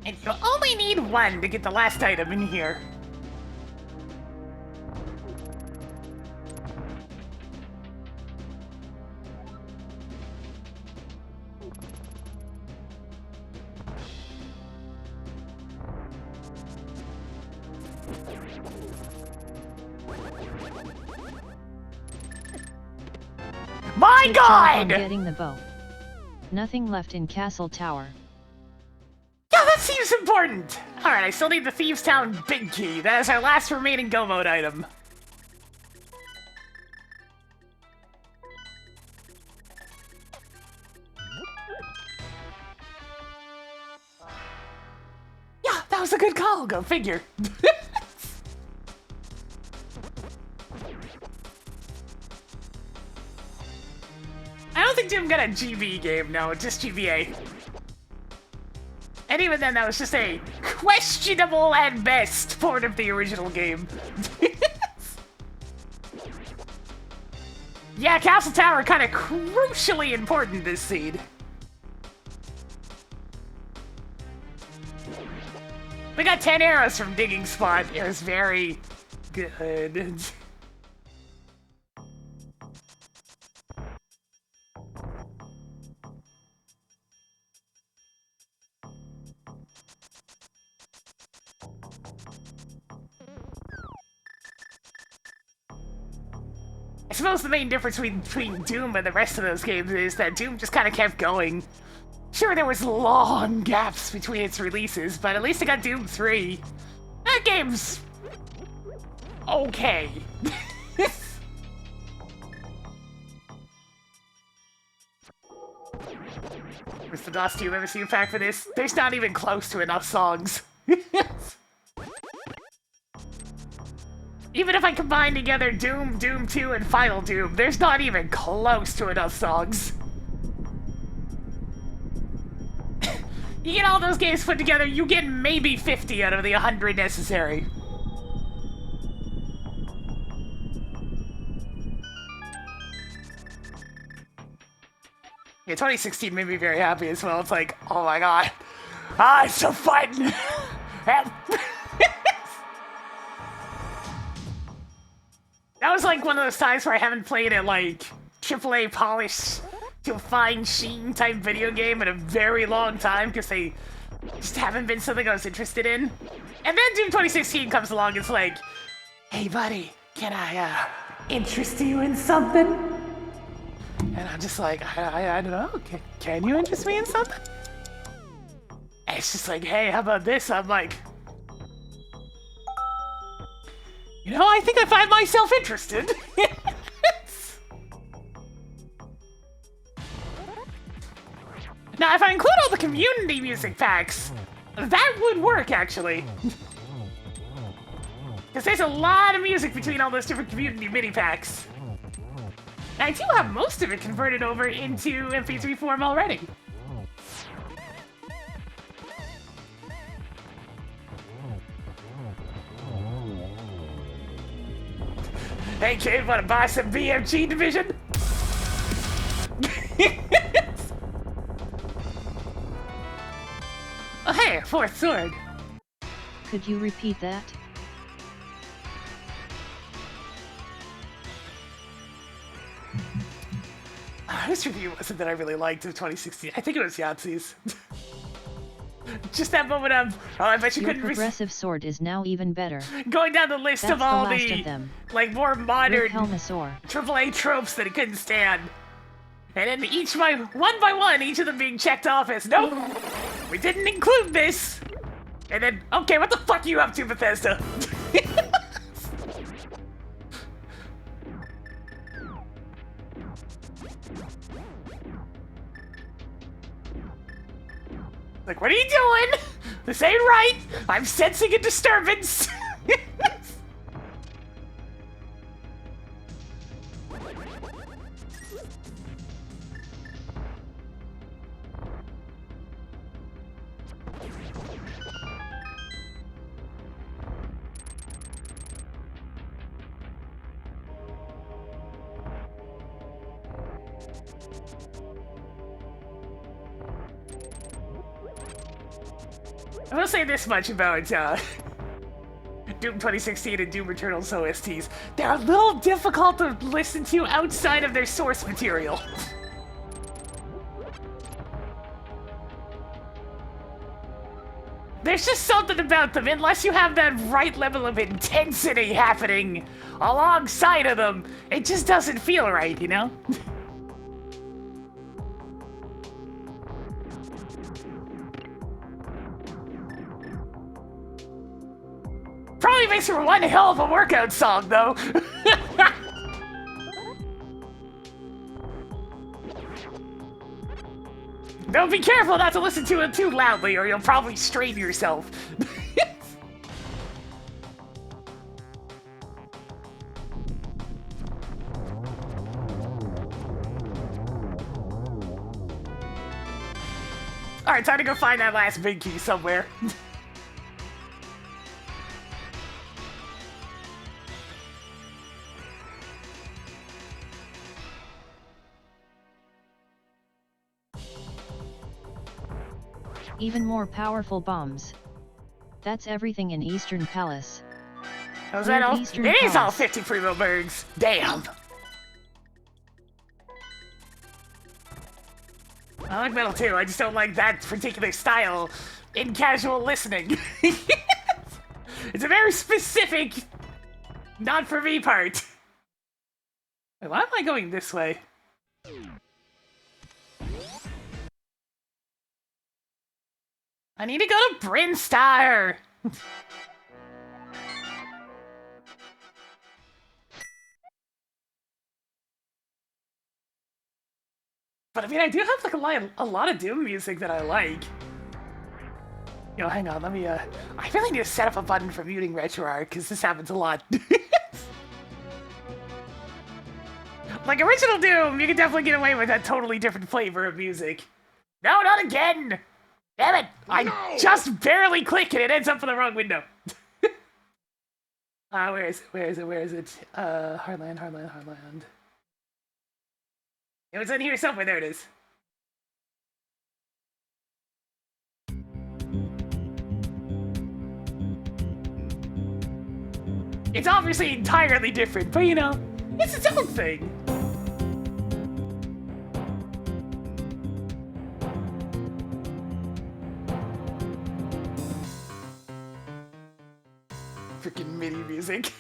And you only need 1 to get the last item in here. My Good job on God! getting the bow. Nothing left in Castle Tower. Yeah, that seems important! Alright, I still need the Thieves Town Big Key. That is our last remaining Go Mode item. Yeah, that was a good call. Go figure. I don't think Doom got a GB game, no, just GBA. And even then, that was just a questionable at best port of the original game. Yeah, Castle Tower kind of crucially important this seed. We got 10 arrows from Digging Spot. It was very good. I suppose the main difference between Doom and the rest of those games is that Doom just kind of kept going. Sure, there was long gaps between its releases, but at least it got Doom 3. That game's okay. Where's the Dusty MSU pack for this? There's not even close to enough songs. Even if I combine together Doom, Doom 2, and Final Doom, there's not even close to enough songs. You get all those games put together, you get maybe 50 out of the 100 necessary. Yeah, 2016 made me very happy as well. It's like, oh my god. Ah, it's so fun! That was like one of those times where I haven't played a like AAA polished to a fine sheen type video game in a very long time because they just haven't been something I was interested in. And then Doom 2016 comes along, it's like, hey buddy, can I interest you in something? And I'm just like, I don't know, can you interest me in something? And it's just like, hey, how about this? I'm like, you know, I think I find myself interested. Now, if I include all the community music packs, that would work, actually. Because there's a lot of music between all those different community mini packs. And I do have most of it converted over into MP3 form already. Hey kid, wanna buy some BMG division? Oh hey, a fourth sword. Could you repeat that? This review wasn't that I really liked of 2016. I think it was Yahtzee's. Just that moment of, oh, I bet you Your couldn't progressive sword is now even better. going down the list That's of all the last the of them. like more modern Helmasaur. AAA tropes that he couldn't stand. And then one by one, each of them being checked off as, nope, we didn't include this. And then, okay, what the fuck are you up to, Bethesda? Like, what are you doing? This ain't right. I'm sensing a disturbance. I will say this much about Doom 2016 and Doom Eternal's OSTs. They're a little difficult to listen to outside of their source material. There's just something about them, unless you have that right level of intensity happening alongside of them, it just doesn't feel right, you know? Probably makes for one hell of a workout song, though. No, be careful not to listen to it too loudly, or you'll probably strain yourself. Alright, time to go find that last big key somewhere. Even more powerful bombs. That's everything in Eastern Palace. Was that all? Eastern It is all Palace. 50 primo bergs. Damn. I like metal too, I just don't like that particular style in casual listening. It's a very specific, not for me part. Wait, why am I going this way? I need to go to Brinstar! But I mean, I do have like a lot of Doom music that I like. Yo, hang on, let me, I really need to set up a button for muting RetroArch, because this happens a lot. Like, original Doom, you can definitely get away with a totally different flavor of music. No, not again! Damn it! I just barely click and it ends up in the wrong window. Where is it? Hardland. It was in here somewhere, there it is. It's obviously entirely different, but you know, it's its own thing. Freaking MIDI music.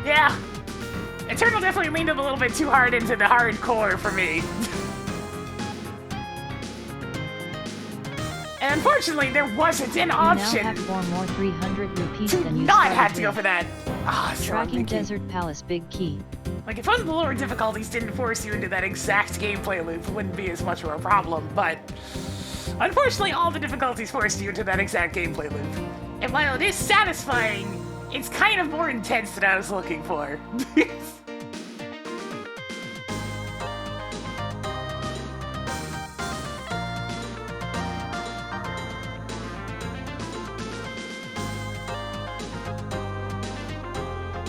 Yeah, Eternal definitely leaned a little bit too hard into the hardcore for me. And unfortunately, there wasn't an option. You now have 4 more 300 rupees to than you not started have to with. go for that. Ah, so Tracking unlucky. Desert Palace Big Key. Like, if one of the lower difficulties didn't force you into that exact gameplay loop, it wouldn't be as much of a problem, but unfortunately, all the difficulties forced you into that exact gameplay loop. And while it is satisfying, it's kind of more intense than I was looking for.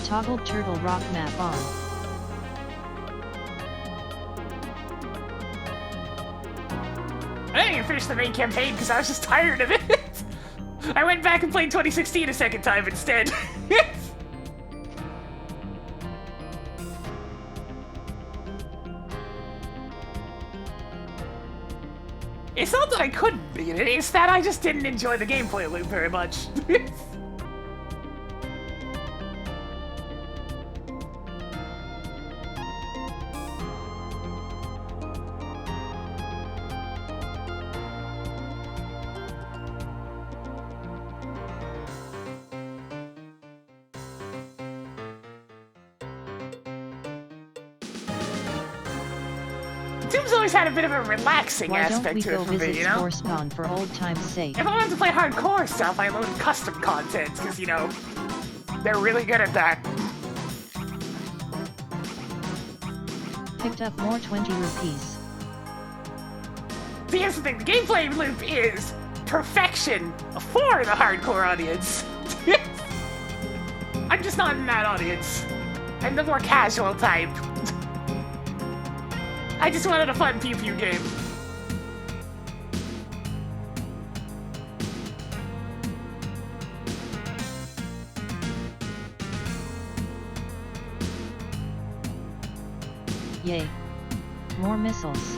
Toggle Turtle Rock map on. I didn't even finish the main campaign because I was just tired of it. I went back and played 2016 a second time instead. It's not that I couldn't beat it, it's that I just didn't enjoy the gameplay loop very much. Doom's always had a bit of a relaxing Why don't aspect we to it go for me, visit you know? Spore Spawn for old time's sake? If I wanted to play hardcore stuff, I load custom content, because, you know, they're really good at that. Picked up more 20 rupees. But here's the thing, the gameplay loop is perfection for the hardcore audience. I'm just not in that audience. I'm the more casual type. I just wanted a fun pew-pew game. Yay. More missiles.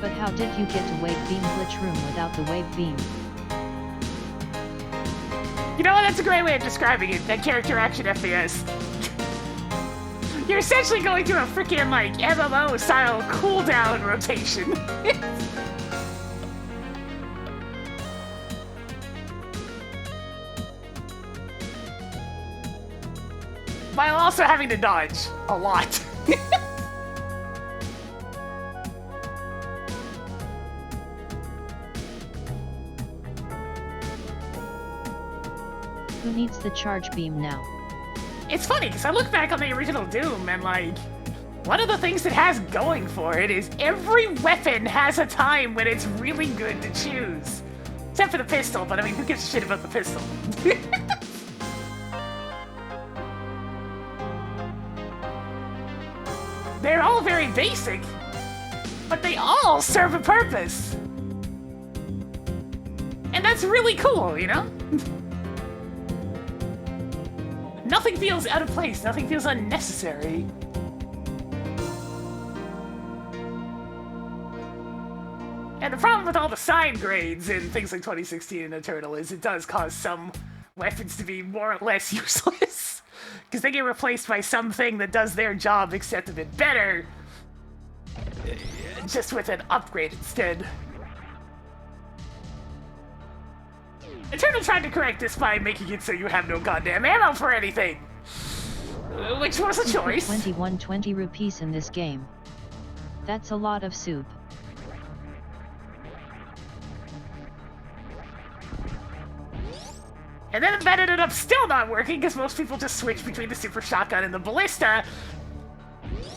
But how did you get to Wave Beam Glitch Room without the Wave Beam? You know what? That's a great way of describing it. That character action FPS. You're essentially going through a freaking, like, MMO-style cooldown rotation. While also having to dodge a lot. Who needs the charge beam now? It's funny, because I look back on the original Doom, and, like, one of the things it has going for it is every weapon has a time when it's really good to choose. Except for the pistol, but I mean, who gives a shit about the pistol? They're all very basic, but they all serve a purpose. And that's really cool, you know? Nothing feels out of place, nothing feels unnecessary. with all the sign grades in things like 2016 and Eternal is it does cause some weapons to be more or less useless. Because they get replaced by something that does their job except a bit better. Just with an upgrade instead. Eternal tried to correct this by making it so you have no goddamn ammo for anything. Which was a choice. 2120 rupees in this game. That's a lot of soup. And then that ended up still not working because most people just switch between the super shotgun and the ballista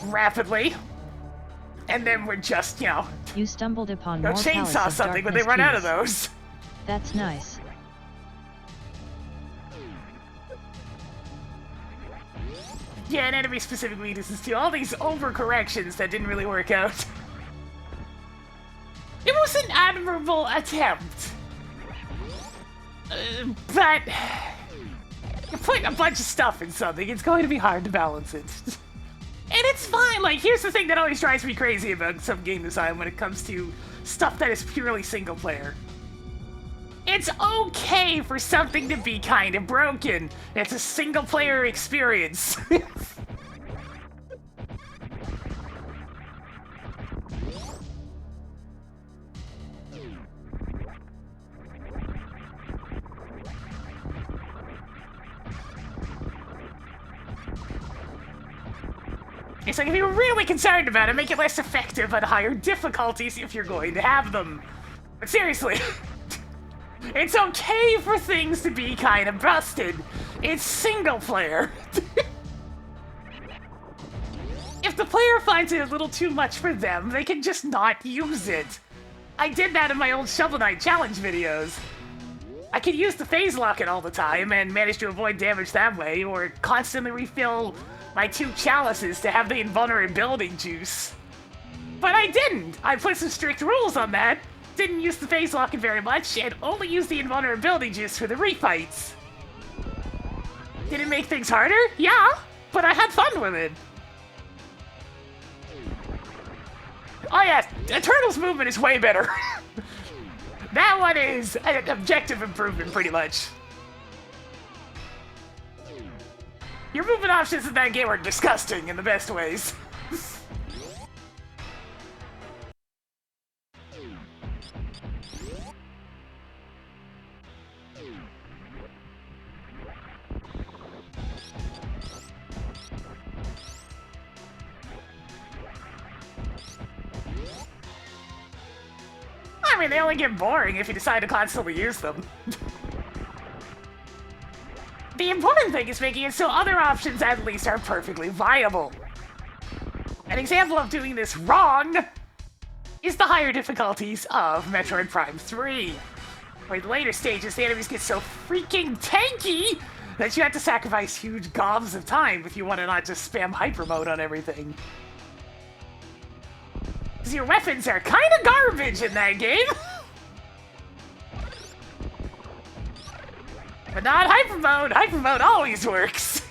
rapidly. And then we're just, you know, You stumbled upon go more pallets chainsaw of something when they darkness run out of keys. those. That's nice. Yeah, and enemy-specific weaknesses too. All these overcorrections that didn't really work out. It was an admirable attempt. But you're putting a bunch of stuff in something, it's going to be hard to balance it. And it's fine, like, here's the thing that always drives me crazy about some game design when it comes to stuff that is purely single player. It's okay for something to be kind of broken. It's a single player experience. It's like if you're really concerned about it, make it less effective at higher difficulties if you're going to have them. But seriously, it's okay for things to be kind of busted. It's single player. If the player finds it a little too much for them, they can just not use it. I did that in my old Shovel Knight challenge videos. I could use the phase locket all the time and manage to avoid damage that way, or constantly refill my 2 chalices to have the invulnerability juice. But I didn't! I put some strict rules on that, didn't use the phase locket very much, and only used the invulnerability juice for the refights. Did it make things harder? Yeah, but I had fun with it. Oh yeah, Eternal's movement is way better. That one is an objective improvement, pretty much. Your movement options in that game are disgusting in the best ways. I mean, they only get boring if you decide to constantly use them. The important thing is making it so other options at least are perfectly viable. An example of doing this wrong is the higher difficulties of Metroid Prime 3. Where in the later stages, the enemies get so freaking tanky that you have to sacrifice huge gobs of time if you want to not just spam hyper mode on everything. Because your weapons are kind of garbage in that game. But not hyper mode. Hyper mode always works.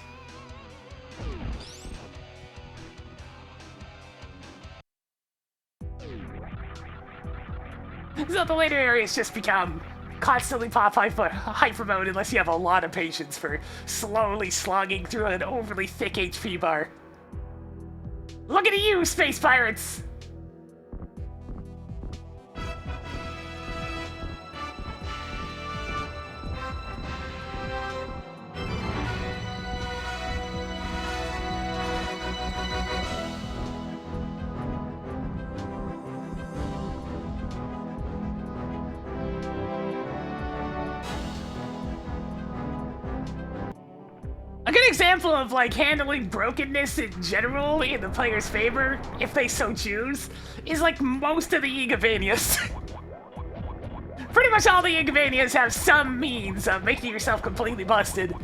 So the later areas just become constantly pop hyper mode unless you have a lot of patience for slowly slogging through an overly thick HP bar. Look at you, space pirates! A good example of, like, handling brokenness in general in the player's favor, if they so choose, is, like, most of the Igavanias. Pretty much all the Igavanias have some means of making yourself completely busted.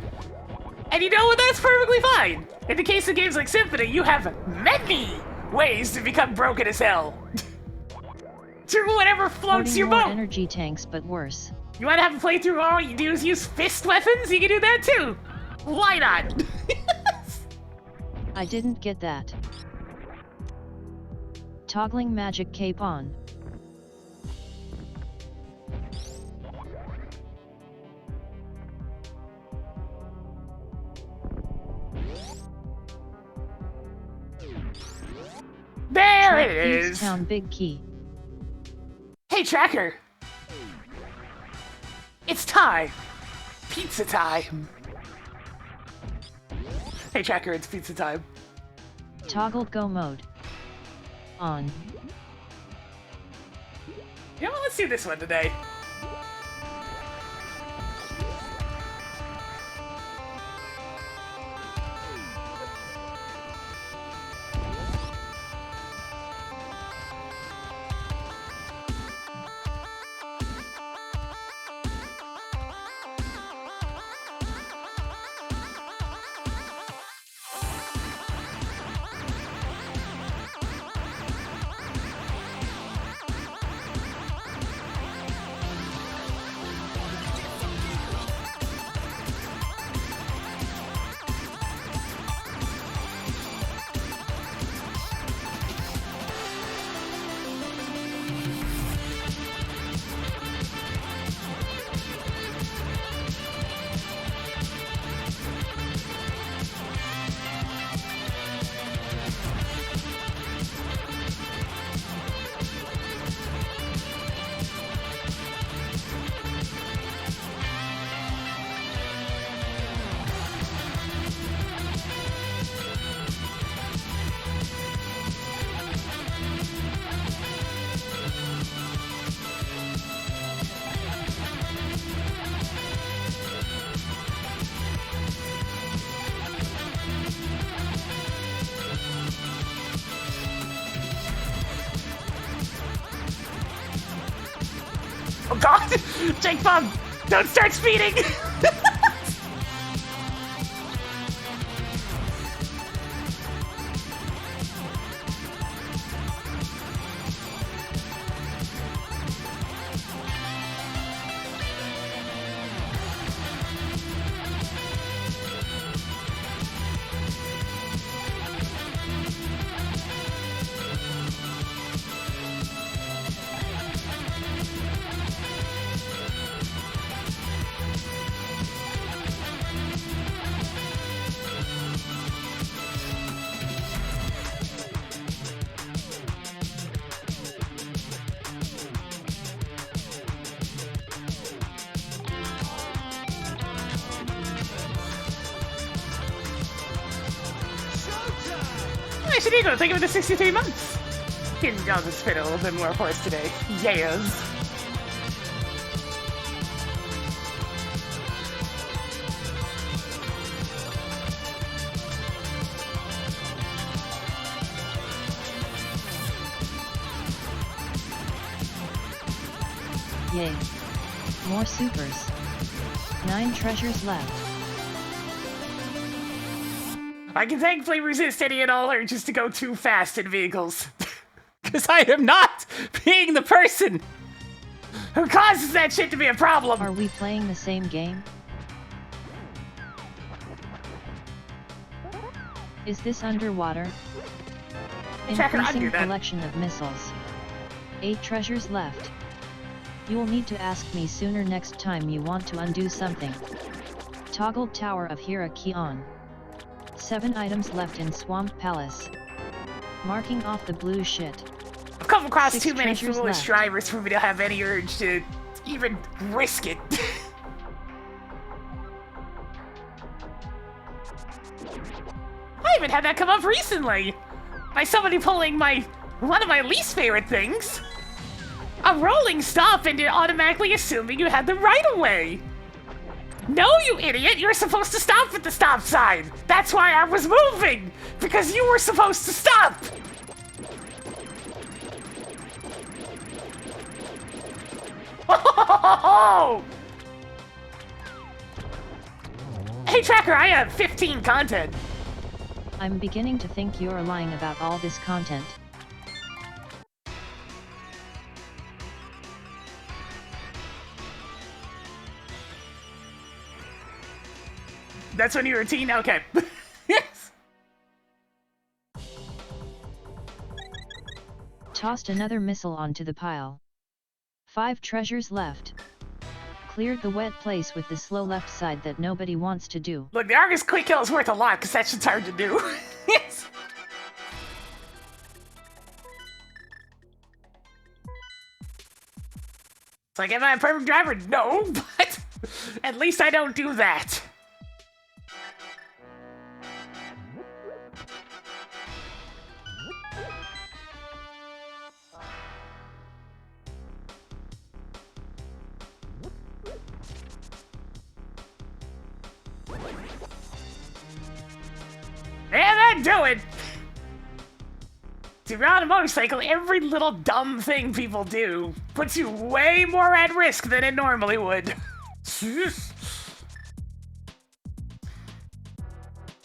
And you know what? That's perfectly fine. In the case of games like Symphony, you have many ways to become broken as hell. Do whatever floats your more boat. energy tanks, but worse. You want to have a playthrough where all you do is use fist weapons? You can do that too. Why not? I didn't get that. Toggling magic cape on. it is. Town Big Key. Hey, Tracker. It's time. Pizza time. Hey, Tracker, it's pizza time. Toggle go mode. On. You know what? Let's do this one today. Oh god! Jake Bum! Don't start speeding! Nice and eagle, thank you for the 63 months! I'll just spit a little bit more for us today. Yes! Yay. More supers. 9 treasures left. I can thankfully resist any and all urges to go too fast in vehicles. Because I am not being the person who causes that shit to be a problem. Are we playing the same game? Is this underwater? Tracker, I'd do Increasing that. collection of missiles. 8 treasures left. You'll need to ask me sooner next time you want to undo something. Toggled Tower of Hira key on. 7 items left in Swamp Palace. Marking off the blue shit. I've come across 6 too many treasures foolish left. drivers for me to have any urge to even risk it. I even had that come up recently by somebody pulling one of my least favorite things. A rolling stop and you're automatically assuming you had the right of way. No, you idiot! You're supposed to stop at the stop sign! That's why I was moving! Because you were supposed to stop! Oh! Hey Tracker, I have 15 content. I'm beginning to think you're lying about all this content. That's when you're a teen? Okay. Yes. Tossed another missile onto the pile. 5 treasures left. Cleared the wet place with the slow left side that nobody wants to do. Look, the Argus quick kill is worth a lot because that shit's hard to do. Yes. like, am I a perfect driver? No, but at least I don't do that. And that do it! To be on a motorcycle, every little dumb thing people do puts you way more at risk than it normally would.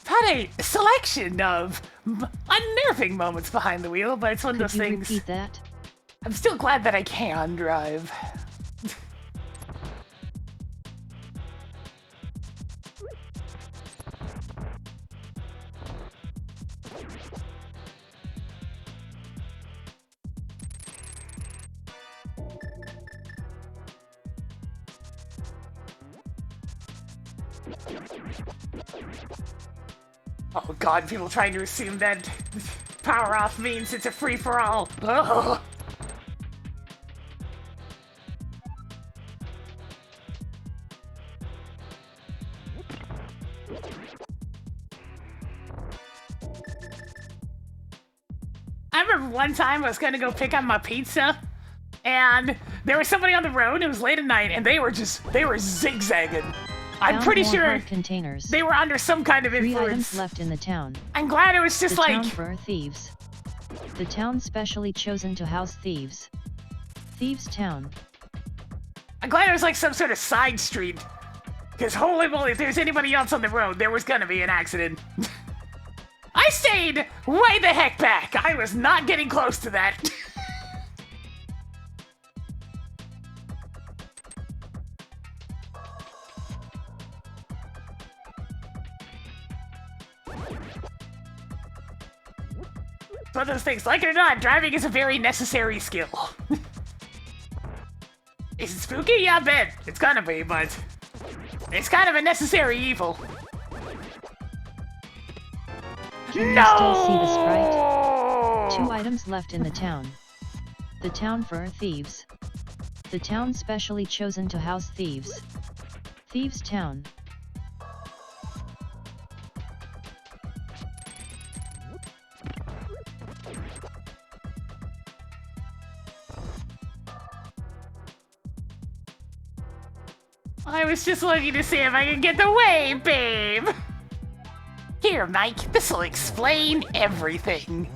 Had a selection of unnerving moments behind the wheel, but it's one of those things. Could you repeat that? I'm still glad that I can drive. Oh god, people trying to assume that power off means it's a free-for-all. Ugh. I remember one time I was gonna go pick up my pizza, and there was somebody on the road, it was late at night, and they were zigzagging. I'm Found pretty more sure hard containers. they were under some kind of 3 influence. items left in the town. I'm glad it was just The like... town for thieves. The town specially chosen to house thieves. Thieves Town. I'm glad it was like some sort of side street. Because holy moly, if there's anybody else on the road, there was gonna be an accident. I stayed way the heck back. I was not getting close to that. It's one of those things, like it or not, driving is a very necessary skill. Is it spooky? Yeah, I bet. It's gonna be, but it's kind of a necessary evil. Can you still see the sprite? 2 items left in the town. The town for thieves. The town specially chosen to house thieves. Thieves Town. I was just looking to see if I could get the way, babe. Here, Mike, this'll explain everything.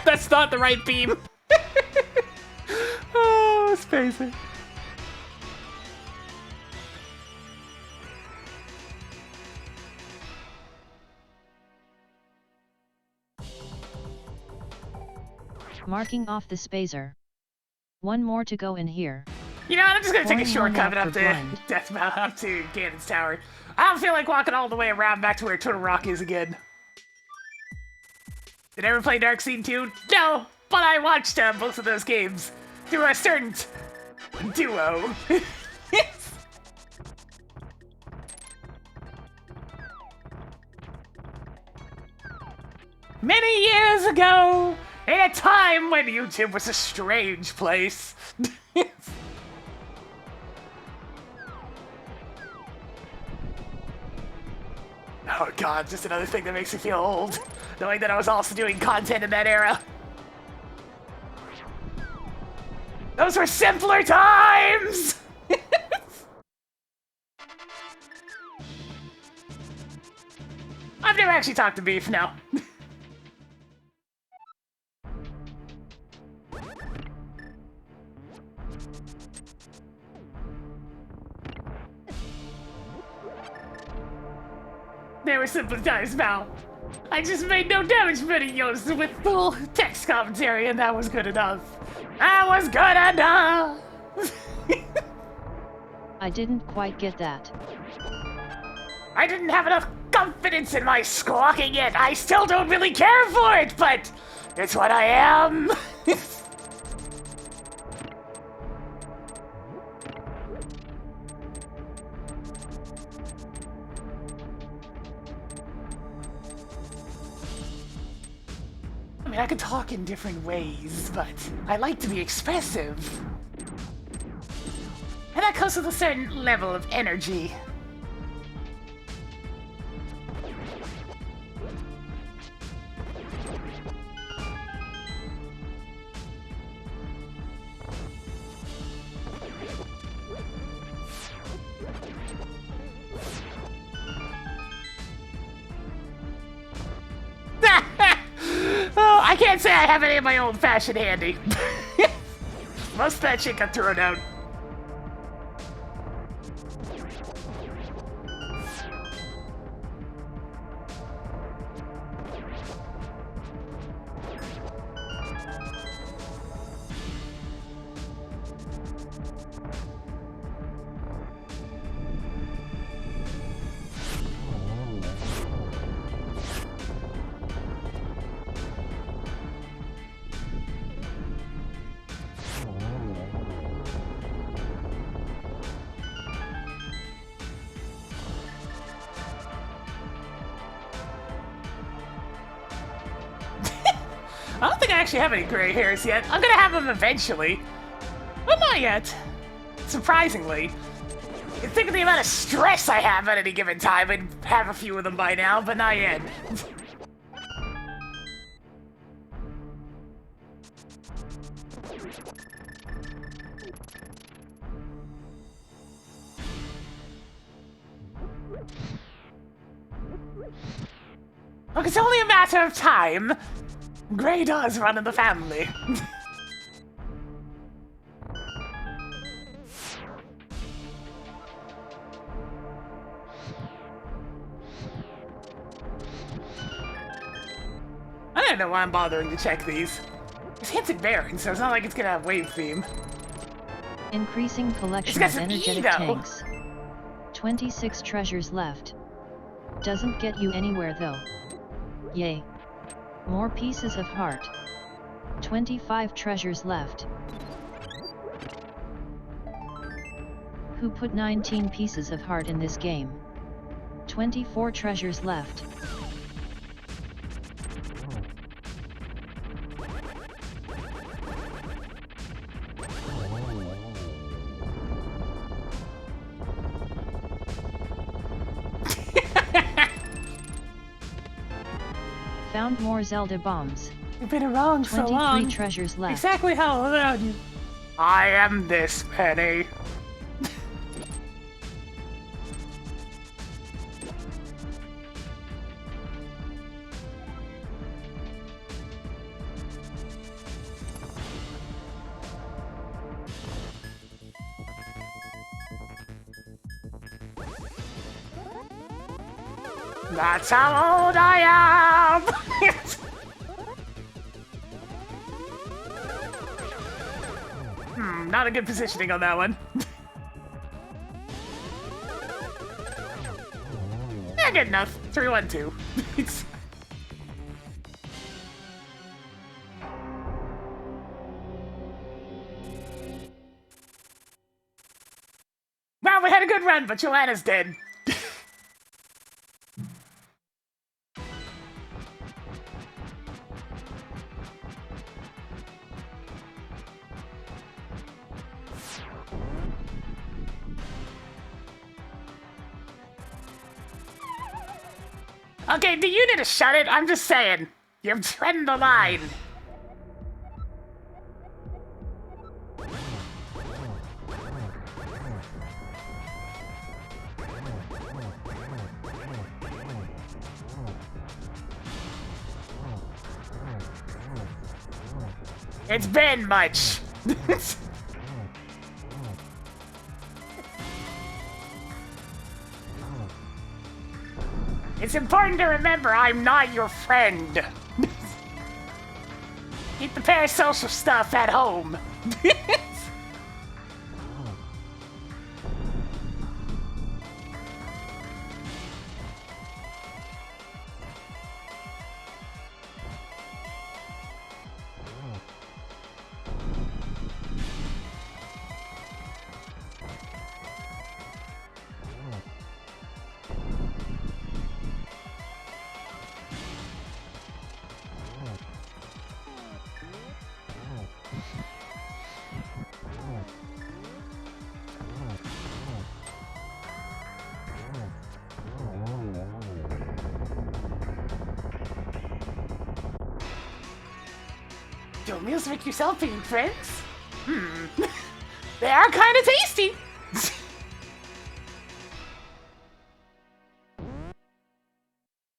That's not the right beam. Oh, spacing. Marking off the spacer. 1 more to go in here. You know what, I'm just gonna take a Pouring one shortcut out up for to blind. Deathmount, up to Ganon's Tower. I don't feel like walking all the way around back to where Turtle Rock is again. Did I ever play Dark Scene 2? No, but I watched both of those games through a certain duo. Many years ago, in a time when YouTube was a strange place. Oh god, just another thing that makes me feel old. Knowing that I was also doing content in that era. Those were simpler times! I've never actually talked to Beef, no. They were simpler times, Mal. I just made no damage videos with full text commentary, and that was good enough. That was good enough! I didn't quite get that. I didn't have enough confidence in my squawking yet. I still don't really care for it, but It's what I am! I mean, I could talk in different ways, but I like to be expressive. And that comes with a certain level of energy. I can't say I have any of my old-fashioned handy. Most of that shit got thrown out. I don't think I actually have any gray hairs yet. I'm gonna have them eventually. But not yet. Surprisingly. You'd think of the amount of stress I have at any given time, I'd have a few of them by now, but not yet. Look, it's only a matter of time. Gray does run in the family. I don't know why I'm bothering to check these. It's hinted bearing, so it's not like it's gonna have wave theme. Increasing collection of energetic tanks. 26 treasures left. Doesn't get you anywhere though. Yay. More pieces of heart. 25 treasures left. Who put 19 pieces of heart in this game? 24 treasures left. Found more Zelda bombs. You've been around so long. 23 treasures left. Exactly how old are you? I am this penny. That's how old I am! Not a good positioning on that one. Yeah, good enough. 3-1-2. Well, we had a good run, but Joanna's dead. Okay, do you need to shut it? I'm just saying. You're treading the line. It's been much. It's important to remember I'm not your friend. Keep the parasocial stuff at home. Don't meals make yourself being friends? They are kind of tasty.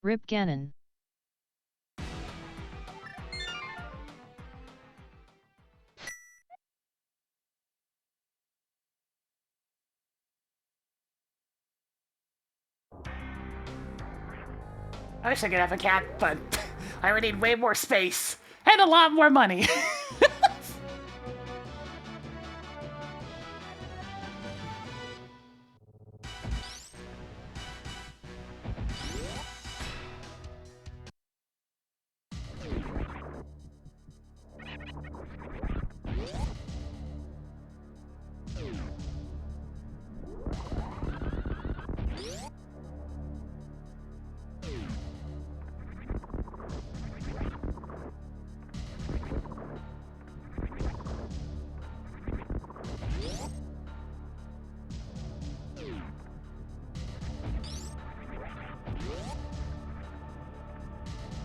Rip Ganon. I wish I could have a cat, but I would need way more space and a lot more money.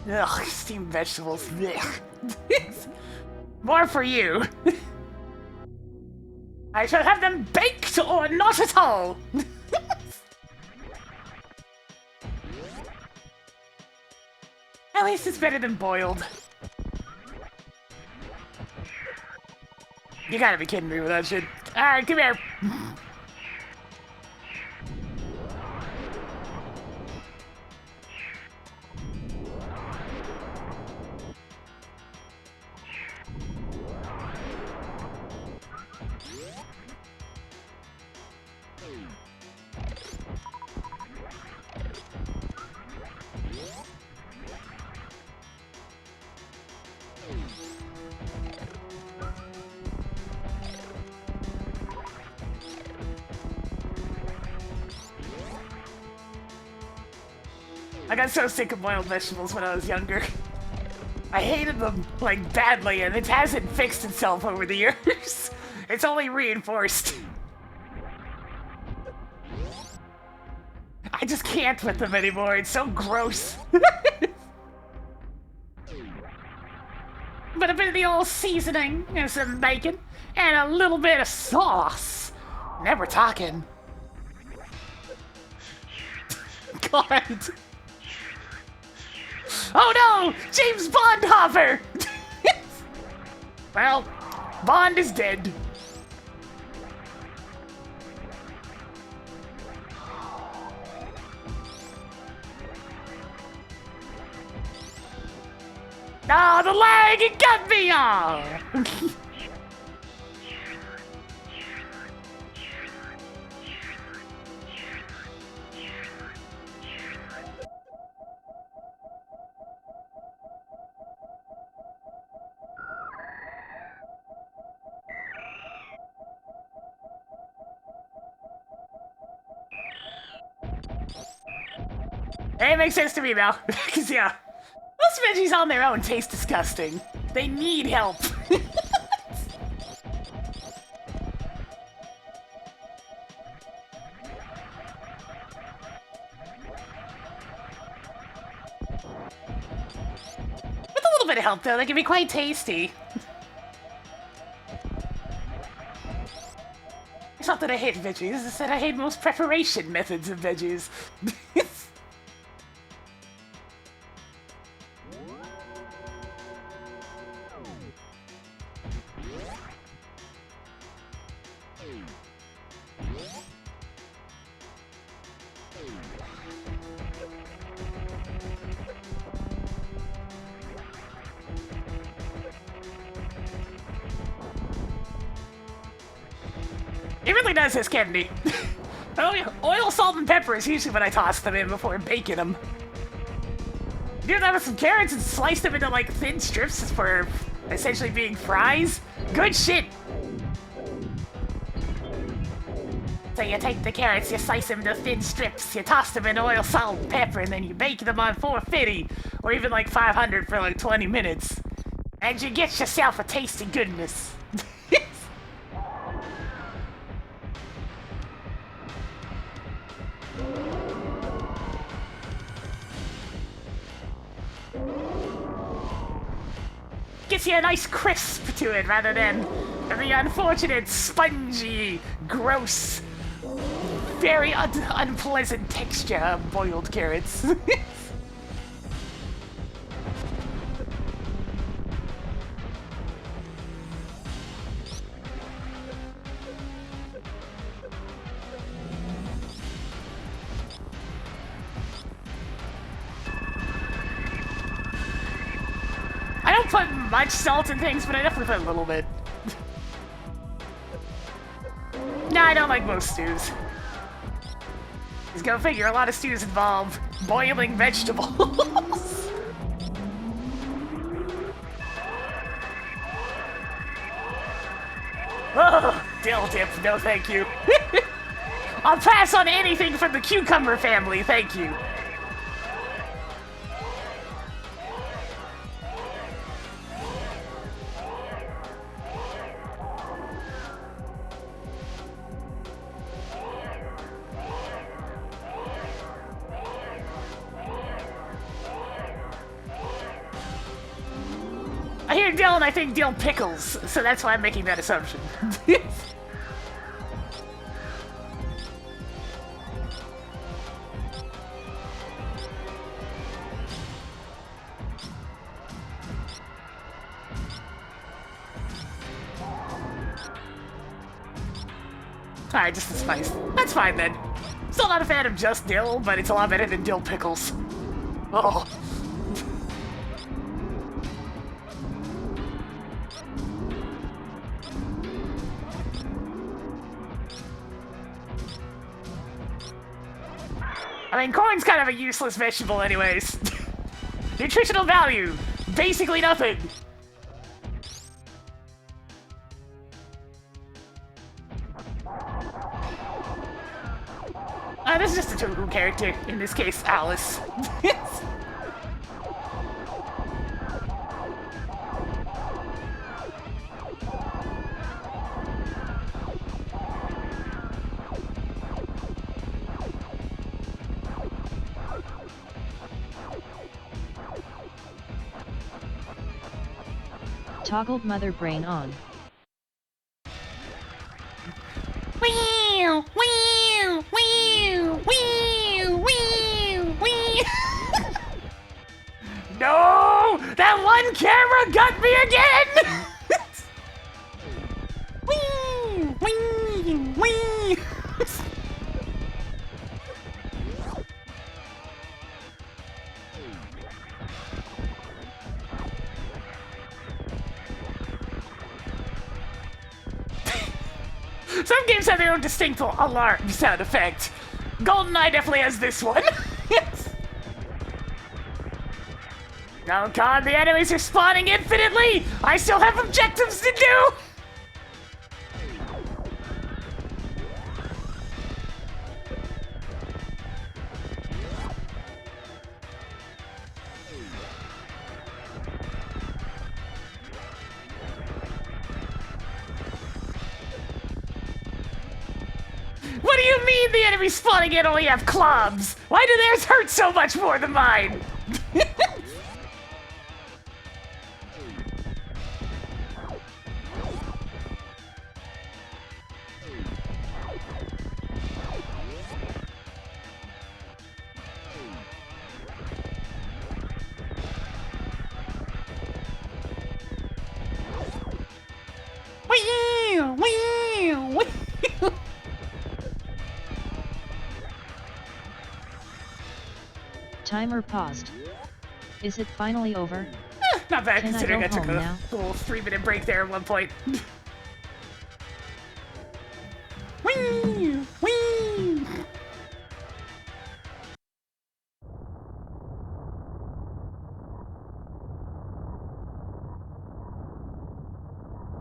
Ugh, steamed vegetables. Blech. More for you. I shall have them baked or not at all. At least it's better than boiled. You gotta be kidding me with that shit. Alright, come here. I got so sick of boiled vegetables when I was younger. I hated them, like, badly, and it hasn't fixed itself over the years. It's only reinforced. I just can't with them anymore, it's so gross. But a bit of the old seasoning, and some bacon, and a little bit of sauce. Now we're talking. God. Oh no! James Bond Hopper! Well, Bond is dead. Ah, the lag! It got me! Oh. It makes sense to me now, because yeah, most veggies on their own taste disgusting. They need help. With a little bit of help though, they can be quite tasty. It's not that I hate veggies, it's that I hate most preparation methods of veggies. It really does this candy. Oh yeah, oil, salt, and pepper is usually what I toss them in before baking them. Do that with some carrots and slice them into like thin strips for essentially being fries. Good shit. So you take the carrots, you slice them into thin strips, you toss them in oil, salt, and pepper, and then you bake them on 450 or even like 500 for like 20 minutes. And you get yourself a tasty goodness. Gets you a nice crisp to it rather than the unfortunate, spongy, gross, very unpleasant texture of boiled carrots. I don't put much salt in things, but I definitely put a little bit. Nah, I don't like most stews. Just go figure, a lot of stews involve boiling vegetables. Oh, dill dip, no thank you. I'll pass on anything from the cucumber family, thank you. I hear dill and I think dill pickles, so that's why I'm making that assumption. Alright, just the spice. That's fine then. Still not a fan of just dill, but it's a lot better than dill pickles. Oh. I mean, corn's kind of a useless vegetable anyways. Nutritional value, basically nothing. This is just a total character, in this case, Alice. Toggled mother brain on. Wee, wee, wee, wee, wee, wee. No! That one camera got me again! Wee, wee, wee. Some games have their own distinct alarm sound effect. Goldeneye definitely has this one. Yes. Oh god, the enemies are spawning infinitely! I still have objectives to do! What do you mean the enemies spawning in only have clubs? Why do theirs hurt so much more than mine? Wee, wee, wee. Timer paused. Is it finally over? Not bad, Can I considering go I took home a now? little 3-minute break there at one point. Whee! Whee!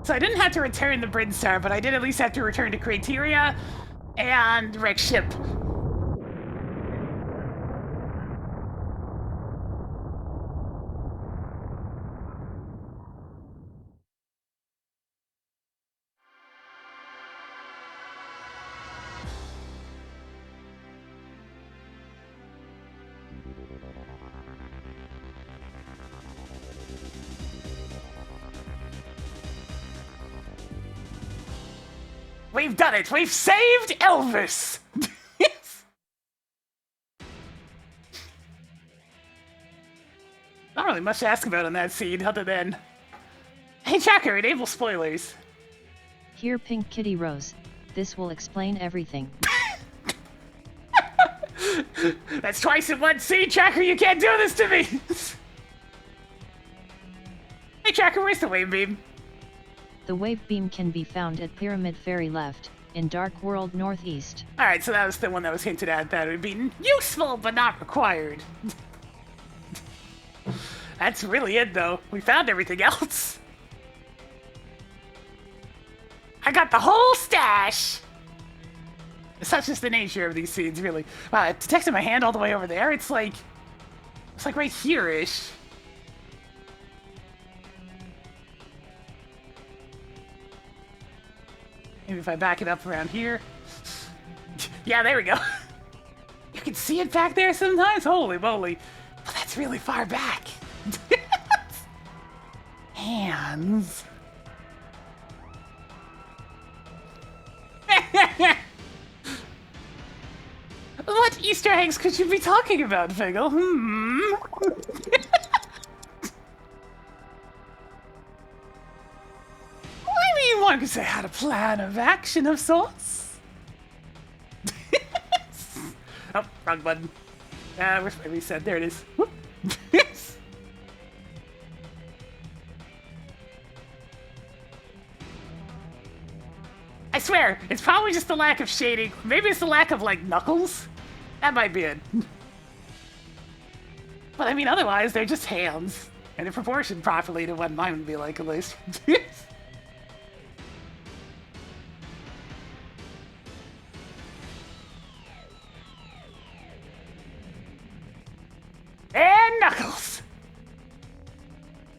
So I didn't have to return the Brinstar, but I did at least have to return to Criteria and wreck ship. We've done it! We've saved Elvis! Not really much to ask about on that scene, other than... Hey Tracker, enable spoilers. Here PinkKittyRose, this will explain everything. That's twice in one scene, Tracker, you can't do this to me! Hey Tracker, where's the wave beam? The wave beam can be found at Pyramid Ferry left, in Dark World Northeast. Alright, so that was the one that was hinted at, that it would be useful but not required. That's really it, though. We found everything else. I got the whole stash! Such is the nature of these scenes, really. Wow, it detected my hand all the way over there. It's like right here-ish. Maybe if I back it up around here. Yeah, there we go. You can see it back there sometimes? Holy moly. But that's really far back. Hands. What Easter eggs could you be talking about, Figgle? I mean, one could say I had a plan of action of sorts. Oh, wrong button. Where's my reset? There it is. Whoop. I swear, it's probably just the lack of shading. Maybe it's the lack of, like, knuckles. That might be it. But I mean, otherwise, they're just hands. And they're proportioned properly to what mine would be like, at least. And knuckles!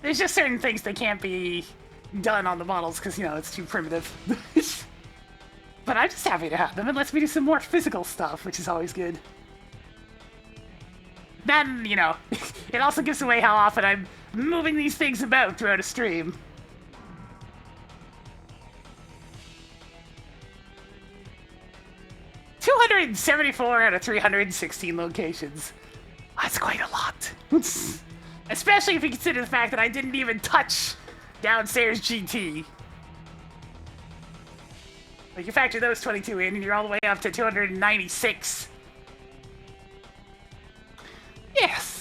There's just certain things that can't be done on the models because, you know, it's too primitive. But I'm just happy to have them. It lets me do some more physical stuff, which is always good. Then, you know, it also gives away how often I'm moving these things about throughout a stream. $274 out of 316 locations. That's quite a lot. Especially if you consider the fact that I didn't even touch downstairs GT. Like, you factor those 22 in, and you're all the way up to 296. Yes.